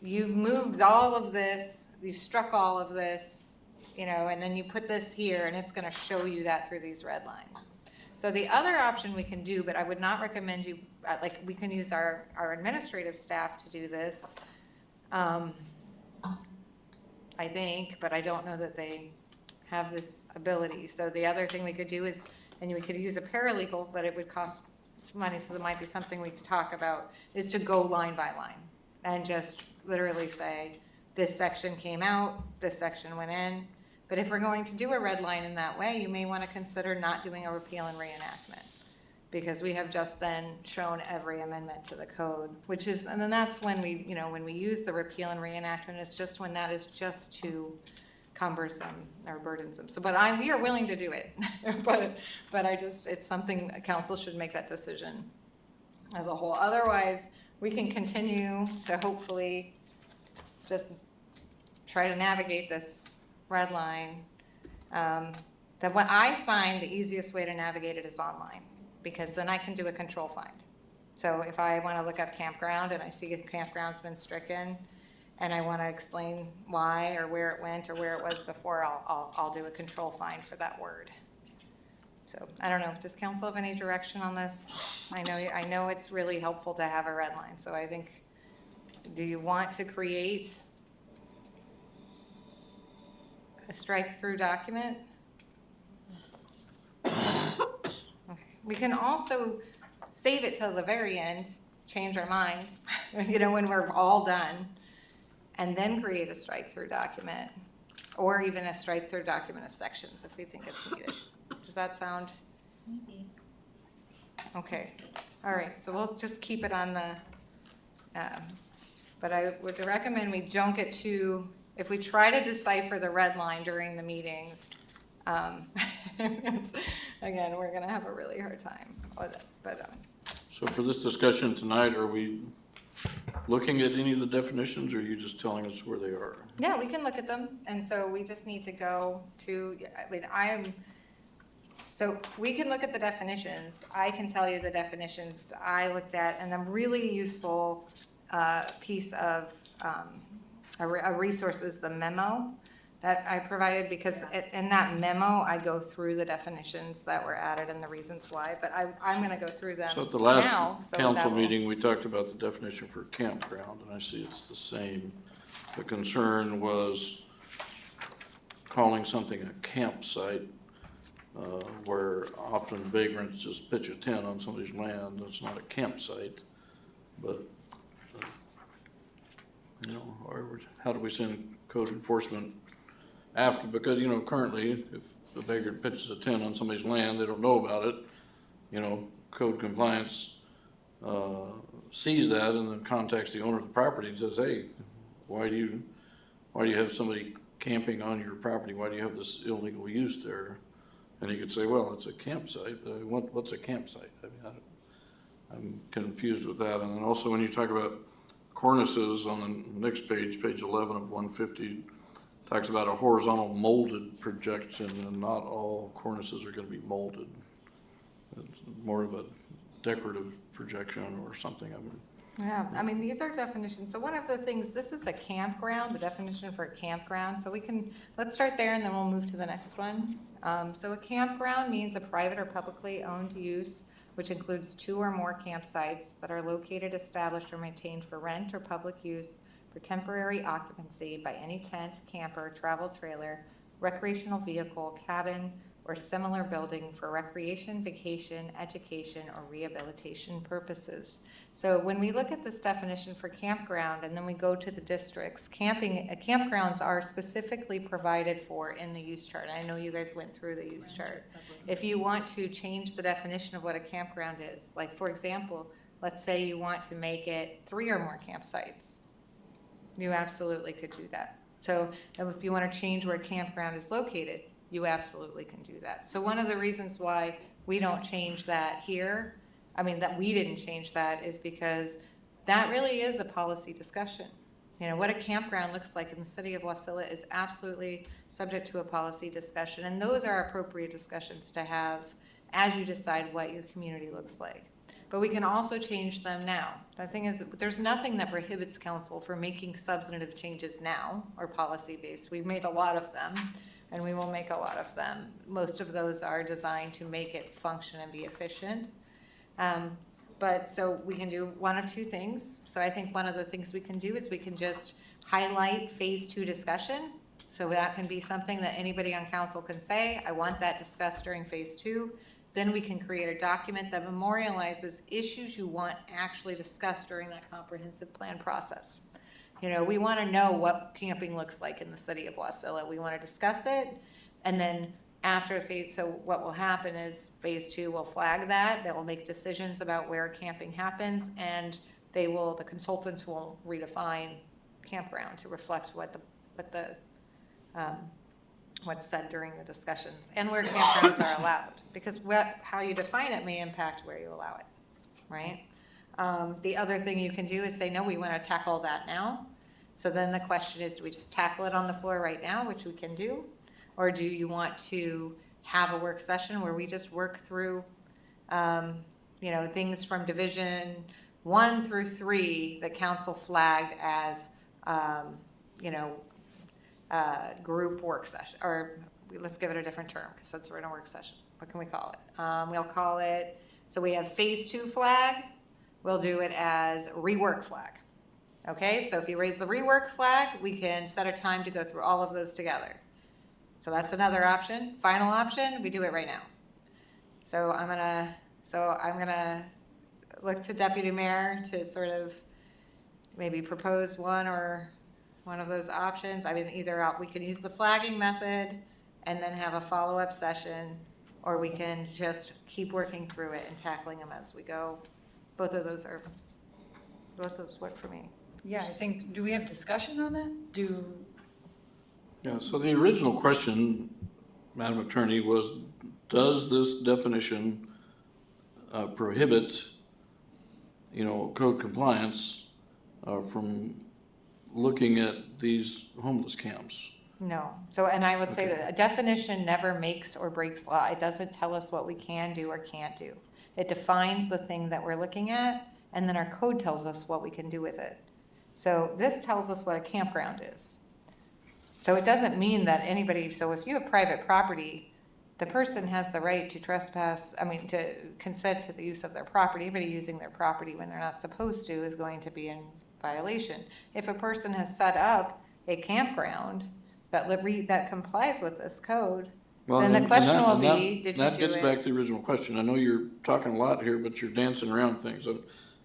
you've moved all of this, you've struck all of this, you know, and then you put this here, and it's going to show you that through these red lines. So the other option we can do, but I would not recommend you, like we can use our administrative staff to do this, I think, but I don't know that they have this ability. So the other thing we could do is, and we could use a paralegal, but it would cost money, so there might be something we could talk about, is to go line by line and just literally say, this section came out, this section went in. But if we're going to do a red line in that way, you may want to consider not doing a repeal and reenactment, because we have just then shown every amendment to the code, which is, and then that's when we, you know, when we use the repeal and reenactment, it's just when that is just too cumbersome or burdensome. So, but we are willing to do it, but I just, it's something council should make that decision as a whole. Otherwise, we can continue to hopefully just try to navigate this red line. That what I find the easiest way to navigate it is online, because then I can do a control find. So if I want to look up campground and I see a campground's been stricken, and I want to explain why or where it went or where it was before, I'll do a control find for that word. So I don't know. Does council have any direction on this? I know it's really helpful to have a red line. So I think, do you want to create a strike-through document? Okay. We can also save it till the very end, change our mind, you know, when we're all done, and then create a strike-through document, or even a strike-through document of sections if we think it's needed. Does that sound? Maybe. Okay, all right, so we'll just keep it on the, but I would recommend we don't get too, if we try to decipher the red line during the meetings, again, we're gonna have a really hard time with it, but, So for this discussion tonight, are we looking at any of the definitions, or are you just telling us where they are? yeah, we can look at them, and so we just need to go to, so we can look at the definitions. I can tell you the definitions I looked at, and a really useful piece of a resource is the memo that I provided, because in that memo, I go through the definitions that were added and the reasons why, but I'm gonna go through them So at the last now, so that council will- meeting, we talked about the definition for campground, and I see it's the same. The concern was calling something a campsite, where often vagrants just pitch a tent on somebody's land. It's not a campsite, but, how do we send code enforcement after? Because, currently, if a vagrant pitches a tent on somebody's land, they don't know about it. Code compliance sees that and then contacts the owner of the property and says, hey, why do you have somebody camping on your property? Why do you have this illegal use there? And he could say, well, it's a campsite. What's a campsite? I'm confused with that. And then also when you talk about cornices on the next page, page 11 of 150, talks about a horizontal molded projection, and not all cornices are going to be molded. It's more of a decorative projection or something. Yeah, these are definitions. So one of the things, this is a campground, the definition for a campground. So let's start there and then we'll move to the next one. So a campground means a private or publicly owned use, which includes 2 or more campsites that are located, established, or maintained for rent or public use for temporary occupancy by any tent, camper, travel trailer, recreational vehicle, cabin, or similar building for recreation, vacation, education, or rehabilitation purposes. So when we look at this definition for campground and then we go to the districts, campgrounds are specifically provided for in the use chart. I know you guys went through the use chart. If you want to change the definition of what a campground is, like for example, let's say you want to make it 3 or more campsites, you absolutely could do that. So if you want to change where a campground is located, you absolutely can do that. So one of the reasons why we don't change that here, that we didn't change that, is because that really is a policy discussion. What a campground looks like in the city of Wasilla is absolutely subject to a policy discussion, and those are appropriate discussions to have as you decide what your community looks like. But we can also change them now. The thing is, there's nothing that prohibits council from making substantive changes now or policy-based. We've made a lot of them, and we will make a lot of them. Most of those are designed to make it function and be efficient. But so we can do one of 2 things. So I think one of the things we can do is we can just highlight phase 2 discussion. So that can be something that anybody on council can say, I want that discussed during phase 2. Then we can create a document that memorializes issues you want actually discussed during that comprehensive plan process. We want to know what camping looks like in the city of Wasilla. We want to discuss it, and then after so what will happen is phase 2 will flag that. They will make decisions about where camping happens, and the consultants will redefine campground to reflect what's said during the discussions and where campgrounds are allowed, because how you define it may impact where you allow it, right? The other thing you can do is say, no, we want to tackle that now. So then the question is, do we just tackle it on the floor right now, which we can do? Or do you want to have a work session where we just work through, things from division 1 through 3 that council flagged as, group work session, or let's give it a different term because that's we're in a work session. What can we call it? We'll call it, so we have phase 2 flag. We'll do it as rework flag. Okay, so if you raise the rework flag, we can set a time to go through all of those together. So that's another option. Final option, we do it right now. So I'm gonna look to Deputy Mayor to sort of maybe propose one or one of those options. I mean, we can use the flagging method and then have a follow-up session, or we can just keep working through it and tackling them as we go. Both of those work for me. Yeah, I think, do we have discussion on that? Yeah, so the original question, Madam Attorney, was, does this definition prohibit, code compliance from looking at these homeless camps? No. So, and I would say that a definition never makes or breaks law. It doesn't tell us what we can do or can't do. It defines the thing that we're looking at, and then our code tells us what we can do with it. So this tells us what a campground is. So it doesn't mean that so if you have private property, the person has the right to to consent to the use of their property. Anybody using their property when they're not supposed to is going to be in violation. If a person has set up a campground that complies with this code, then the question will be, did you do it? That gets back to the original question. I know you're talking a lot here, but you're dancing around things.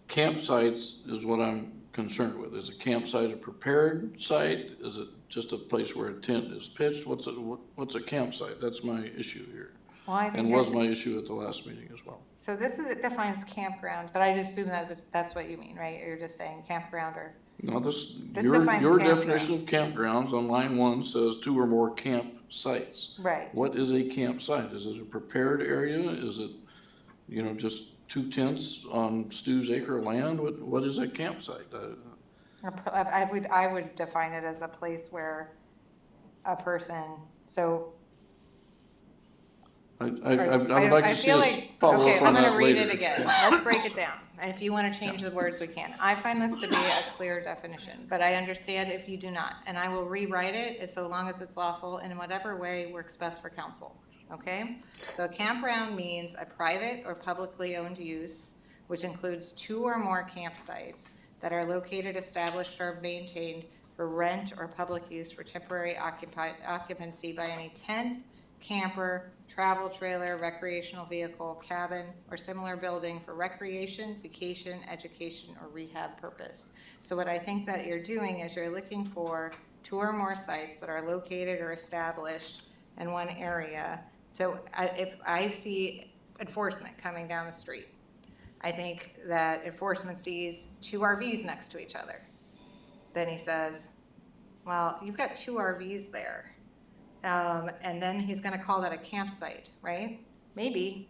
Campsites is what I'm concerned with. Is a campsite a prepared site? Is it just a place where a tent is pitched? What's a campsite? That's my issue here. Well, I think and was my issue at the last meeting as well. So it defines campground, but I assume that's what you mean, right? You're just saying campground or? No, This defines your campground. definition of campgrounds on line 1 says 2 or more campsites. Right. What is a campsite? Is it a prepared area? Is it, just 2 tents on Stu's acre of land? What is a campsite? I would define it as a place where a person, I would like to see us follow up on that later. I'm gonna read it again. Let's break it down. And if you wanna change the words, we can. I find this to be a clear definition, but I understand if you do not. And I will rewrite it so long as it's lawful and in whatever way works best for council. Okay? So a campground means a private or publicly owned use, which includes 2 or more campsites that are located, established, or maintained for rent or public use for temporary occupancy by any tent, camper, travel trailer, recreational vehicle, cabin, or similar building for recreation, vacation, education, or rehab purpose. So what I think that you're doing is you're looking for 2 or more sites that are located or established in one area. So if I see enforcement coming down the street, I think that enforcement sees 2 RVs next to each other. Then he says, well, you've got 2 RVs there. And then he's gonna call that a campsite, right? Maybe.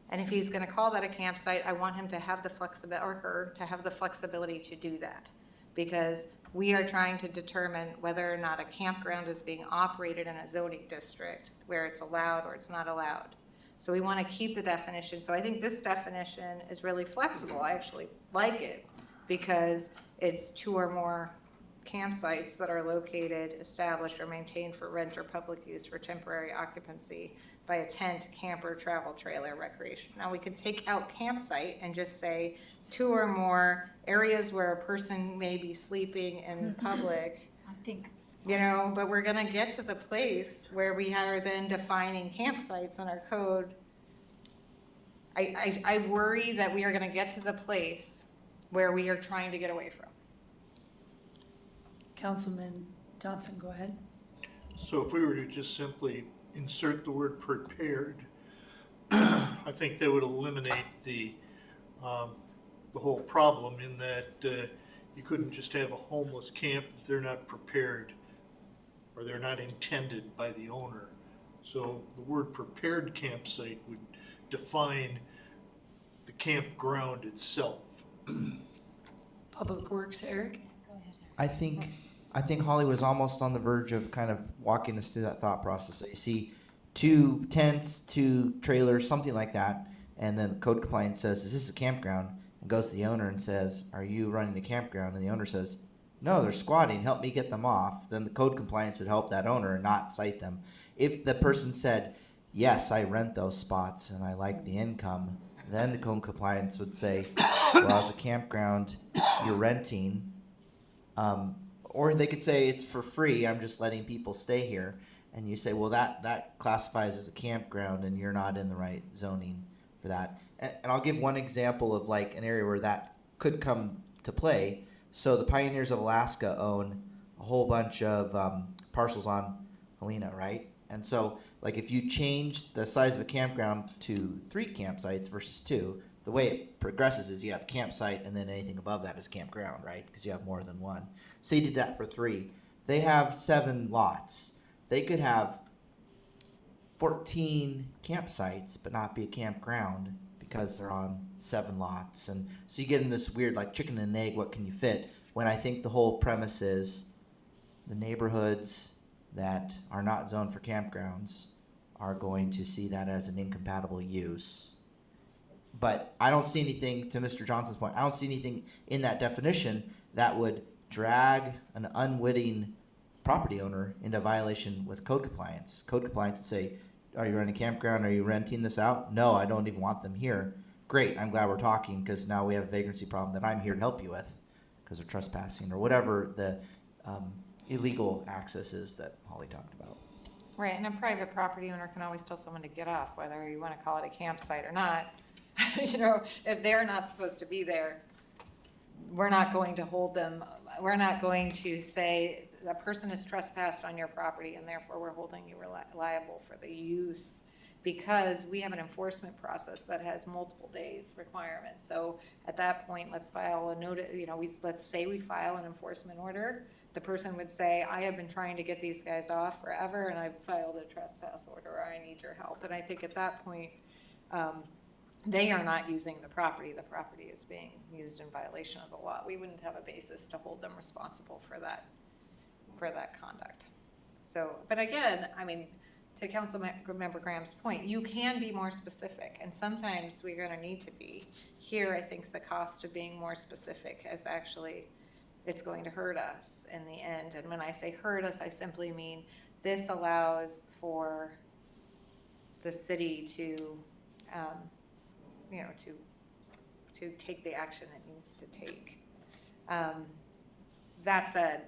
And if he's gonna call that a campsite, I want him to have the flexibility, or her to have the flexibility to do that. Because we are trying to determine whether or not a campground is being operated in a zoning district where it's allowed or it's not allowed. So we wanna keep the definition. So I think this definition is really flexible. I actually like it because it's 2 or more campsites that are located, established, or maintained for rent or public use for temporary occupancy by a tent, camper, travel trailer, recreation. Now we can take out campsite and just say 2 or more areas where a person may be sleeping in public. I think it's. But we're gonna get to the place where we are then defining campsites in our code. I worry that we are gonna get to the place where we are trying to get away from. Councilman Johnson, go ahead. So if we were to just simply insert the word prepared, I think that would eliminate the whole problem in that you couldn't just have a homeless camp if they're not prepared or they're not intended by the owner. So the word prepared campsite would define the campground itself. Public Works, Eric? I think Holly was almost on the verge of kind of walking us through that thought process. So you see 2 tents, 2 trailers, something like that, and then code compliance says, is this a campground? And goes to the owner and says, are you running a campground? And the owner says, no, they're squatting, help me get them off. Then the code compliance would help that owner and not cite them. If the person said, yes, I rent those spots and I like the income, then the code compliance would say, well, as a campground, you're renting. Or they could say it's for free, I'm just letting people stay here. And you say, well, that classifies as a campground and you're not in the right zoning for that. And I'll give one example of like an area where that could come to play. So the Pioneers of Alaska own a whole bunch of parcels on Helena, right? And so, like, if you change the size of a campground to 3 campsites versus 2, the way it progresses is you have campsite and then anything above that is campground, right? Because you have more than one. So you did that for 3. They have 7 lots. They could have 14 campsites but not be a campground because they're on 7 lots. And so you get in this weird, like, chicken and egg, what can you fit? When I think the whole premise is the neighborhoods that are not zoned for campgrounds are going to see that as an incompatible use. But I don't see anything, to Mr. Johnson's point, I don't see anything in that definition that would drag an unwitting property owner into violation with code compliance. Code compliance would say, are you running a campground? Are you renting this out? No, I don't even want them here. Great, I'm glad we're talking because now we have a vagrancy problem that I'm here to help you with because they're trespassing or whatever the illegal access is that Holly talked about. Right, and a private property owner can always tell someone to get off, whether you want to call it a campsite or not. You know, if they're not supposed to be there, we're not going to hold them, we're not going to say the person is trespassed on your property and therefore we're holding you liable for the use, because we have an enforcement process that has multiple days requirements. So at that point, let's file a notice, you know, let's say we file an enforcement order. The person would say, I have been trying to get these guys off forever and I've filed a trespass order, or I need your help. And I think at that point, they are not using the property is being used in violation of the law. We wouldn't have a basis to hold them responsible for that conduct. So, but again, I mean, to Councilmember Graham's point, you can be more specific, and sometimes we're gonna need to be. Here, I think the cost of being more specific is actually, it's going to hurt us in the end. And when I say hurt us, I simply mean this allows for the city to, you know, to take the action it needs to take. That said,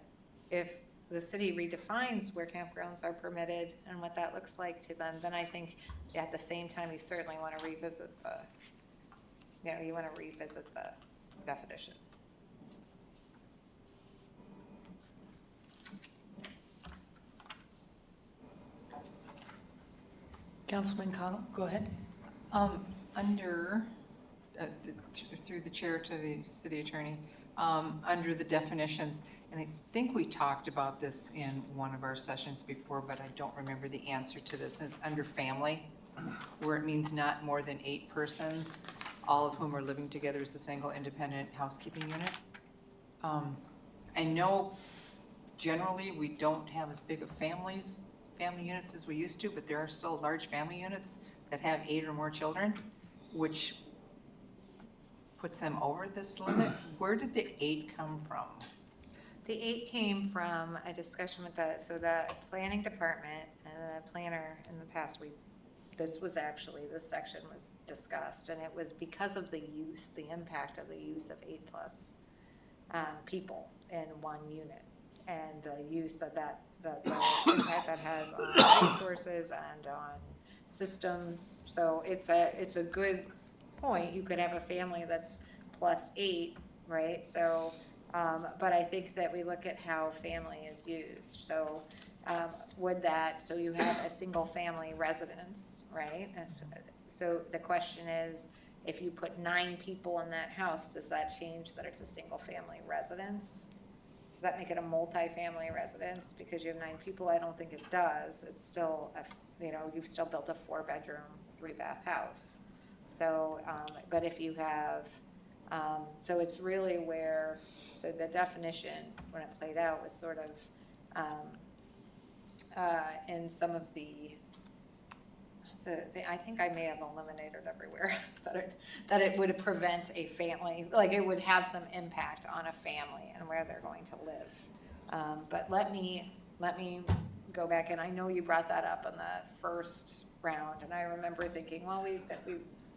if the city redefines where campgrounds are permitted and what that looks like to them, then I think at the same time you certainly want to revisit the, you know, you want to revisit the definition. Councilman Cottle, go ahead. Under, through the chair to the city attorney, under the definitions, and I think we talked about this in one of our sessions before, but I don't remember the answer to this. And it's under family, where it means not more than 8 persons, all of whom are living together as a single independent housekeeping unit. I know generally we don't have as big of family units as we used to, but there are still large family units that have 8 or more children, which puts them over this limit. Where did the 8 come from? The 8 came from a discussion with the planning department and the planner in the past week. This section was discussed, and it was because of the use, the impact of the use of 8+ people in one unit, and the use the impact that has on resources and on systems. So it's a good point. You could have a family that's +8, right? So, but I think that we look at how family is used. So so you have a single family residence, right? So the question is, if you put 9 people in that house, does that change that it's a single family residence? Does that make it a multi-family residence because you have 9 people? I don't think it does. It's still, you've still built a 4-bedroom, 3-bath house. So, but if you have, so it's really where, so the definition, when it played out, was sort of, in some of I think I may have eliminated everywhere that it would prevent a family, like it would have some impact on a family and where they're going to live. But let me go back, and I know you brought that up in the first round, and I remember thinking, well, we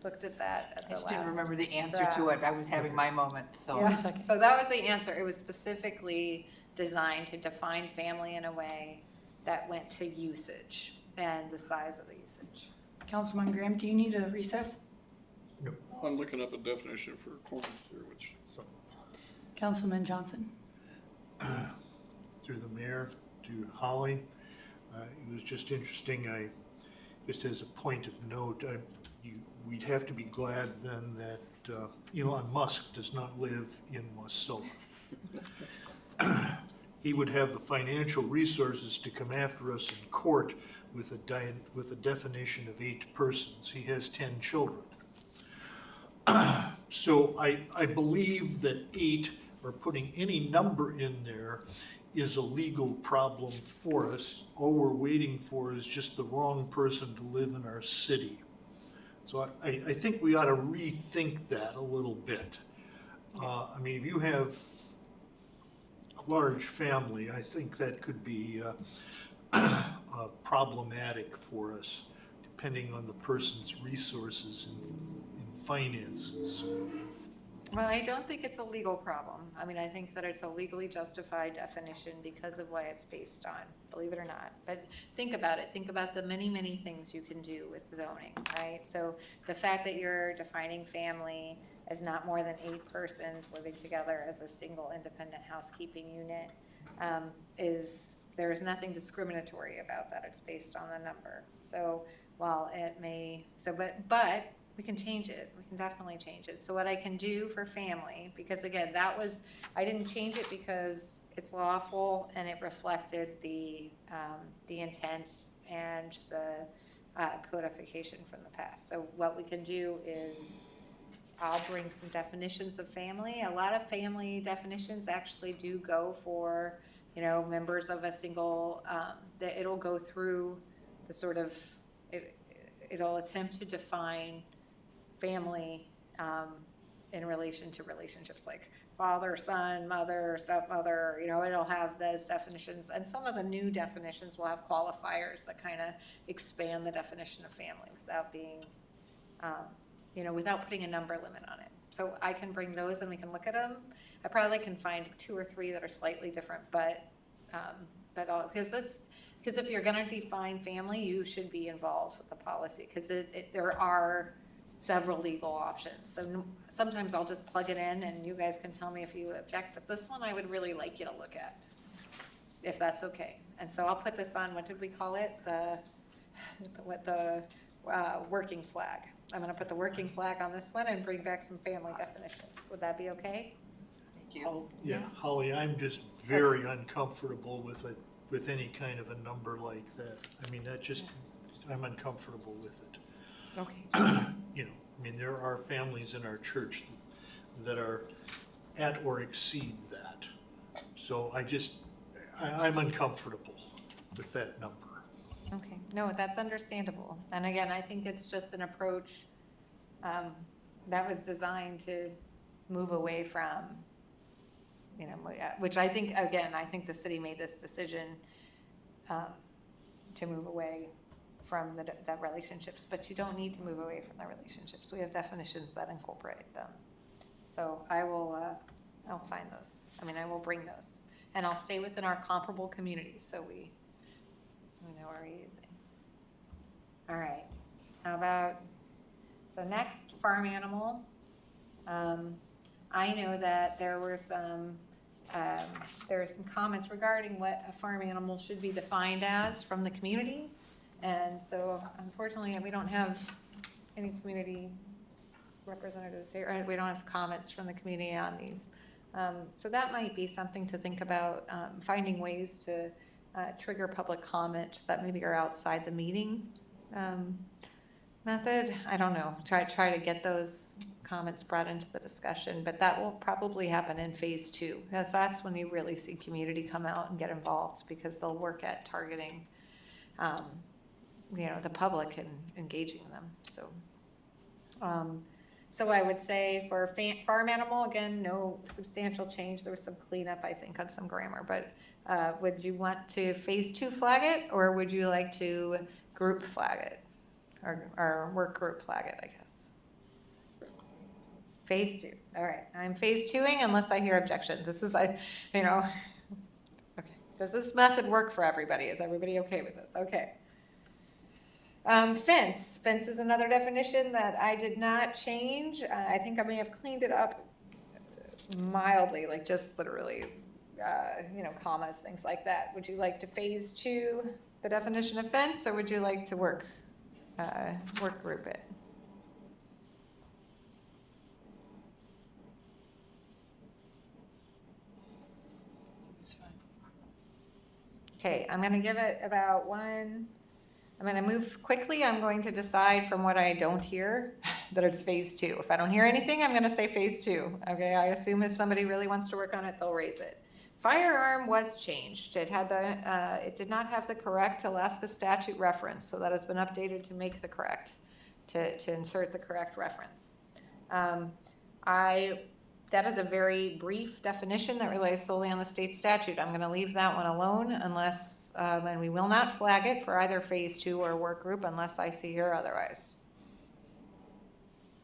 looked at that at the last. I just didn't remember the answer to it. I was having my moment, so. Yeah. So that was the answer. It was specifically designed to define family in a way that went to usage and the size of the usage. Councilman Graham, do you need a recess? No. I'm looking up a definition for quorum here, which. Councilman Johnson? through the mayor to Holly. It was just interesting. Just as a point of note, we'd have to be glad then that Elon Musk does not live in Wasilla. He would have the financial resources to come after us in court with a definition of 8 persons. He has 10 children. So I believe that 8, or putting any number in there, is a legal problem for us. All we're waiting for is just the wrong person to live in our city. So I think we ought to rethink that a little bit. I mean, if you have a large family, I think that could be problematic for us, depending on the person's resources and finances. Well, I don't think it's a legal problem. I mean, I think that it's a legally justified definition because of what it's based on, believe it or not. But think about it. Think about the many, many things you can do with zoning, right? So the fact that you're defining family as not more than 8 persons living together as a single independent housekeeping unit there is nothing discriminatory about that. It's based on the number. So while it may, but we can change it. We can definitely change it. So what I can do for family, because again, I didn't change it because it's lawful and it reflected the intent and the codification from the past. So what we can do is I'll bring some definitions of family. A lot of family definitions actually do go for, members of a single, that it'll go through the sort of, it'll attempt to define family in relation to relationships like father, son, mother, stepmother, it'll have those definitions. And some of the new definitions will have qualifiers that kind of expand the definition of family without being, without putting a number limit on it. So I can bring those and we can look at them. I probably can find 2 or 3 that are slightly different, but because if you're going to define family, you should be involved with the policy because there are several legal options. So sometimes I'll just plug it in and you guys can tell me if you object, but this one I would really like you to look at, if that's okay. And so I'll put this on, what did we call it? The working flag. I'm going to put the working flag on this one and bring back some family definitions. Would that be okay? Thank you. Yeah, Holly, I'm just very uncomfortable with any kind of a number like that. I mean, I'm uncomfortable with it. Okay. There are families in our church that are at or exceed that. So I'm uncomfortable with that number. Okay, no, that's understandable. And again, I think it's just an approach that was designed to move away from, which I think the city made this decision to move away from the relationships, but you don't need to move away from the relationships. We have definitions that incorporate them. So I'll find those. I will bring those. And I'll stay within our comparable communities so we know what we're using. All right. How about, so next, farm animal. I know that there were some comments regarding what a farm animal should be defined as from the community. And so unfortunately, we don't have any community representatives here, and we don't have comments from the community on these. So that might be something to think about, finding ways to trigger public comment that maybe are outside the meeting method. I don't know, try to get those comments brought into the discussion, but that will probably happen in phase 2, because that's when you really see community come out and get involved, because they'll work at targeting the public and engaging them. So I would say for farm animal, again, no substantial change. There was some cleanup, I think, on some grammar, but would you want to phase 2 flag it, or would you like to group flag it, or work group flag it, I guess? Phase 2. All right, I'm phase 2ing unless I hear objection. This is, okay. Does this method work for everybody? Is everybody okay with this? Okay. Fence. Fence is another definition that I did not change. I think I may have cleaned it up mildly, like just literally commas, things like that. Would you like to phase 2 the definition of fence, or would you like to work group it? Okay, I'm gonna give it about I'm gonna move quickly. I'm going to decide from what I don't hear that it's phase 2. If I don't hear anything, I'm gonna say phase 2. Okay, I assume if somebody really wants to work on it, they'll raise it. Firearm was changed. It had it did not have the correct Alaska statute reference, so that has been updated to make the correct, to insert the correct reference. That is a very brief definition that relies solely on the state statute. I'm gonna leave that one alone unless, and we will not flag it for either phase 2 or work group unless I see here otherwise.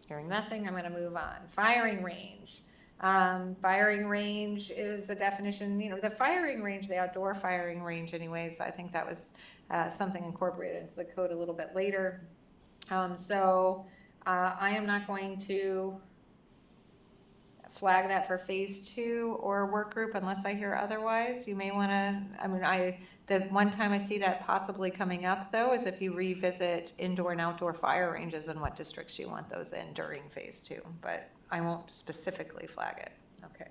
Hearing nothing, I'm gonna move on. Firing range. Firing range is a definition, the firing range, the outdoor firing range anyways, I think that was something incorporated into the code a little bit later. I am not going to flag that for phase 2 or work group unless I hear otherwise. You may want to, the one time I see that possibly coming up though is if you revisit indoor and outdoor fire ranges and what districts you want those in during phase 2, but I won't specifically flag it. Okay.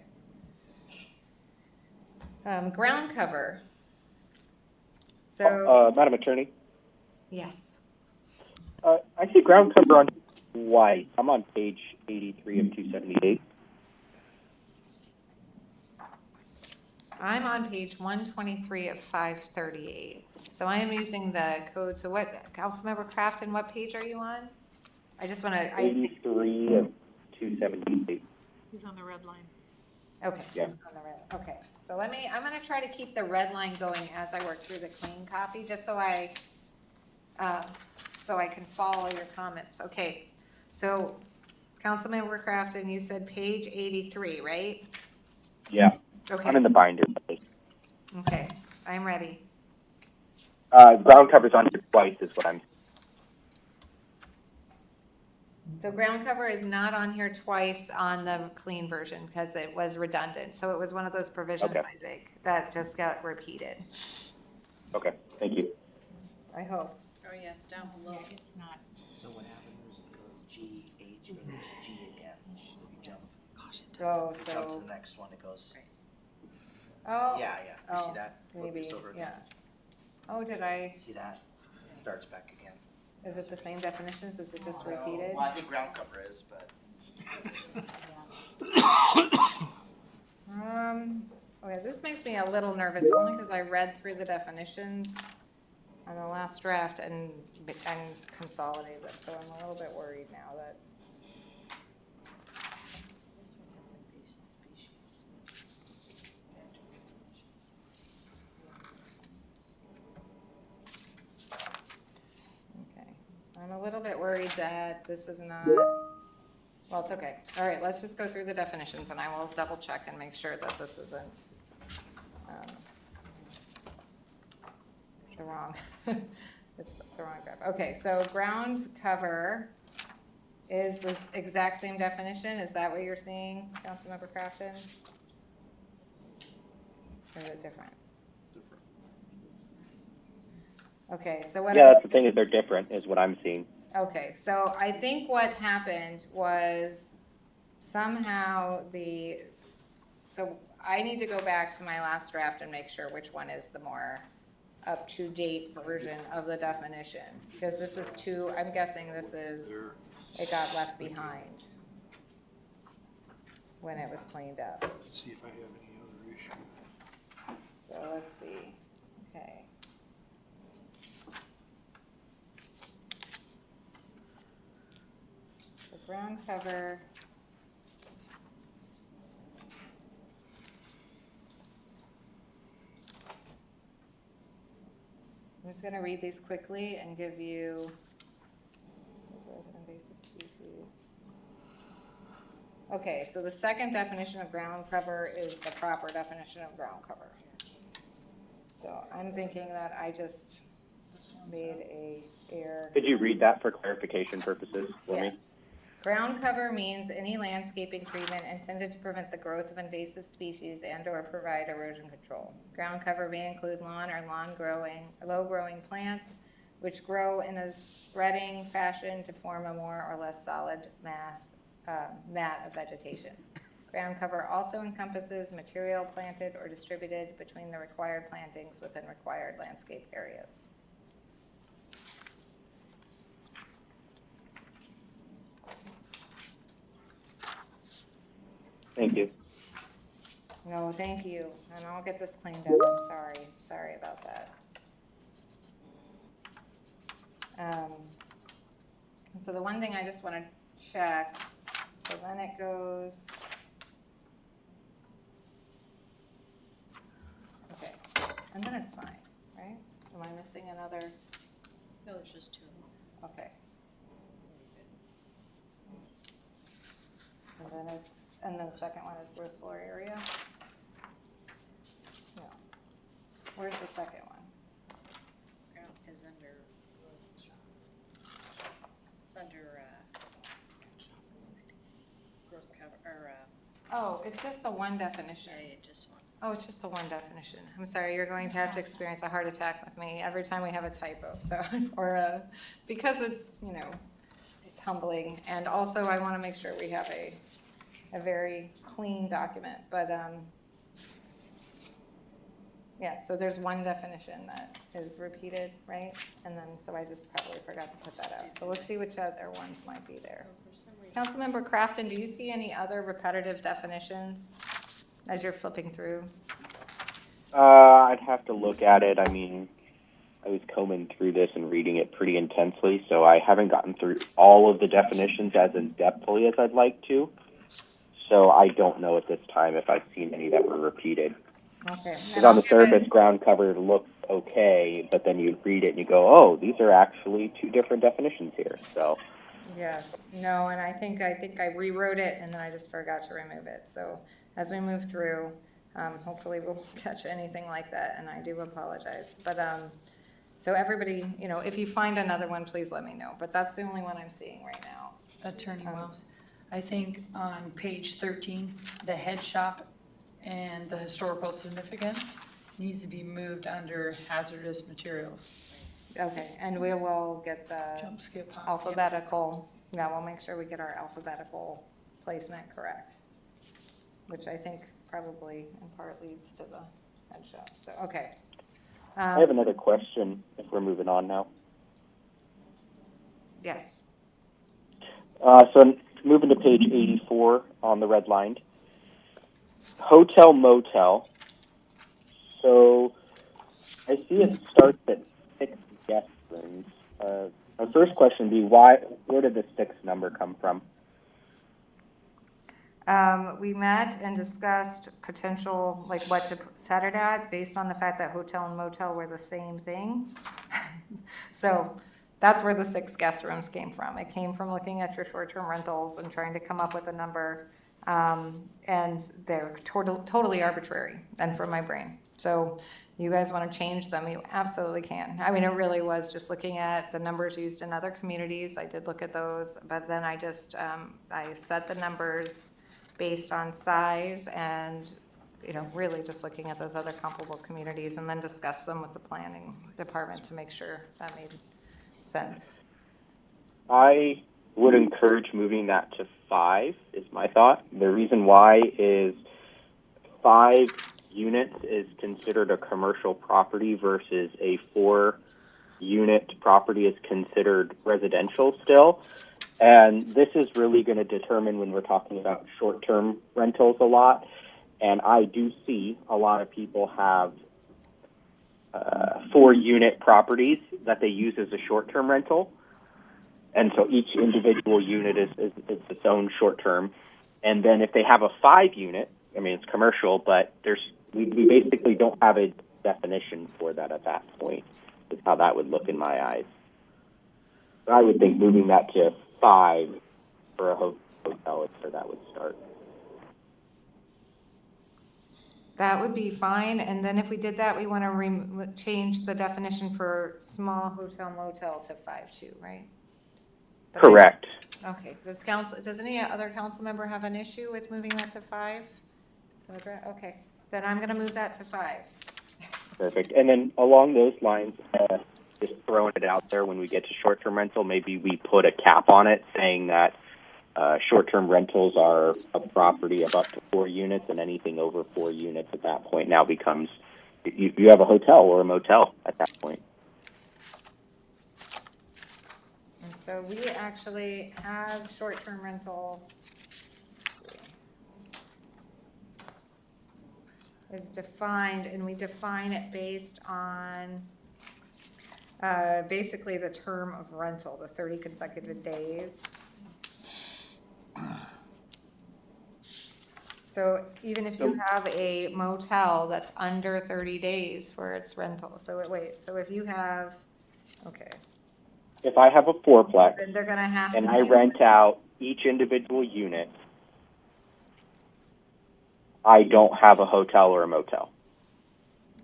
Ground cover. So, Madam Attorney, yes. I see ground cover on twice. I'm on page 83 of 278. I'm on page 123 of 538. So I am using the code. So what, Councilmember Crafton, what page are you on? I just want to. 83 of 278. He's on the red line. Okay. Yeah. On the red. Okay. So I'm going to try to keep the red line going as I work through the clean copy, just so I can follow your comments. Okay. So Councilmember Crafton, you said page 83, right? Yeah. Okay. I'm in the binder. Okay. I'm ready. Ground cover's on here twice is what I'm. So ground cover is not on here twice on the clean version because it was redundant. So it was one of those provisions, Okay. I think, that just got repeated. Okay, thank you. I hope. Oh, yeah, down below. It's not. So what happens is it goes G, H, goes G again. So you jump, Oh, you jump to so, the next one, it goes. oh. Yeah, you see that? Flip Maybe, this over again. yeah. Oh, did I, See that? It starts back again. is it the same definitions? Is it just repeated? Well, I think ground cover is, but. Okay, this makes me a little nervous only because I read through the definitions on the last draft and consolidated them. So I'm a little bit worried now that. This one has invasive species. Okay, I'm a little bit worried that this is not, well, it's okay. All right, let's just go through the definitions and I will double check and make sure that this isn't the wrong, it's the wrong graph. Okay, so ground cover is this exact same definition. Is that what you're seeing, Councilmember Crafton? Or is it different? Okay, so what? Yeah, that's the thing is they're different is what I'm seeing. Okay, so I think what happened was somehow so I need to go back to my last draft and make sure which one is the more up-to-date version of the definition. Because this is I'm guessing it got left behind when it was cleaned up. Let's see if I have any other issue. So let's see, okay. So ground cover. I'm just gonna read these quickly and give you invasive species. Okay, so the second definition of ground cover is the proper definition of ground cover. So I'm thinking that I just made a error. Could you read that for clarification purposes for me? Yes. Ground cover means any landscaping treatment intended to prevent the growth of invasive species and/or provide erosion control. Ground cover may include lawn or low-growing plants which grow in a spreading fashion to form a more or less solid mat of vegetation. Ground cover also encompasses material planted or distributed between the required plantings within required landscape areas. Thank you. No, thank you, and I'll get this cleaned up, I'm sorry about that. And so the one thing I just wanna check, so then it goes. Okay, and then it's fine, right? Am I missing another? No, there's just two. Okay. And then the second one is gross floor area? No. Where's the second one? Ground is under gross. It's under, gross cover, or, Oh, it's just the one definition. yeah, just one. Oh, it's just the one definition. I'm sorry, you're going to have to experience a heart attack with me every time we have a typo, so, because it's, it's humbling. And also, I want to make sure we have a very clean document, but, yeah, so there's one definition that is repeated, right? And then, so I just probably forgot to put that out. So let's see which other ones might be there. Councilmember Crafton, do you see any other repetitive definitions as you're flipping through? I'd have to look at it. I mean, I was combing through this and reading it pretty intensely, so I haven't gotten through all of the definitions as in-depthly as I'd like to. So I don't know at this time if I've seen any that were repeated. Okay. Because on the surface, ground cover looks okay, but then you read it and you go, oh, these are actually two different definitions here. So. Yes, no, and I think I rewrote it and then I just forgot to remove it. So as we move through, hopefully we'll catch anything like that, and I do apologize. But so everybody, if you find another one, please let me know. But that's the only one I'm seeing right now. Attorney Wells, I think on page 13, the head shop and the historical significance needs to be moved under hazardous materials. Okay, and we will get the Jump, skip, hop, alphabetical, yeah, we'll make sure we get our alphabetical placement correct, which I think probably in part leads to the head shop, so, okay. I have another question if we're moving on now. Yes. So moving to page 84 on the red line. Hotel motel. So I see it starts at 6 guest rooms. My first question would be where did the 6 number come from? We met and discussed potential, like what to set it at based on the fact that hotel and motel were the same thing. So that's where the 6 guest rooms came from. It came from looking at your short-term rentals and trying to come up with a number. And they're totally arbitrary and from my brain. So you guys want to change them, you absolutely can. I mean, it really was just looking at the numbers used in other communities. I did look at those, but then I just, I set the numbers based on size and, really just looking at those other comparable communities and then discuss them with the planning department to make sure that made sense. I would encourage moving that to 5 is my thought. The reason why is 5 units is considered a commercial property versus a 4-unit property is considered residential still. And this is really going to determine when we're talking about short-term rentals a lot. And I do see a lot of people have 4-unit properties that they use as a short-term rental. And so each individual unit is its own short-term. And then if they have a 5-unit, I mean, it's commercial, but we basically don't have a definition for that at that point. Is how that would look in my eyes. But I would think moving that to 5 for a hotel is where that would start. That would be fine, and then if we did that, we want to change the definition for small hotel motel to 5 too, right? Correct. Okay, does any other council member have an issue with moving that to 5? Okay, then I'm gonna move that to 5. Perfect. And then along those lines, just throwing it out there, when we get to short-term rental, maybe we put a cap on it saying that short-term rentals are a property of up to 4 units, and anything over 4 units at that point now becomes, you have a hotel or a motel at that point. And so we actually have short-term rental is defined, and we define it based on basically the term of rental, the 30 consecutive days. So even if you have a motel that's under 30 days for its rental, so if you have, okay. If I have a fourplex Then they're gonna have to and I do- rent out each individual unit, I don't have a hotel or a motel.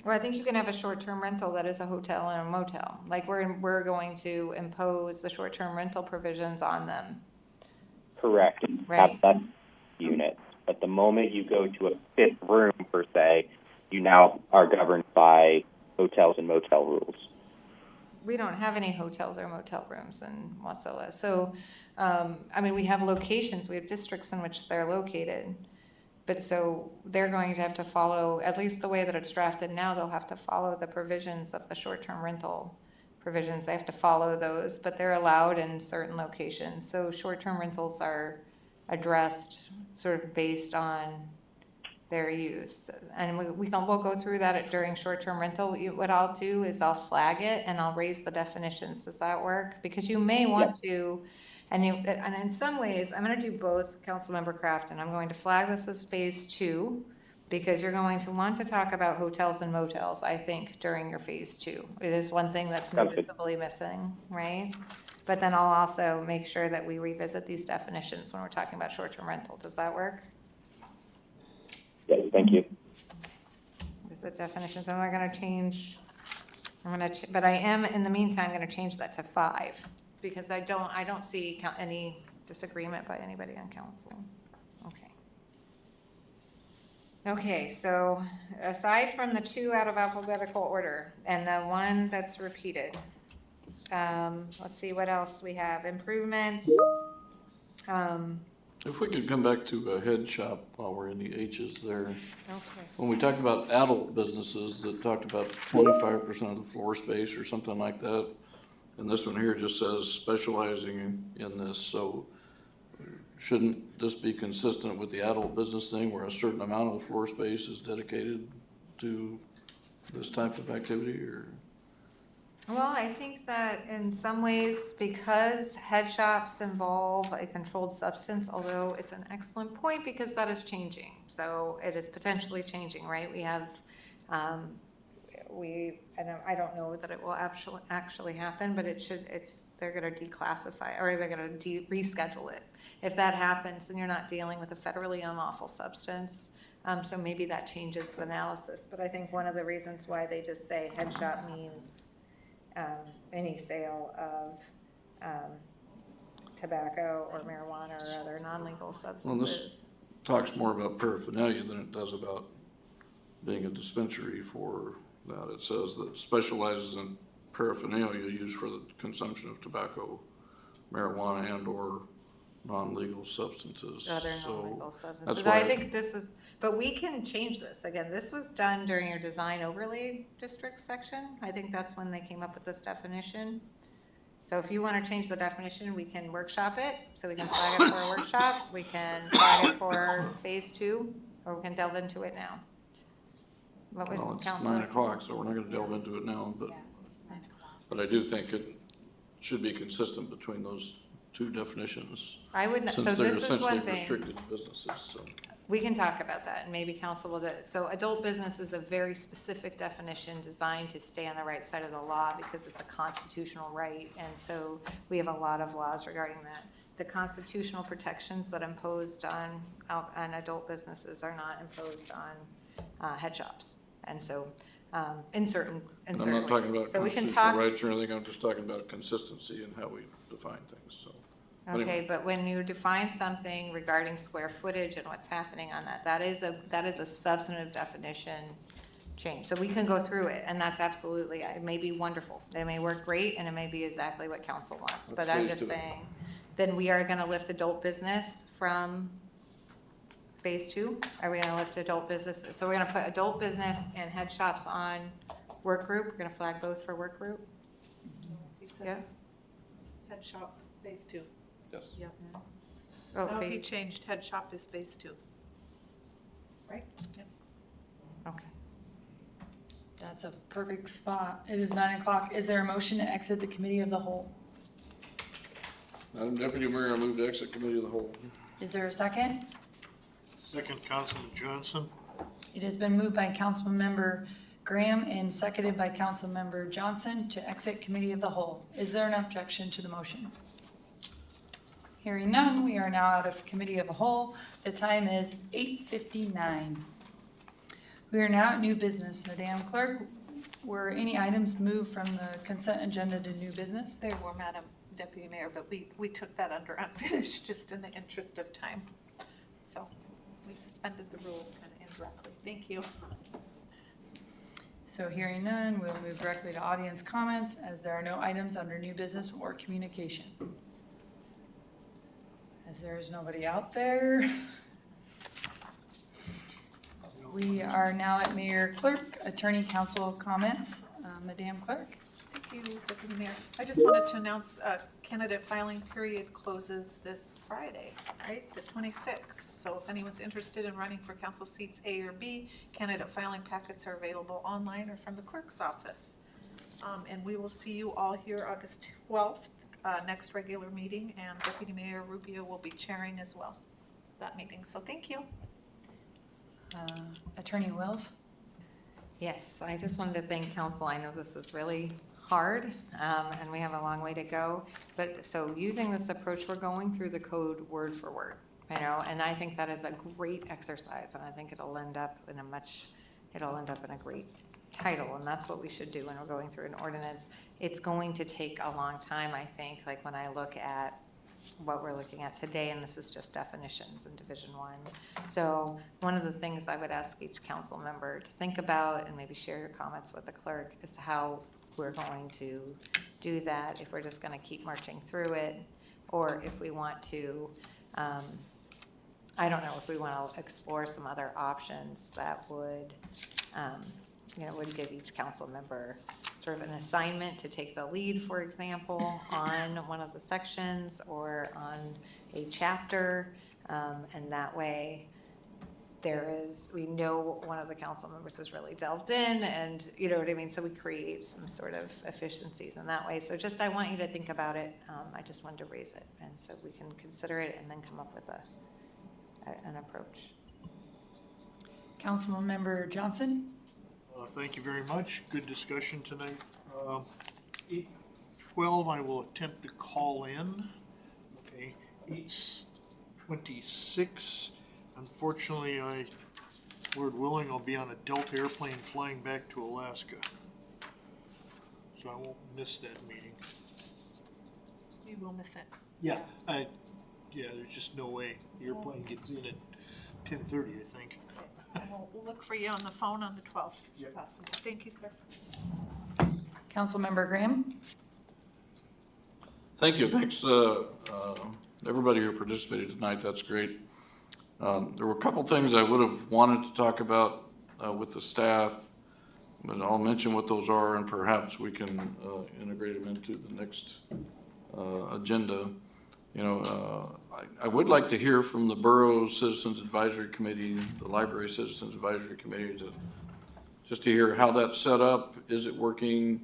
Well, I think you can have a short-term rental that is a hotel and a motel. Like we're going to impose the short-term rental provisions on them. Correct. Right. Have that unit. But the moment you go to a 5th room, per se, you now are governed by hotels and motel rules. We don't have any hotels or motel rooms in Wasilla. So, I mean, we have locations, we have districts in which they're located. But so they're going to have to follow, at least the way that it's drafted now, they'll have to follow the provisions of the short-term rental provisions. They have to follow those, but they're allowed in certain locations. So short-term rentals are addressed sort of based on their use. And we'll go through that during short-term rental. What I'll do is I'll flag it and I'll raise the definitions. Does that work? Because you may want to, and in some ways, I'm gonna do both, Councilmember Kraft, and I'm going to flag this as phase 2, because you're going to want to talk about hotels and motels, I think, during your phase 2. It is one thing that's noticeably missing, right? But then I'll also make sure that we revisit these definitions when we're talking about short-term rental. Does that work? Yes, thank you. Is the definitions, and we're gonna change, but I am, in the meantime, gonna change that to 5, because I don't see any disagreement by anybody on council. Okay. Okay, so aside from the 2 out of alphabetical order, and the 1 that's repeated, let's see what else we have. Improvements. If we could come back to a head shop while we're in the H's there. Okay. When we talked about adult businesses that talked about 25% of the floor space or something like that, and this one here just says specializing in this, so shouldn't this be consistent with the adult business thing where a certain amount of the floor space is dedicated to this type of activity, or? Well, I think that in some ways, because head shops involve a controlled substance, although it's an excellent point because that is changing. So it is potentially changing, right? We have, and I don't know that it will actually happen, but they're gonna declassify, or they're gonna reschedule it. If that happens, then you're not dealing with a federally unlawful substance. So maybe that changes the analysis. But I think one of the reasons why they just say head shop means any sale of tobacco or marijuana or other non-legal substances. Well, this talks more about paraphernalia than it does about being a dispensary for that. It says that specializes in paraphernalia used for the consumption of tobacco, marijuana, and or non-legal substances. Other So non-legal substances. that's why I think this is, but we can change this. Again, this was done during your design overlay district section. I think that's when they came up with this definition. So if you want to change the definition, we can workshop it. So we can flag it for a workshop. We can flag it for phase 2, or we can delve into it now. What would Well, it's council 9 like to do? o'clock, so we're not gonna delve into it now, but, Yeah, it's 9 o'clock. but I do think it should be consistent between those 2 definitions. I would, so Since they're this is one essentially thing. restricted businesses, so. We can talk about that, and maybe council will do it. So adult business is a very specific definition designed to stay on the right side of the law because it's a constitutional right, and so we have a lot of laws regarding that. The constitutional protections that imposed on adult businesses are not imposed on head shops, and so in certain And I'm not talking ways. about So we can constitutional talk. rights or anything, I'm just talking about consistency in how we define things, so. Okay, but when you define something regarding square footage and what's happening on that, that is a substantive definition change. So we can go through it, and that's absolutely, it may be wonderful. It may work great, and it may be exactly what council wants. But I'm just saying, then we are gonna lift adult business from phase 2? Are we gonna lift adult business? So we're gonna put adult business and head shops on work group? We're gonna flag both for work group? Yeah? Head shop, phase 2. Yes. Yep. Oh, No, he phase, changed head shop is phase 2. Right? Yep. Okay. That's a perfect spot. It is 9 o'clock. Is there a motion to exit the committee of the whole? Madam Deputy Mayor, I move to exit committee of the whole. Is there a second? Second, Councilman Johnson. It has been moved by Councilmember Graham and seconded by Councilmember Johnson to exit committee of the whole. Is there an objection to the motion? Hearing none, we are now out of committee of the whole. The time is 8:59. We are now at new business. Madam Clerk, were any items moved from the consent agenda to new business? There were, Madam Deputy Mayor, but we took that under unfinished just in the interest of time. So we suspended the rules kind of indirectly. Thank you. So hearing none, we'll move directly to audience comments as there are no items under new business or communication. As there is nobody out there. We are now at Mayor Clerk, Attorney Council comments. Madam Clerk? Thank you, Deputy Mayor. I just wanted to announce candidate filing period closes this Friday, right, the 26th. So if anyone's interested in running for council seats A or B, candidate filing packets are available online or from the clerk's office. And we will see you all here August 12th, next regular meeting, and Deputy Mayor Rubeo will be chairing as well that meeting. So thank you. Attorney Wells? yes, I just wanted to thank council. I know this is really hard, and we have a long way to go. But so using this approach, we're going through the code word for word, you know, and I think that is a great exercise, and I think it'll end up in a great title, and that's what we should do when we're going through an ordinance. It's going to take a long time, I think, like when I look at what we're looking at today, and this is just definitions in Division 1. So one of the things I would ask each council member to think about, and maybe share your comments with the clerk, is how we're going to do that, if we're just gonna keep marching through it, or if we want to, I don't know, if we wanna explore some other options that would, would give each council member sort of an assignment to take the lead, for example, on one of the sections or on a chapter, and that way we know one of the council members has really delved in, and you know what I mean, so we create some sort of efficiencies in that way. So just, I want you to think about it. I just wanted to raise it, and so we can consider it and then come up with an approach. Councilmember Johnson? Thank you very much. Good discussion tonight. 8:12, I will attempt to call in. Okay, 8:26. Unfortunately, Lord willing, I'll be on a Delta airplane flying back to Alaska. So I won't miss that meeting. You will miss it. Yeah, there's just no way. The airplane gets in at 10:30, I think. We'll look for you on the phone on the 12th, if possible. Thank you, sir. Councilmember Graham? Thank you. Thanks, everybody who participated tonight. That's great. There were a couple things I would have wanted to talk about with the staff, but I'll mention what those are, and perhaps we can integrate them into the next agenda. You know, I would like to hear from the Borough Citizens Advisory Committee, the Library Citizens Advisory Committee, just to hear how that's set up. Is it working?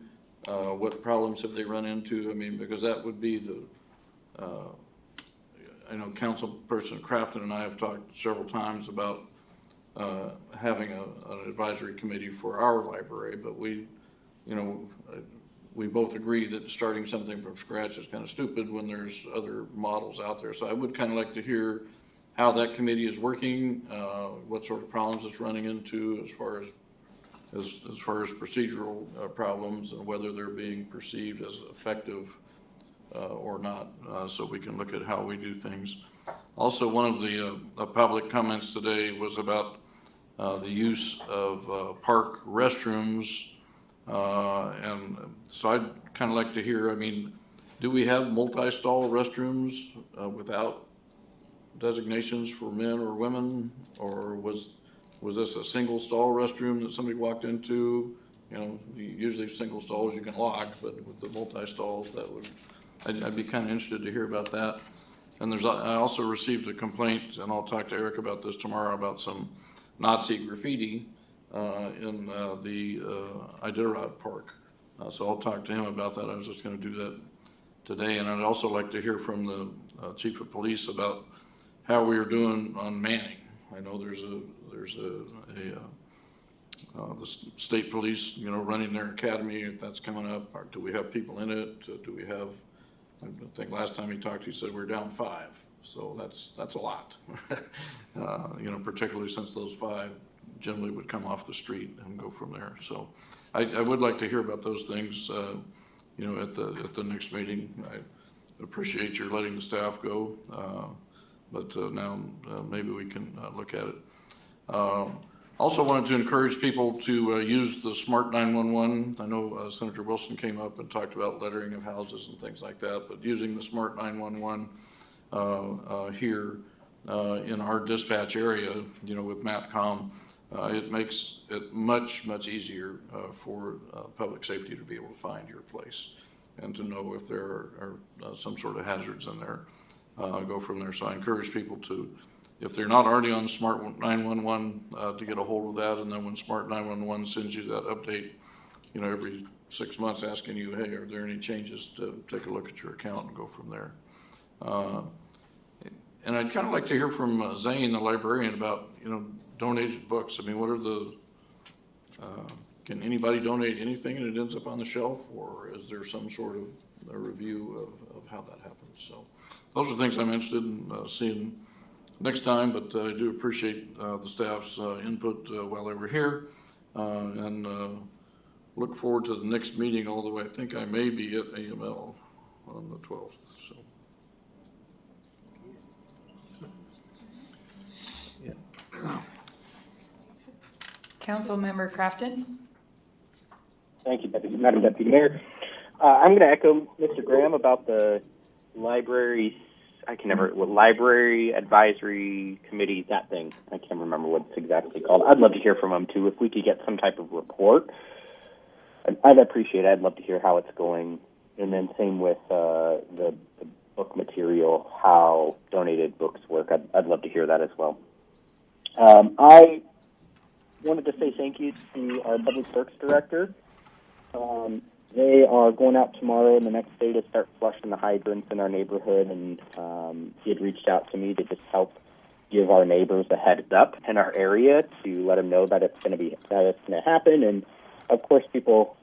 What problems have they run into? I mean, because that would be I know Councilperson Crafton and I have talked several times about having an advisory committee for our library, but we both agree that starting something from scratch is kind of stupid when there's other models out there. So I would kind of like to hear how that committee is working, what sort of problems it's running into as far as procedural problems, and whether they're being perceived as effective or not, so we can look at how we do things. Also, one of the public comments today was about the use of park restrooms. And so I'd kind of like to hear, I mean, do we have multi-stall restrooms without designations for men or women? Or was this a single stall restroom that somebody walked into? You know, usually single stalls you can lock, but with the multi-stalls, that would, I'd be kind of interested to hear about that. And I also received a complaint, and I'll talk to Eric about this tomorrow, about some Nazi graffiti in the Iditarod Park. So I'll talk to him about that. I was just going to do that today. And I'd also like to hear from the chief of police about how we are doing on manning. I know there's the state police, you know, running their academy, that's coming up. Or do we have people in it? Do we have, I think last time he talked, he said we're down 5. So that's a lot. You know, particularly since those 5 generally would come off the street and go from there. So I would like to hear about those things, you know, at the next meeting. I appreciate your letting the staff go, but now maybe we can look at it. Also wanted to encourage people to use the Smart 911. I know Senator Wilson came up and talked about lettering of houses and things like that, but using the Smart 911 here in our dispatch area, you know, with MATCOM, it makes it much easier for public safety to be able to find your place and to know if there are some sort of hazards in there. Go from there. So I encourage people to, if they're not already on Smart 911, to get a hold of that. And then when Smart 911 sends you that update, you know, every 6 months asking you, hey, are there any changes, to take a look at your account and go from there. And I'd kind of like to hear from Zane, the librarian, about, you know, donated books. I mean, what are the, can anybody donate anything and it ends up on the shelf, or is there some sort of a review of how that happens? So those are things I'm interested in seeing next time, but I do appreciate the staff's input while they were here, and look forward to the next meeting, although I think I may be at AML on the 12th. So. Yeah. Councilmember Crafton? Thank you, Madam Deputy Mayor. I'm going to echo Mr. Graham about the library. Library Advisory Committee, that thing. I can't remember what it's exactly called. I'd love to hear from them too. If we could get some type of report, I'd appreciate it. I'd love to hear how it's going. And then same with the book material, how donated books work. I'd love to hear that as well. I wanted to say thank you to our Public Works Director. They are going out tomorrow and the next day to start flushing the hydrants in our neighborhood, and he had reached out to me to just help give our neighbors a heads up in our area to let them know that it's going to happen. And of course, people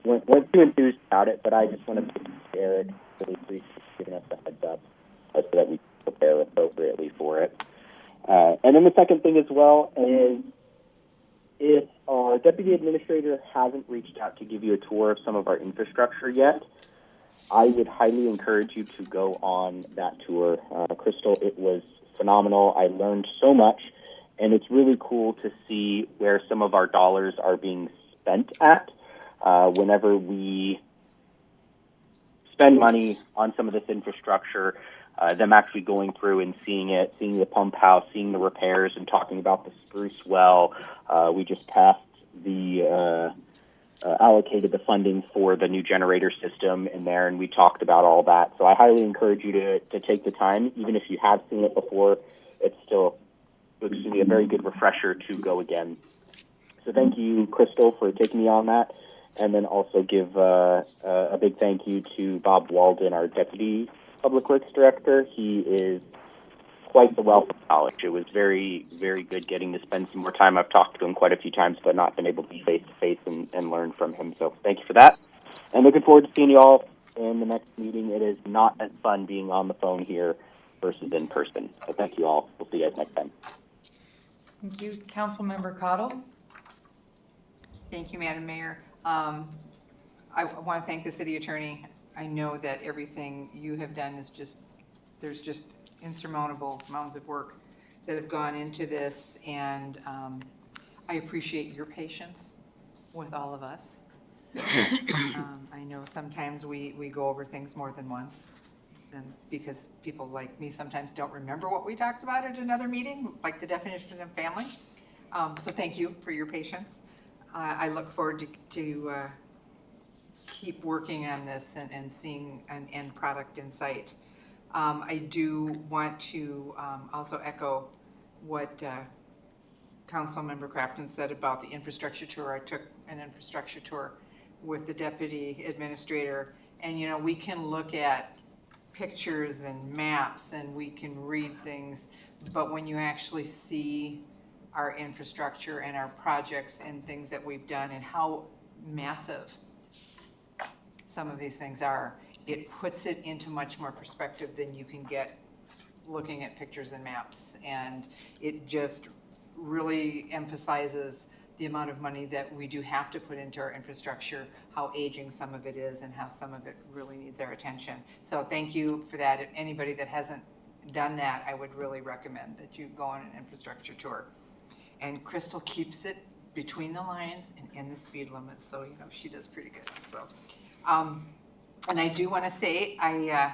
weren't too enthused about it, but I just wanted to share it. Really appreciate giving us a heads up so that we prepare appropriately for it. And then the second thing as well is, if our deputy administrator hasn't reached out to give you a tour of some of our infrastructure yet, I would highly encourage you to go on that tour. Crystal, it was phenomenal. I learned so much, and it's really cool to see where some of our dollars are being spent at. Whenever we spend money on some of this infrastructure, them actually going through and seeing it, seeing the pump house, seeing the repairs, and talking about the spruce well. We just passed allocated the funding for the new generator system in there, and we talked about all that. So I highly encourage you to take the time, even if you have seen it before. It's going to be a very good refresher to go again. So thank you, Crystal, for taking me on that. And then also give a big thank you to Bob Walden, our Deputy Public Works Director. He is quite the wealth of knowledge. It was very, very good getting to spend some more time. I've talked to him quite a few times, but not been able to be face-to-face and learn from him. So thank you for that. And looking forward to seeing you all in the next meeting. It is not as fun being on the phone here versus in person. So thank you all. We'll see you guys next time. Thank you. Councilmember Cottle? Thank you, Madam Mayor. I want to thank the city attorney I know that everything you have done is just, there's just insurmountable amounts of work that have gone into this, and I appreciate your patience with all of us. I know sometimes we go over things more than once, and because people like me sometimes don't remember what we talked about at another meeting, like the definition of family. So thank you for your patience. I look forward to keep working on this and seeing an end product in sight. I do want to also echo what Councilmember Crafton said about the infrastructure tour. I took an infrastructure tour with the deputy administrator, and you know, we can look at pictures and maps and we can read things, but when you actually see our infrastructure and our projects and things that we've done and how massive some of these things are, it puts it into much more perspective than you can get looking at pictures and maps. And it just really emphasizes the amount of money that we do have to put into our infrastructure, how aging some of it is and how some of it really needs our attention. So thank you for that. If anybody that hasn't done that, I would really recommend that you go on an infrastructure tour. And Crystal keeps it between the lines and in the speed limits, so you know, she does pretty good. So, and I do want to say I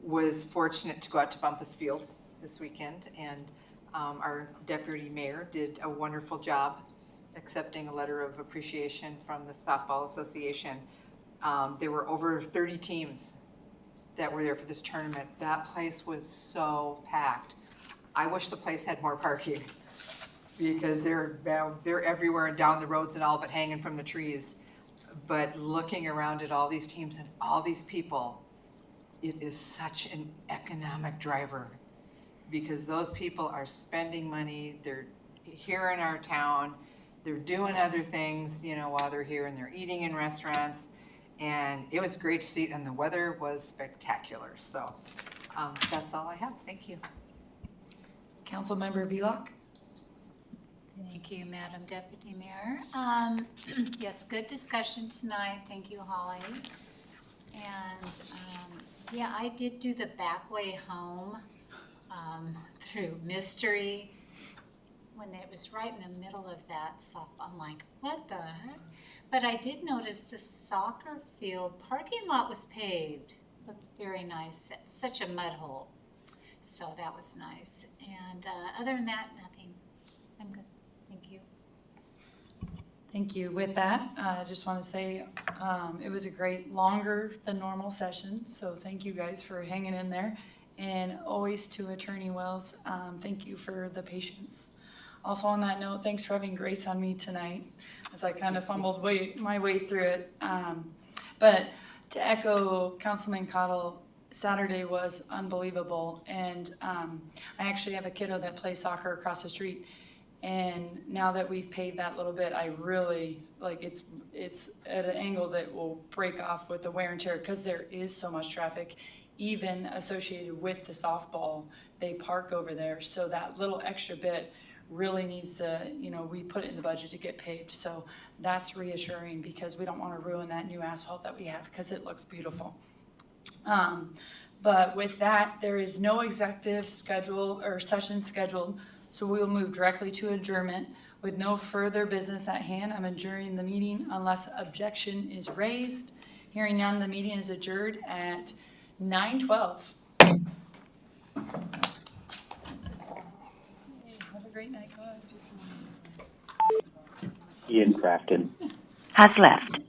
was fortunate to go out to Bumpus Field this weekend, and our deputy mayor did a wonderful job accepting a letter of appreciation from the Softball Association. There were over 30 teams that were there for this tournament. That place was so packed. I wish the place had more parking because they're everywhere and down the roads and all, but hanging from the trees. But looking around at all these teams and all these people, it is such an economic driver, because those people are spending money, they're here in our town, they're doing other things, you know, while they're here, and they're eating in restaurants. And it was great to see, and the weather was spectacular. So that's all I have. Thank you. Councilmember Vlock? Thank you, Madam Deputy Mayor. Yes, good discussion tonight. Thank you, Holly. And yeah, I did do the back way home through Mystery when it was right in the middle of that stuff. I'm like, what the heck? But I did notice the soccer field parking lot was paved. Looked very nice. Such a mud hole. So that was nice. And other than that, nothing. I'm good. Thank you. Thank you. With that, I just want to say it was a great, longer than normal session. So thank you guys for hanging in there. And always to Attorney Wells, thank you for the patience. Also on that note, thanks for having grace on me tonight as I kind of fumbled my way through it. But to echo Councilman Cottle, Saturday was unbelievable. And I actually have a kiddo that plays soccer across the street. And now that we've paved that little bit, I really, like, it's at an angle that will break off with the wear and tear, because there is so much traffic, even associated with the softball. They park over there. So that little extra bit really needs to, you know, we put it in the budget to get paved. So that's reassuring, because we don't want to ruin that new asphalt that we have, because it looks beautiful. But with that, there is no executive schedule or session scheduled. So we will move directly to adjournment. With no further business at hand, I'm adjourning the meeting unless objection is raised. Hearing none, the meeting is adjourned at 9:12. Have a great night. Go ahead. Ian Crafton. Has left.